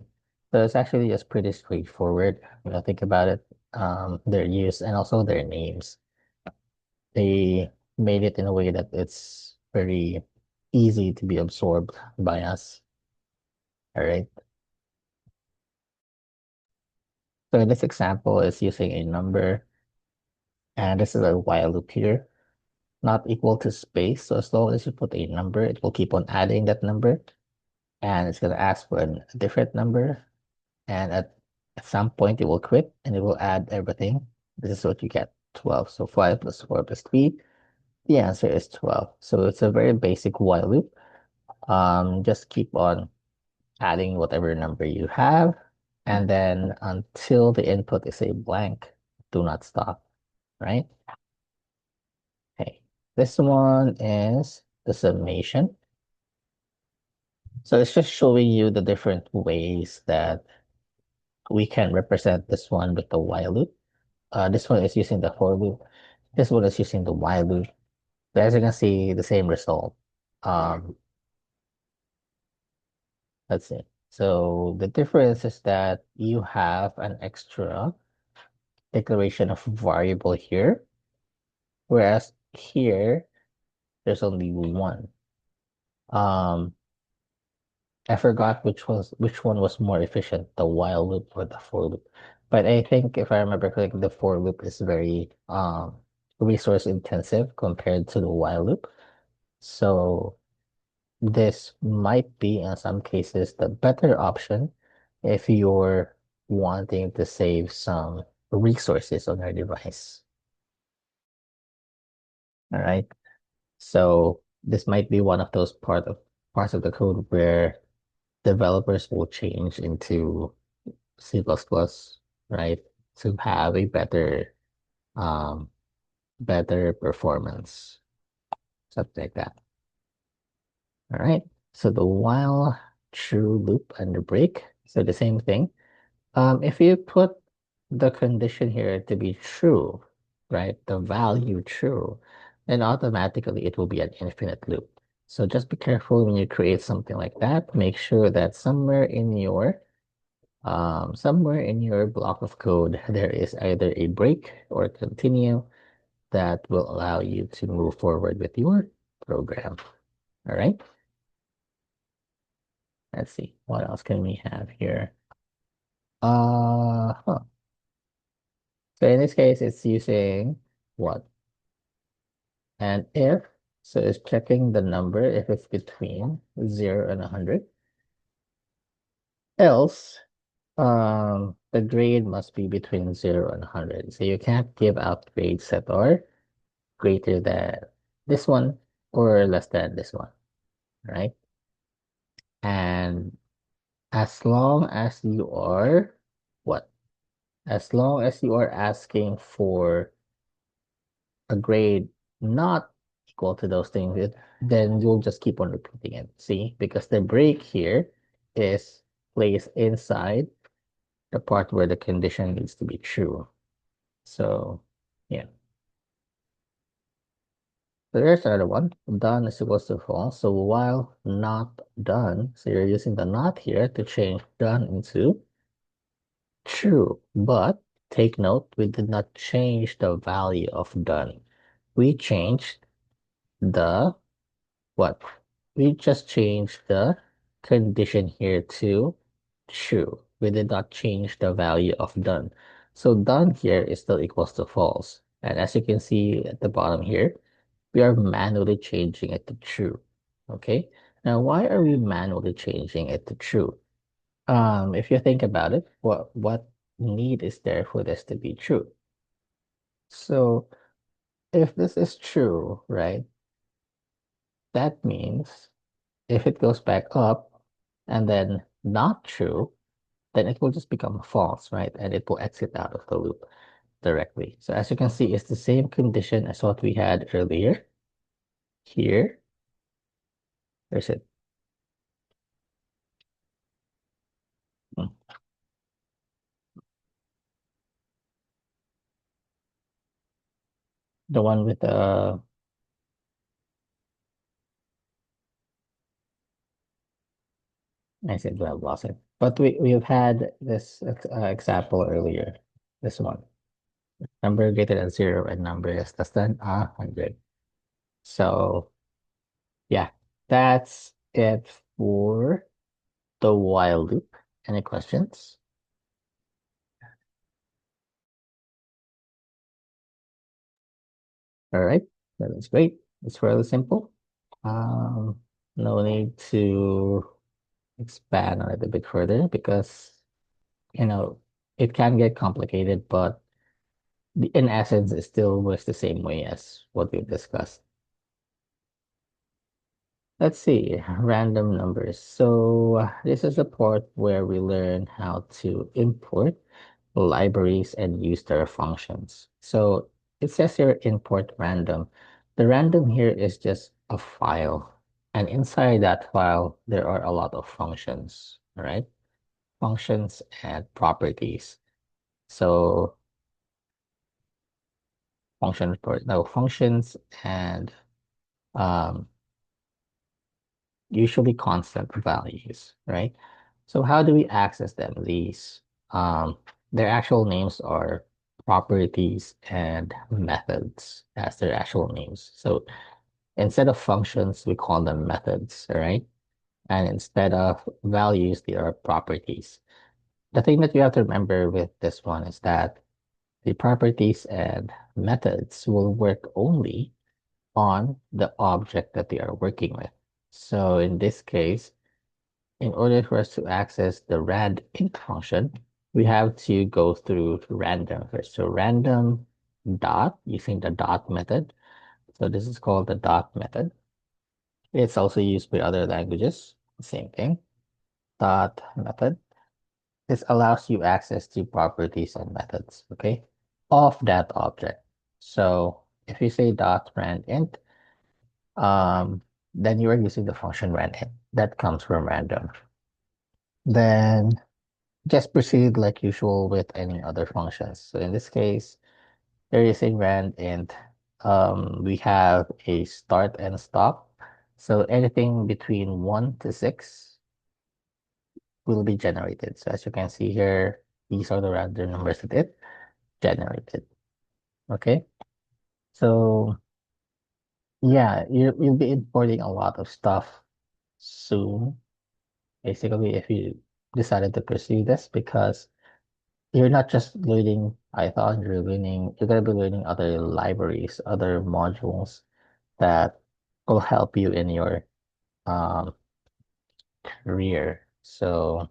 So it's actually just pretty straightforward. Think about it. Their use and also their names. They made it in a way that it's very easy to be absorbed by us. All right. So in this example, it's using a number, and this is a while loop here, not equal to space. So as long as you put a number, it will keep on adding that number. And it's going to ask for a different number. And at some point, it will quit and it will add everything. This is what you get 12. So 5 plus 4 plus 3. The answer is 12. So it's a very basic while loop. Just keep on adding whatever number you have. And then until the input is a blank, do not stop, right? Okay. This one is the summation. So it's just showing you the different ways that we can represent this one with the while loop. This one is using the for loop. This one is using the while loop. But as you can see, the same result. Um, let's see. So the difference is that you have an extra declaration of variable here, whereas here there's only one. Um, I forgot which one was more efficient, the while loop or the for loop. But I think if I remember correctly, the for loop is very resource intensive compared to the while loop. So this might be in some cases the better option if you're wanting to save some resources on your device. All right. So this might be one of those parts of the code where developers will change into C++, right? To have a um, better performance, something like that. All right. So the while true loop and the break. So the same thing. If you put the condition here to be true, right? The value true, then automatically it will be an infinite loop. So just be careful when you create something like that. Make sure that somewhere in your block of code, there is either a break or continue that will allow you to move forward with your program. All right. Let's see. What else can we have here? Huh. So in this case, it's using what? And if, so it's checking the number if it's between 0 and 100. Else, the grade must be between 0 and 100. So you can't give out grades that are greater than this one or less than this one, right? And as long as you are what? As long as you are asking for a grade not equal to those things, then you'll just keep on repeating it. See, because the break here is placed inside the part where the condition needs to be true. So, yeah. So there's another one. Done is equals to false. So while not done, so you're using the not here to change done into true. But take note, we did not change the value of done. We changed the what? we just changed the condition here to true. We did not change the value of done. So done here is still equals to false. And as you can see at the bottom here, we are manually changing it to true. Okay. Now, why are we manually changing it to true? If you think about it, what need is there for this to be true? So if this is true, right, that means if it goes back up and then not true, then it will just become false, right? And it will exit out of the loop directly. So as you can see, it's the same condition as what we had earlier. Here, there's it. Hmm. The one with the I said well blossom. But we've had this example earlier. This one. Number greater than 0 and number is less than 100. So yeah, that's it for the while loop. Any questions? All right, that is great. It's fairly simple. Um, no need to expand on it a bit further because, you know, it can get complicated, but in essence, it still works the same way as what we've discussed. Let's see, random numbers. So this is the part where we learn how to import libraries and use their functions. So it says here import random. The random here is just a file. And inside that file, there are a lot of functions, all right? Functions and properties. So functions and um, usually constant values, right? So how do we access them? Um, their actual names are properties and methods as their actual names. So instead of functions, we call them methods, all right? And instead of values, they are properties. The thing that you have to remember with this one is that the properties and methods will work only on the object that they are working with. So in this case, in order for us to access the rand int function, we have to go through random first. So random dot using the dot method. So this is called the dot method. It's also used by other languages. Same thing. Dot method. This allows you access to properties and methods, okay, of that object. So if you say dot rand int, then you are using the function rand int that comes from random. Then just proceed like usual with any other functions. So in this case, there is a rand int. We have a start and stop. So anything between 1 to 6 will be generated. So as you can see here, these are the random numbers that it generated. Okay. So yeah, you'll be importing a lot of stuff soon. Basically, if you decided to pursue this, because you're not just learning Python, you're gonna be learning other libraries, other modules that will help you in your um, career. So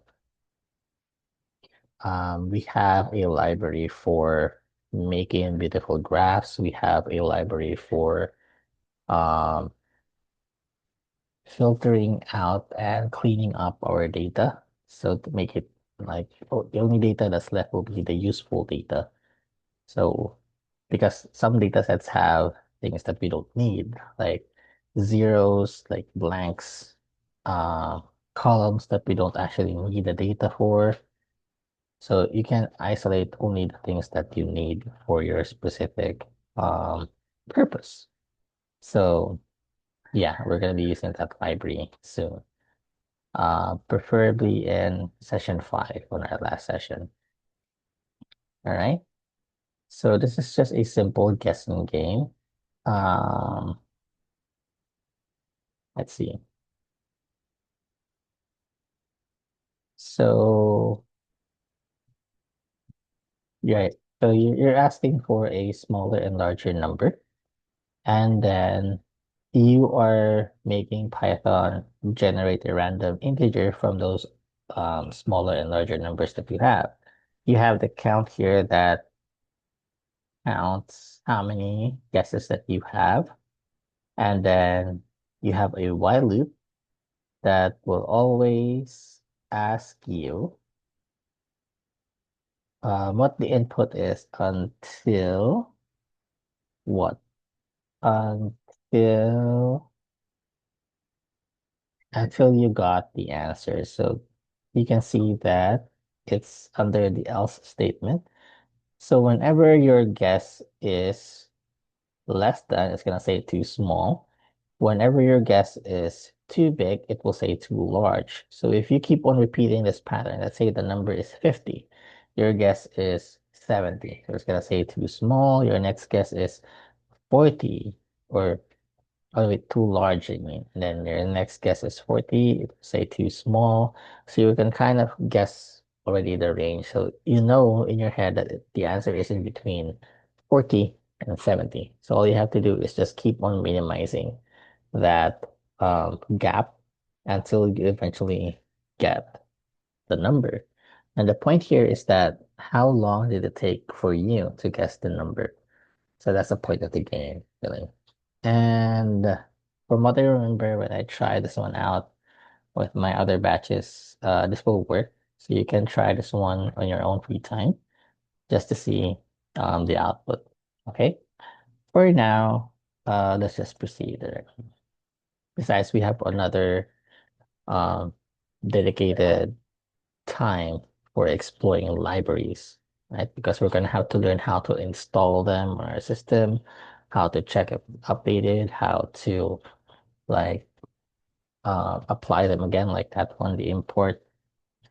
we have a library for making beautiful graphs. We have a library for um, filtering out and cleaning up our data. So to make it like, oh, the only data that's left will be the useful data. So because some data sets have things that we don't need, like zeros, like blanks, uh, columns that we don't actually need the data for. So you can isolate only the things that you need for your specific purpose. So yeah, we're gonna be using that library soon. Preferably in session 5 on our last session. All right. So this is just a simple guessing game. Um, let's see. So, right. So you're asking for a smaller and larger number, and then you are making Python generate a random integer from those smaller and larger numbers that you have. You have the count here that counts how many guesses that you have, and then you have a while loop that will always ask you what the input is what? Until until you got the answer. So you can see that it's under the else statement. So whenever your guess is less than, it's gonna say too small. Whenever your guess is too big, it will say too large. So if you keep on repeating this pattern, let's say the number is 50, your guess is 70. So it's gonna say too small. Your next guess is 40, or oh wait, too large, I mean. And then your next guess is 40, say too small. So you can kind of guess already the range. So you know in your head that the answer is in between 40 and 70. So all you have to do is just keep on minimizing that gap until you eventually get the number. And the point here is that how long did it take for you to guess the number? So that's the point of the game, really. And from what I remember when I tried this one out with my other batches, this will work. So you can try this one on your own free time just to see the output. Okay. For now, let's just proceed. Besides, we have another um, dedicated time for exploring libraries, right? Because we're going to have to learn how to install them on our system, how to check if updated, how to like apply them again, like that one, the import.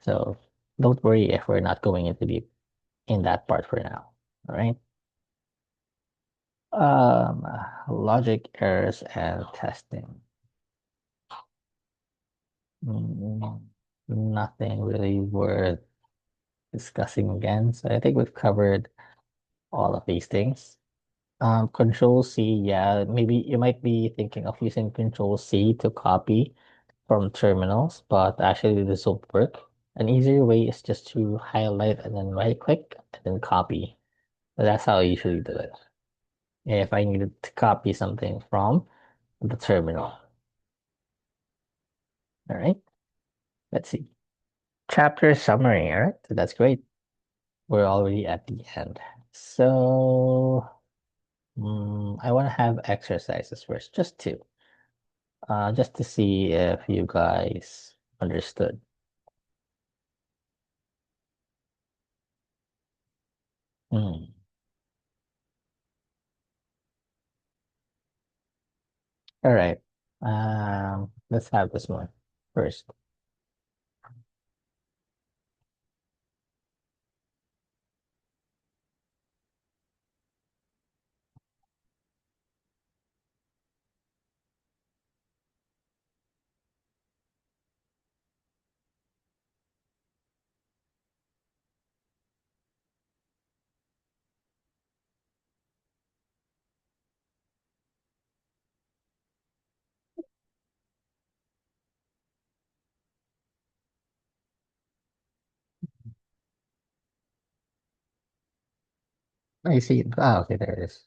So don't worry if we're not going into deep in that part for now. All right. Um, Logic errors and testing. Mm, Nothing really worth discussing again. So I think we've covered all of these things. Control C, yeah, maybe you might be thinking of using Control C to copy from terminals, but actually this will work. An easier way is just to highlight and then right click and then copy. So that's how I usually do it. If I needed to copy something from the terminal. All right, let's see. Chapter summary. All right, so that's great. We're already at the end. So I want to have exercises first, just two, just to see if you guys understood. Hmm. All right. Let's have this one first. I see. Ah, okay, there it is.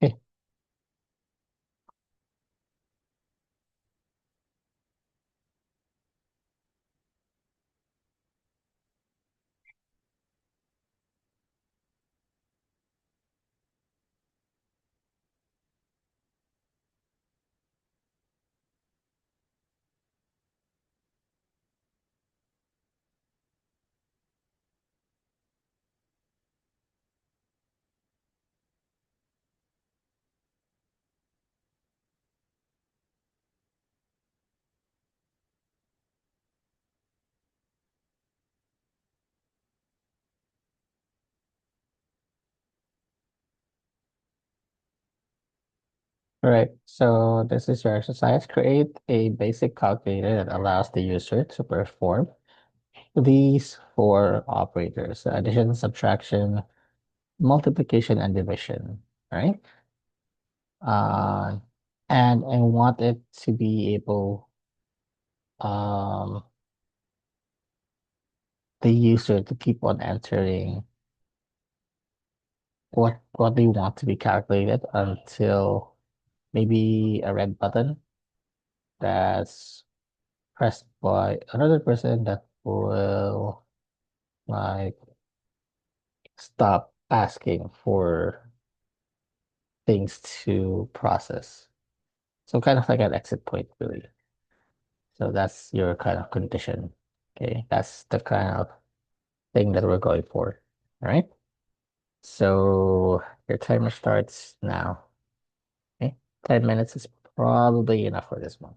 Okay. All right, so this is your exercise. Create a basic calculator that allows the user to perform these four operators: addition, subtraction, multiplication, and division. Right? Uh, and I want it to be able um the user to keep on entering what they want to be calculated until maybe a red button that's pressed by another person that will like stop asking for things to process. So kind of like an exit point, really. So that's your kind of condition. Okay, that's the kind of thing that we're going for. All right. So your timer starts now. Okay, 10 minutes is probably enough for this one.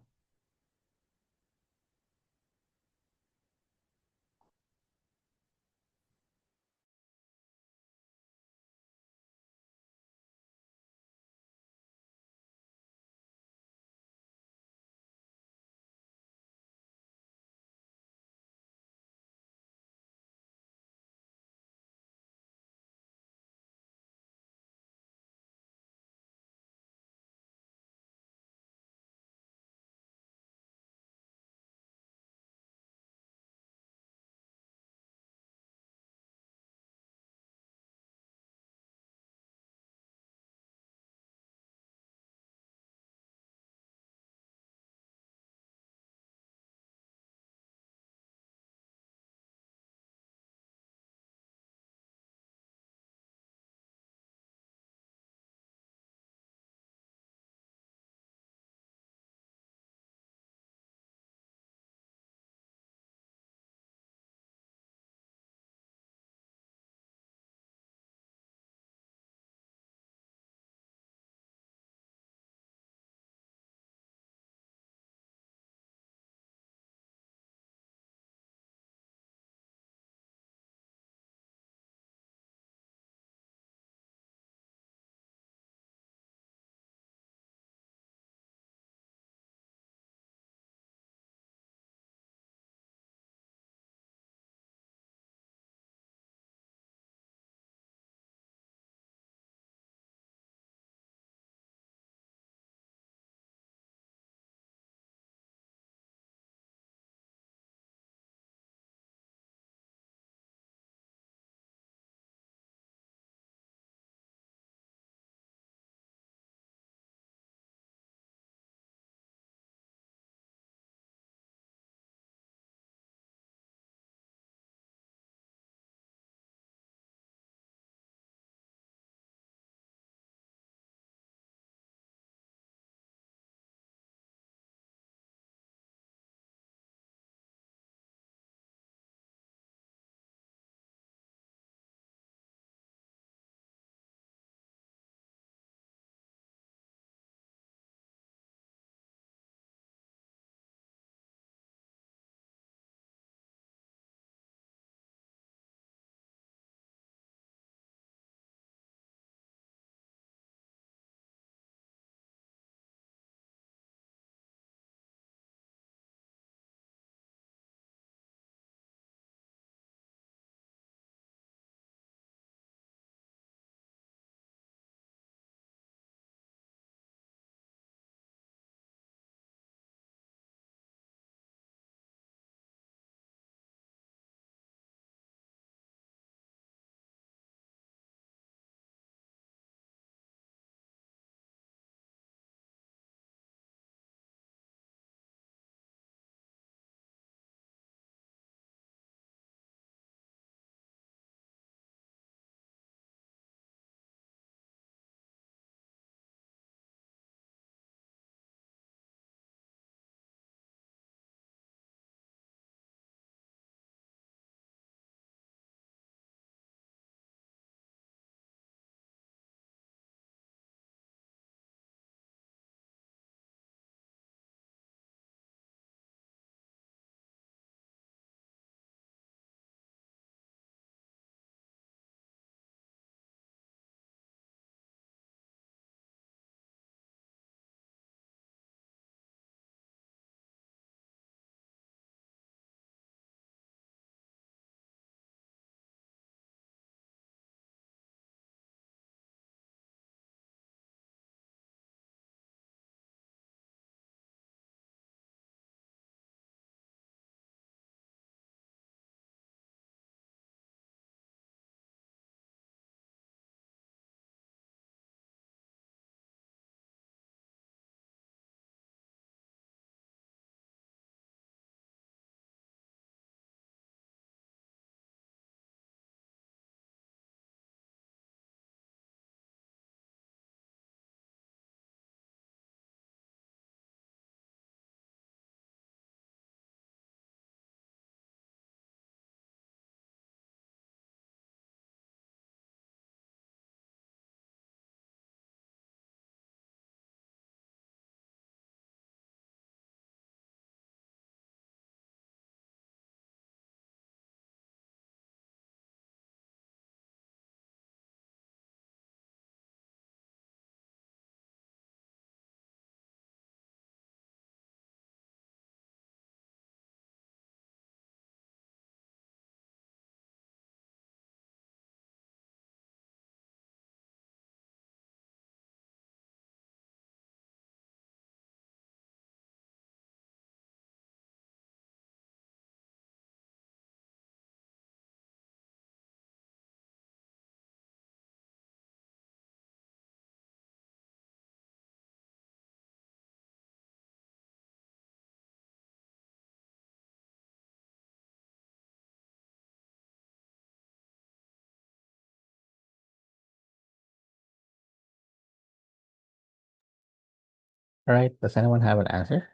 All right, does anyone have an answer?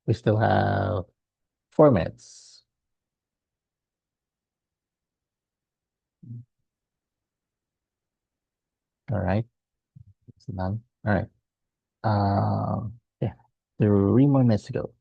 We still have 4 minutes. All right, it's none. All right. Yeah, 3 more minutes to go.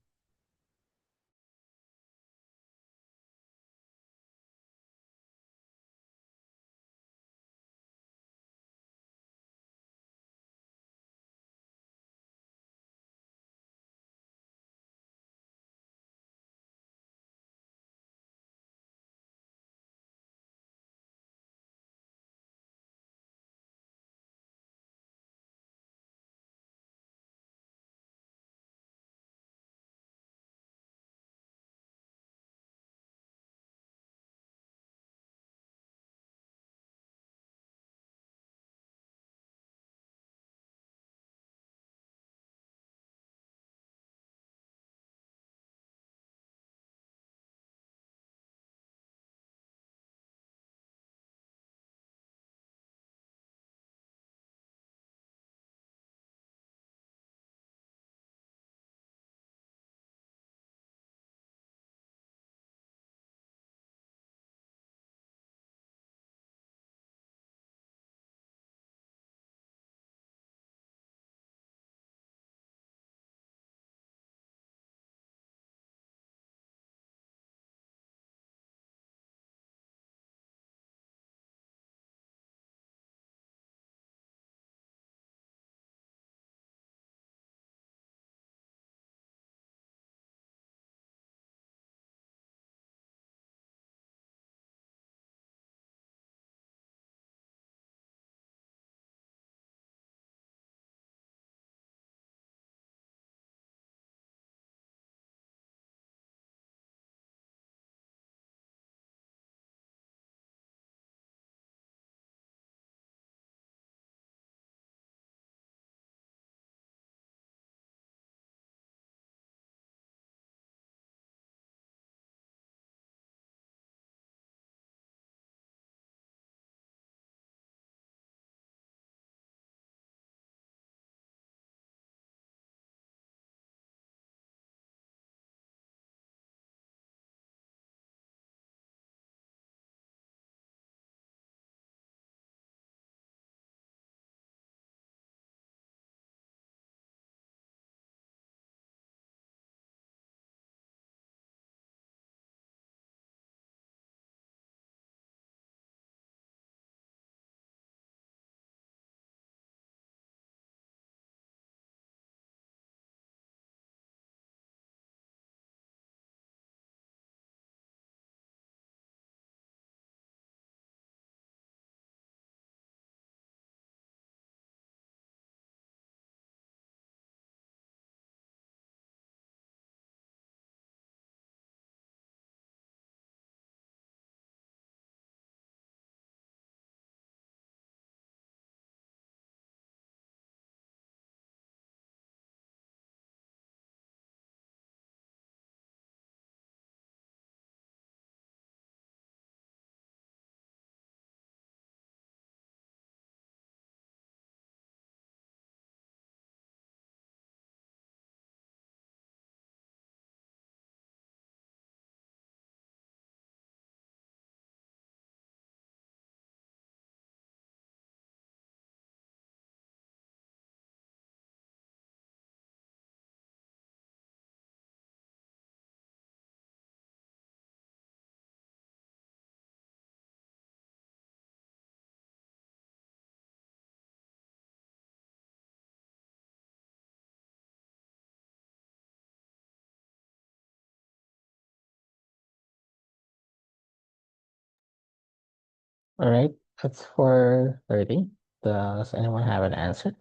All right, that's 4:30. Does anyone have an answer?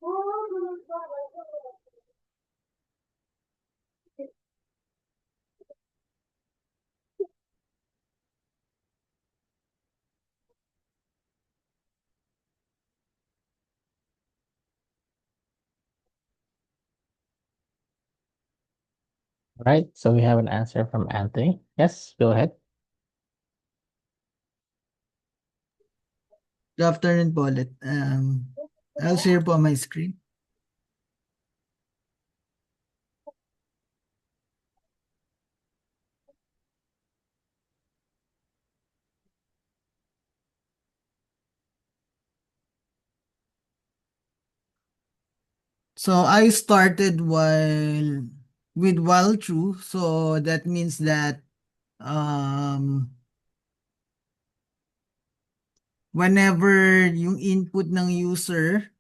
All right, so we have an answer from Anthony. Yes, go ahead. Good afternoon po ulit. I'll share po my screen. So I started while true. So that means that um, whenever yung input ng user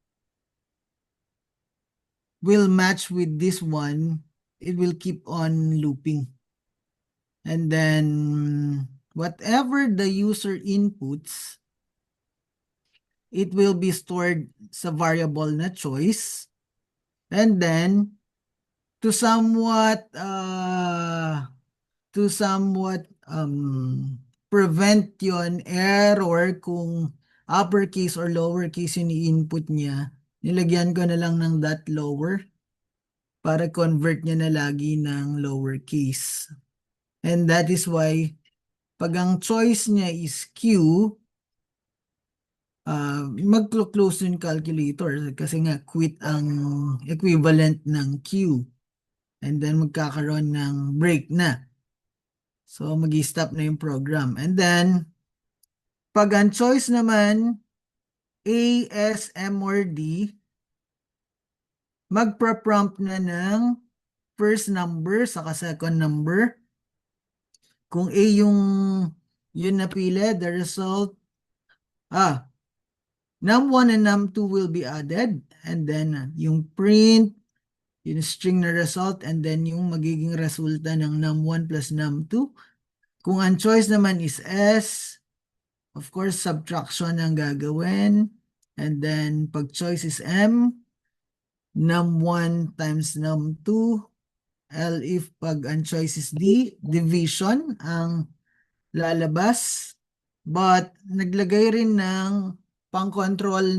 will match with this one, it will keep on looping. And then whatever the user inputs, it will be stored sa variable na choice. And then to somewhat prevent yon error kung uppercase or lowercase yung i-input niya, nilagyan ko na lang ng dot lower para convert niya na lagi ng lowercase. And that is why pag ang choice niya is Q, mag-close yung calculator kasi nga quit ang equivalent ng Q. And then magkakaroon ng break na. So mag-stop na yung program. And then pag ang choice naman A, S, M, or D, magpa-prompt na ng first number saka second number. Kung A yung napili, the result, num1 and num2 will be added. And then yung print, yung string na result, and then yung magiging resulta ng num1 plus num2. Kung ang choice naman is S, of course, subtraction ang gagawin. And then, pag choice is M, num1 times num2. L if pag ang choice is D, division ang lalabas. But, naglagay rin ng pang-control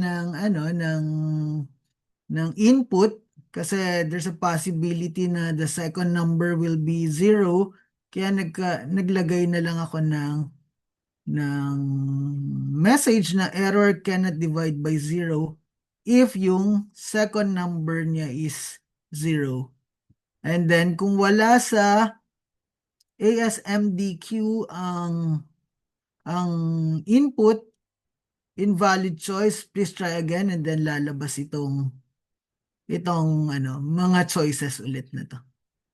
ng input kasi there's a possibility na the second number will be 0. Kaya naglagay na lang ako ng message na error cannot divide by 0 if yung second number niya is 0. And then kung wala sa ASMDQ ang input, invalid choice, please try again, and then lalabas itong mga choices ulit na to.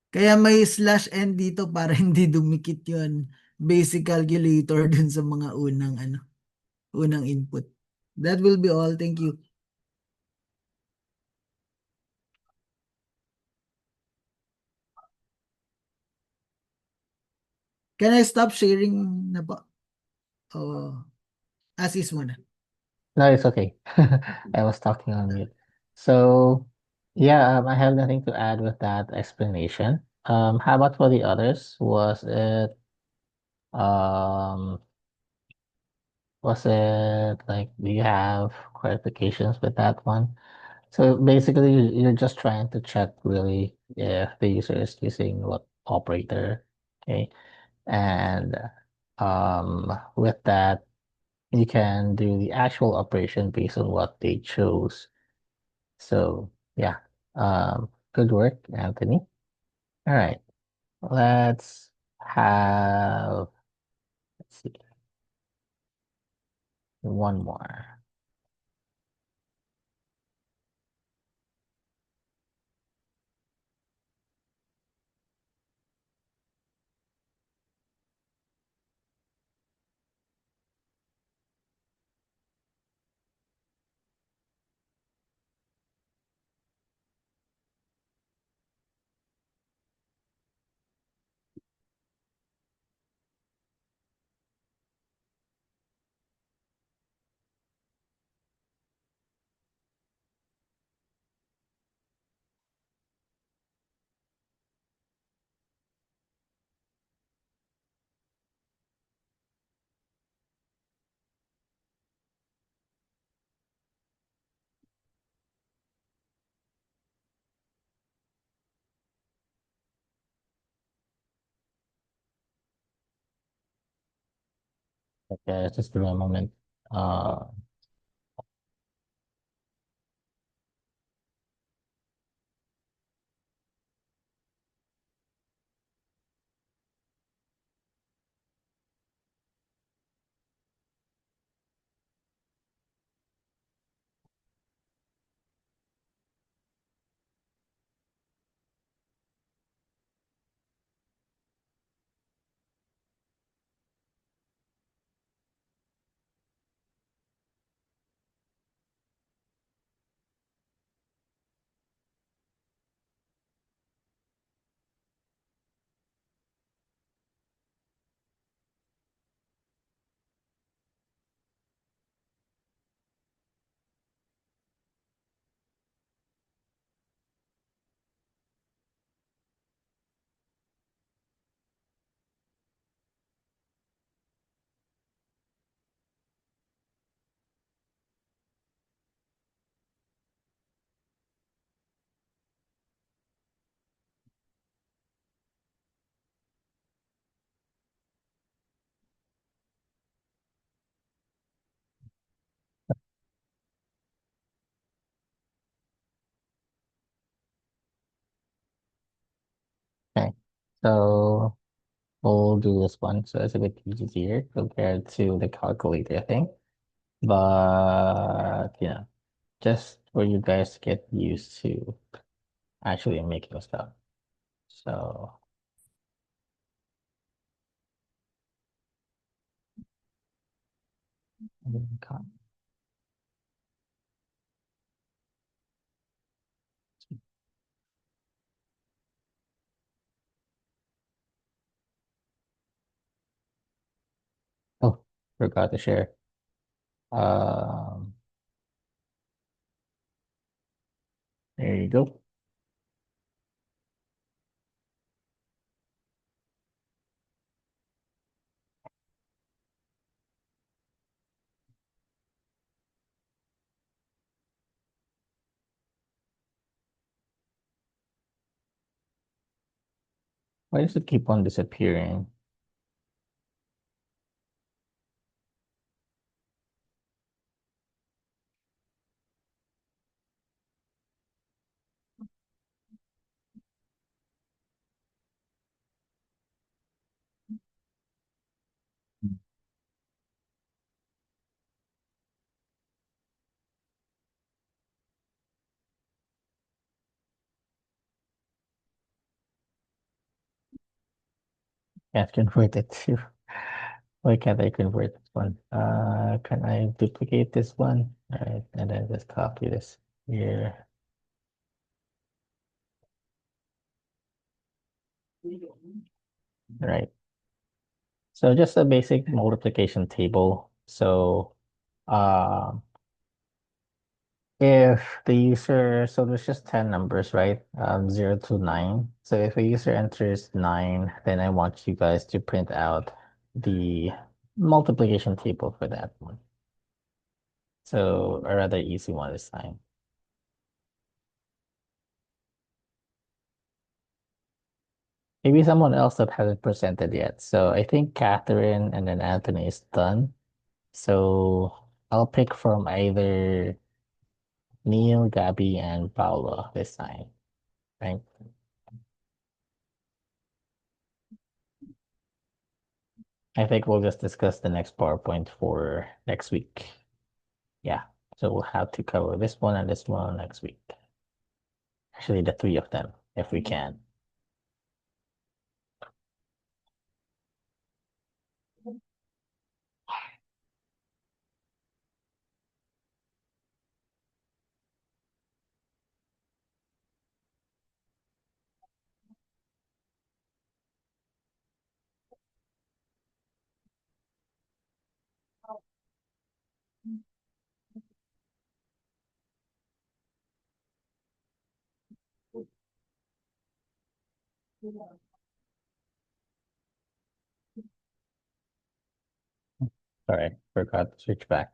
Kaya may /n dito para hindi dumikit yon basic calculator dun sa mga unang input. That will be all. Thank you. Can I stop sharing na po? Oh, as is muna. No, it's okay. I was talking on mute. So, yeah, I have nothing to add with that explanation. How about for the others? Um, was it like, do you have clarifications with that one? So basically, you're just trying to check really if the user is using what operator, okay? And with that, you can do the actual operation based on what they chose. So yeah, good work, Anthony. All right, let's have, let's see, one more. Okay, just give me a moment. Uh, okay, so we'll do this one. So it's a bit easier compared to the calculator thing. But yeah, just for you guys to get used to actually making stuff. So oh, forgot to share. Um, there you go. Why does it keep on disappearing? Can't convert it to. Why can't I convert this one? Can I duplicate this one? All right, and then just copy this here. All right. So just a basic multiplication table. So um if the user, so there's just 10 numbers, right? 0 to 9. So if a user enters 9, then I want you guys to print out the multiplication table for that one. So a rather easy one this time. Maybe someone else that hasn't presented yet. So I think Catherine and then Anthony is done. So I'll pick from either Neil, Gabby, and Paolo this time, right? I think we'll just discuss the next PowerPoint for next week. Yeah. So we'll have to cover this one and this one next week. Actually, the three of them, if we can. Sorry, forgot to switch back.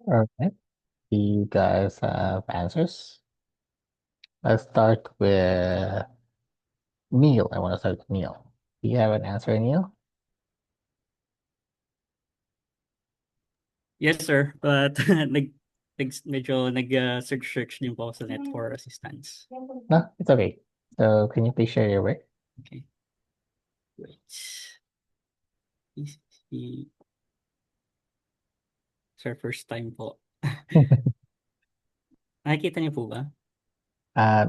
All right. Do you guys have answers? Let's start with Neil. I want to start with Neil. Do you have an answer, Neil? Yes, sir. But medyo search din po ako sa net for assistance. No, it's okay. So can you please share your work? Okay. Wait. Easy. Sir, first time po. Nakikita niyo po ba?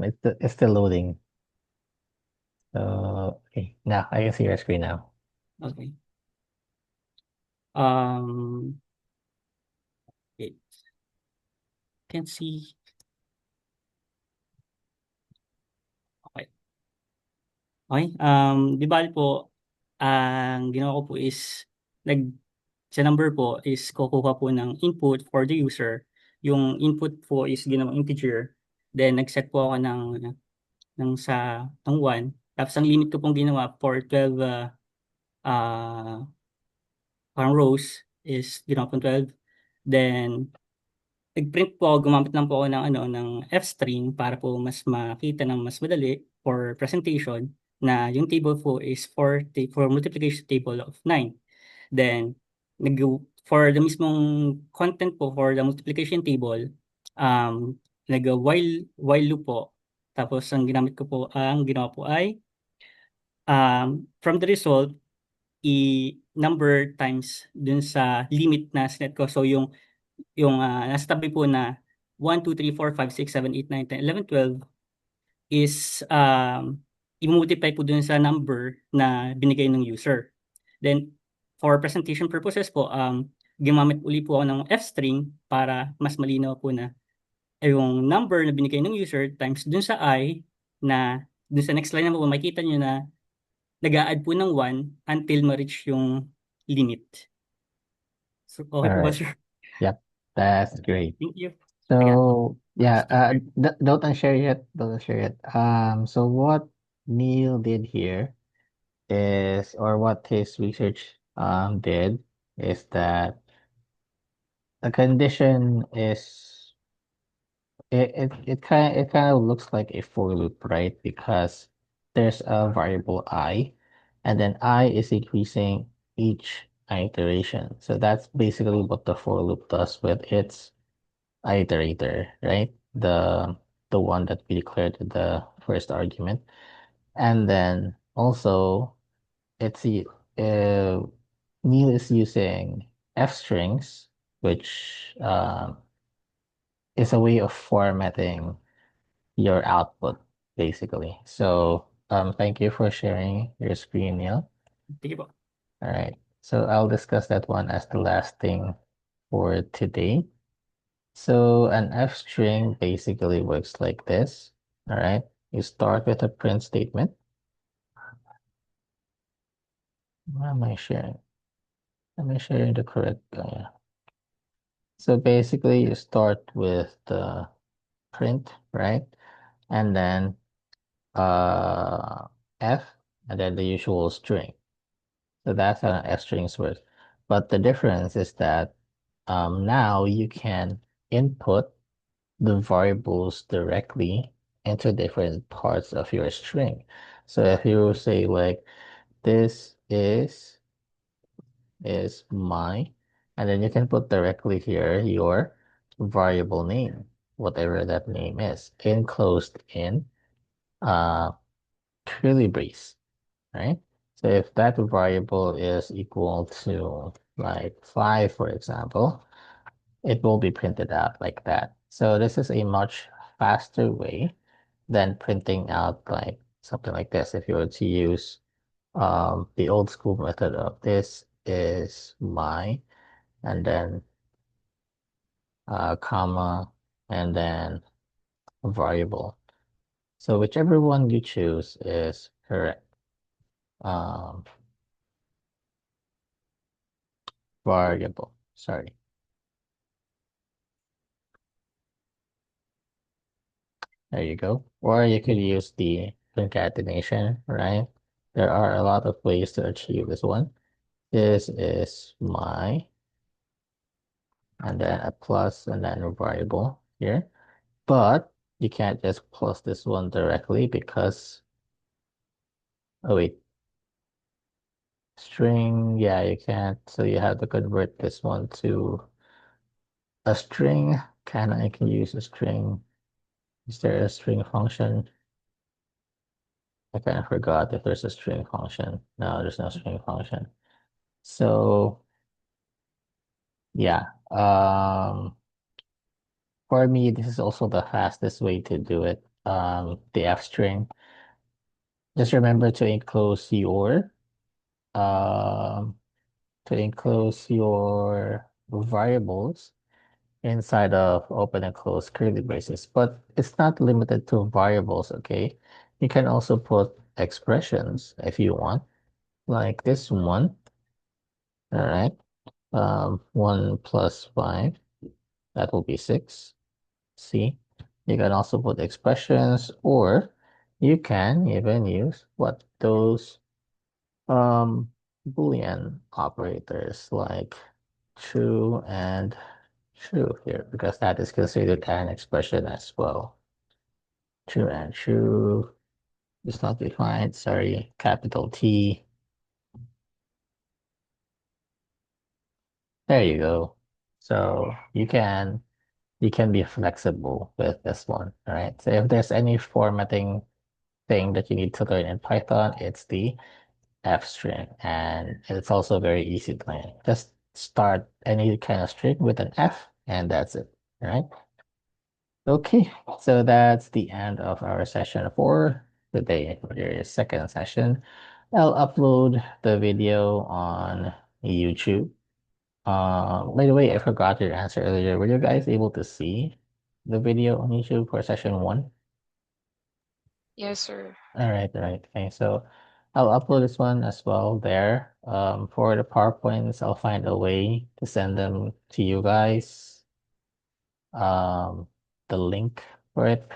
It's still loading. So okay, now I can see your screen now. Okay. Um, wait. Can't see. Okay. Okay. Di bali po, ang ginawa ko po is, sa number po is kukuha po ng input for the user. Yung input po is ginawang integer. Then, nag-set po ako ng 1. Tapos, ang limit ko pong ginawa for 12 uh, parang rows is ginawa pong 12. Then, nag-print po ako, gumamit lang po ako ng f-string para po mas makita ng mas madali for presentation na yung table po is for multiplication table of 9. Then, nag for the mismong content po for the multiplication table, while loop po. Tapos, ang ginawa po ay, from the result, i-number times dun sa limit na sinet ko. So, yung nasa tabi po na 1, 2, 3, 4, 5, 6, 7, 8, 9, 10, 11, 12 is i-multiply po dun sa number na binigay ng user. Then, for presentation purposes po, gumamit uli po ako ng f-string para mas malinaw po na yung number na binigay ng user times dun sa I na dun sa next line na po makikita nyo na nag-a-add po ng 1 until ma-reach yung limit. So, okay All po ba, right. sir? Yep. That's great. Thank you. Taga. So yeah, don't unshare yet. Don't unshare yet. So what Neil did here is, or what his research did is that the condition is it kind of looks like a for loop, right? Because there's a variable I, and then I is increasing each iteration. So that's basically what the for loop does with its iterator, right? The one that we declared in the first argument. And then also it's uh, Neil is using f strings, which is a way of formatting your output, basically. So thank you for sharing your screen, Neil. Sige po. All right. So I'll discuss that one as the last thing for today. So an F string basically works like this. All right. You start with a print statement. What am I sharing? Am I sharing the correct? Yeah. So basically you start with the print, right? And then uh, F and then the usual string. So that's how an F strings work. But the difference is that now you can input the variables directly into different parts of your string. So if you say like this is my, and then you can put directly here your variable name, whatever that name is, enclosed in uh curly brace, right? So if that variable is equal to like 5, for example, it will be printed out like that. So this is a much faster way than printing out like something like this. If you were to use the old school method of this is my, and then comma, and then a variable. So whichever one you choose is correct. Um, Variable, sorry. There you go. Or you could use the concatenation, right? There are a lot of ways to achieve this one. This is my, and then a plus, and then a variable here. But you can't just plus this one directly because, oh wait, string, yeah, you can't. So you have to convert this one to a string. I can use a string. Is there a string function? I kind of forgot if there's a string function. No, there's no string function. So yeah, for me, this is also the fastest way to do it. The F string. Just remember to enclose um variables inside of open and close curly braces. But it's not limited to variables, okay? You can also put expressions if you want, like this one. All right. 1 plus 5, that will be 6. See, you can also put expressions, or you can even use what those Boolean operators like true and true here, because that is considered an expression as well. True and true is not defined, sorry, capital T. There you go. So you can be flexible with this one, all right? So if there's any formatting thing that you need to learn in Python, it's the F string, and it's also very easy to learn. Just start any kind of string with an F, and that's it, all right? Okay, so that's the end of our session for today, for your second session. I'll upload the video on YouTube. By the way, I forgot your answer earlier. Were you guys able to see the video on YouTube for session one? Yes, sir. All right, all right. Okay, so I'll upload this one as well there. For the PowerPoints, I'll find a way to send them to you guys. The link for it.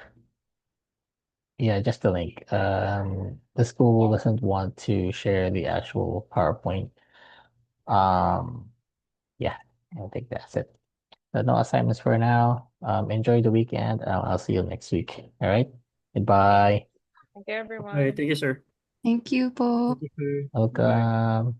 Yeah, just the link. The school doesn't want to share the actual PowerPoint. Um, yeah, I think that's it. So no assignments for now. Enjoy the weekend. I'll see you next week. All right. Goodbye. Thank you, All right, everyone. thank you, sir. Thank you po. Thank you, sir. Bye. Welcome.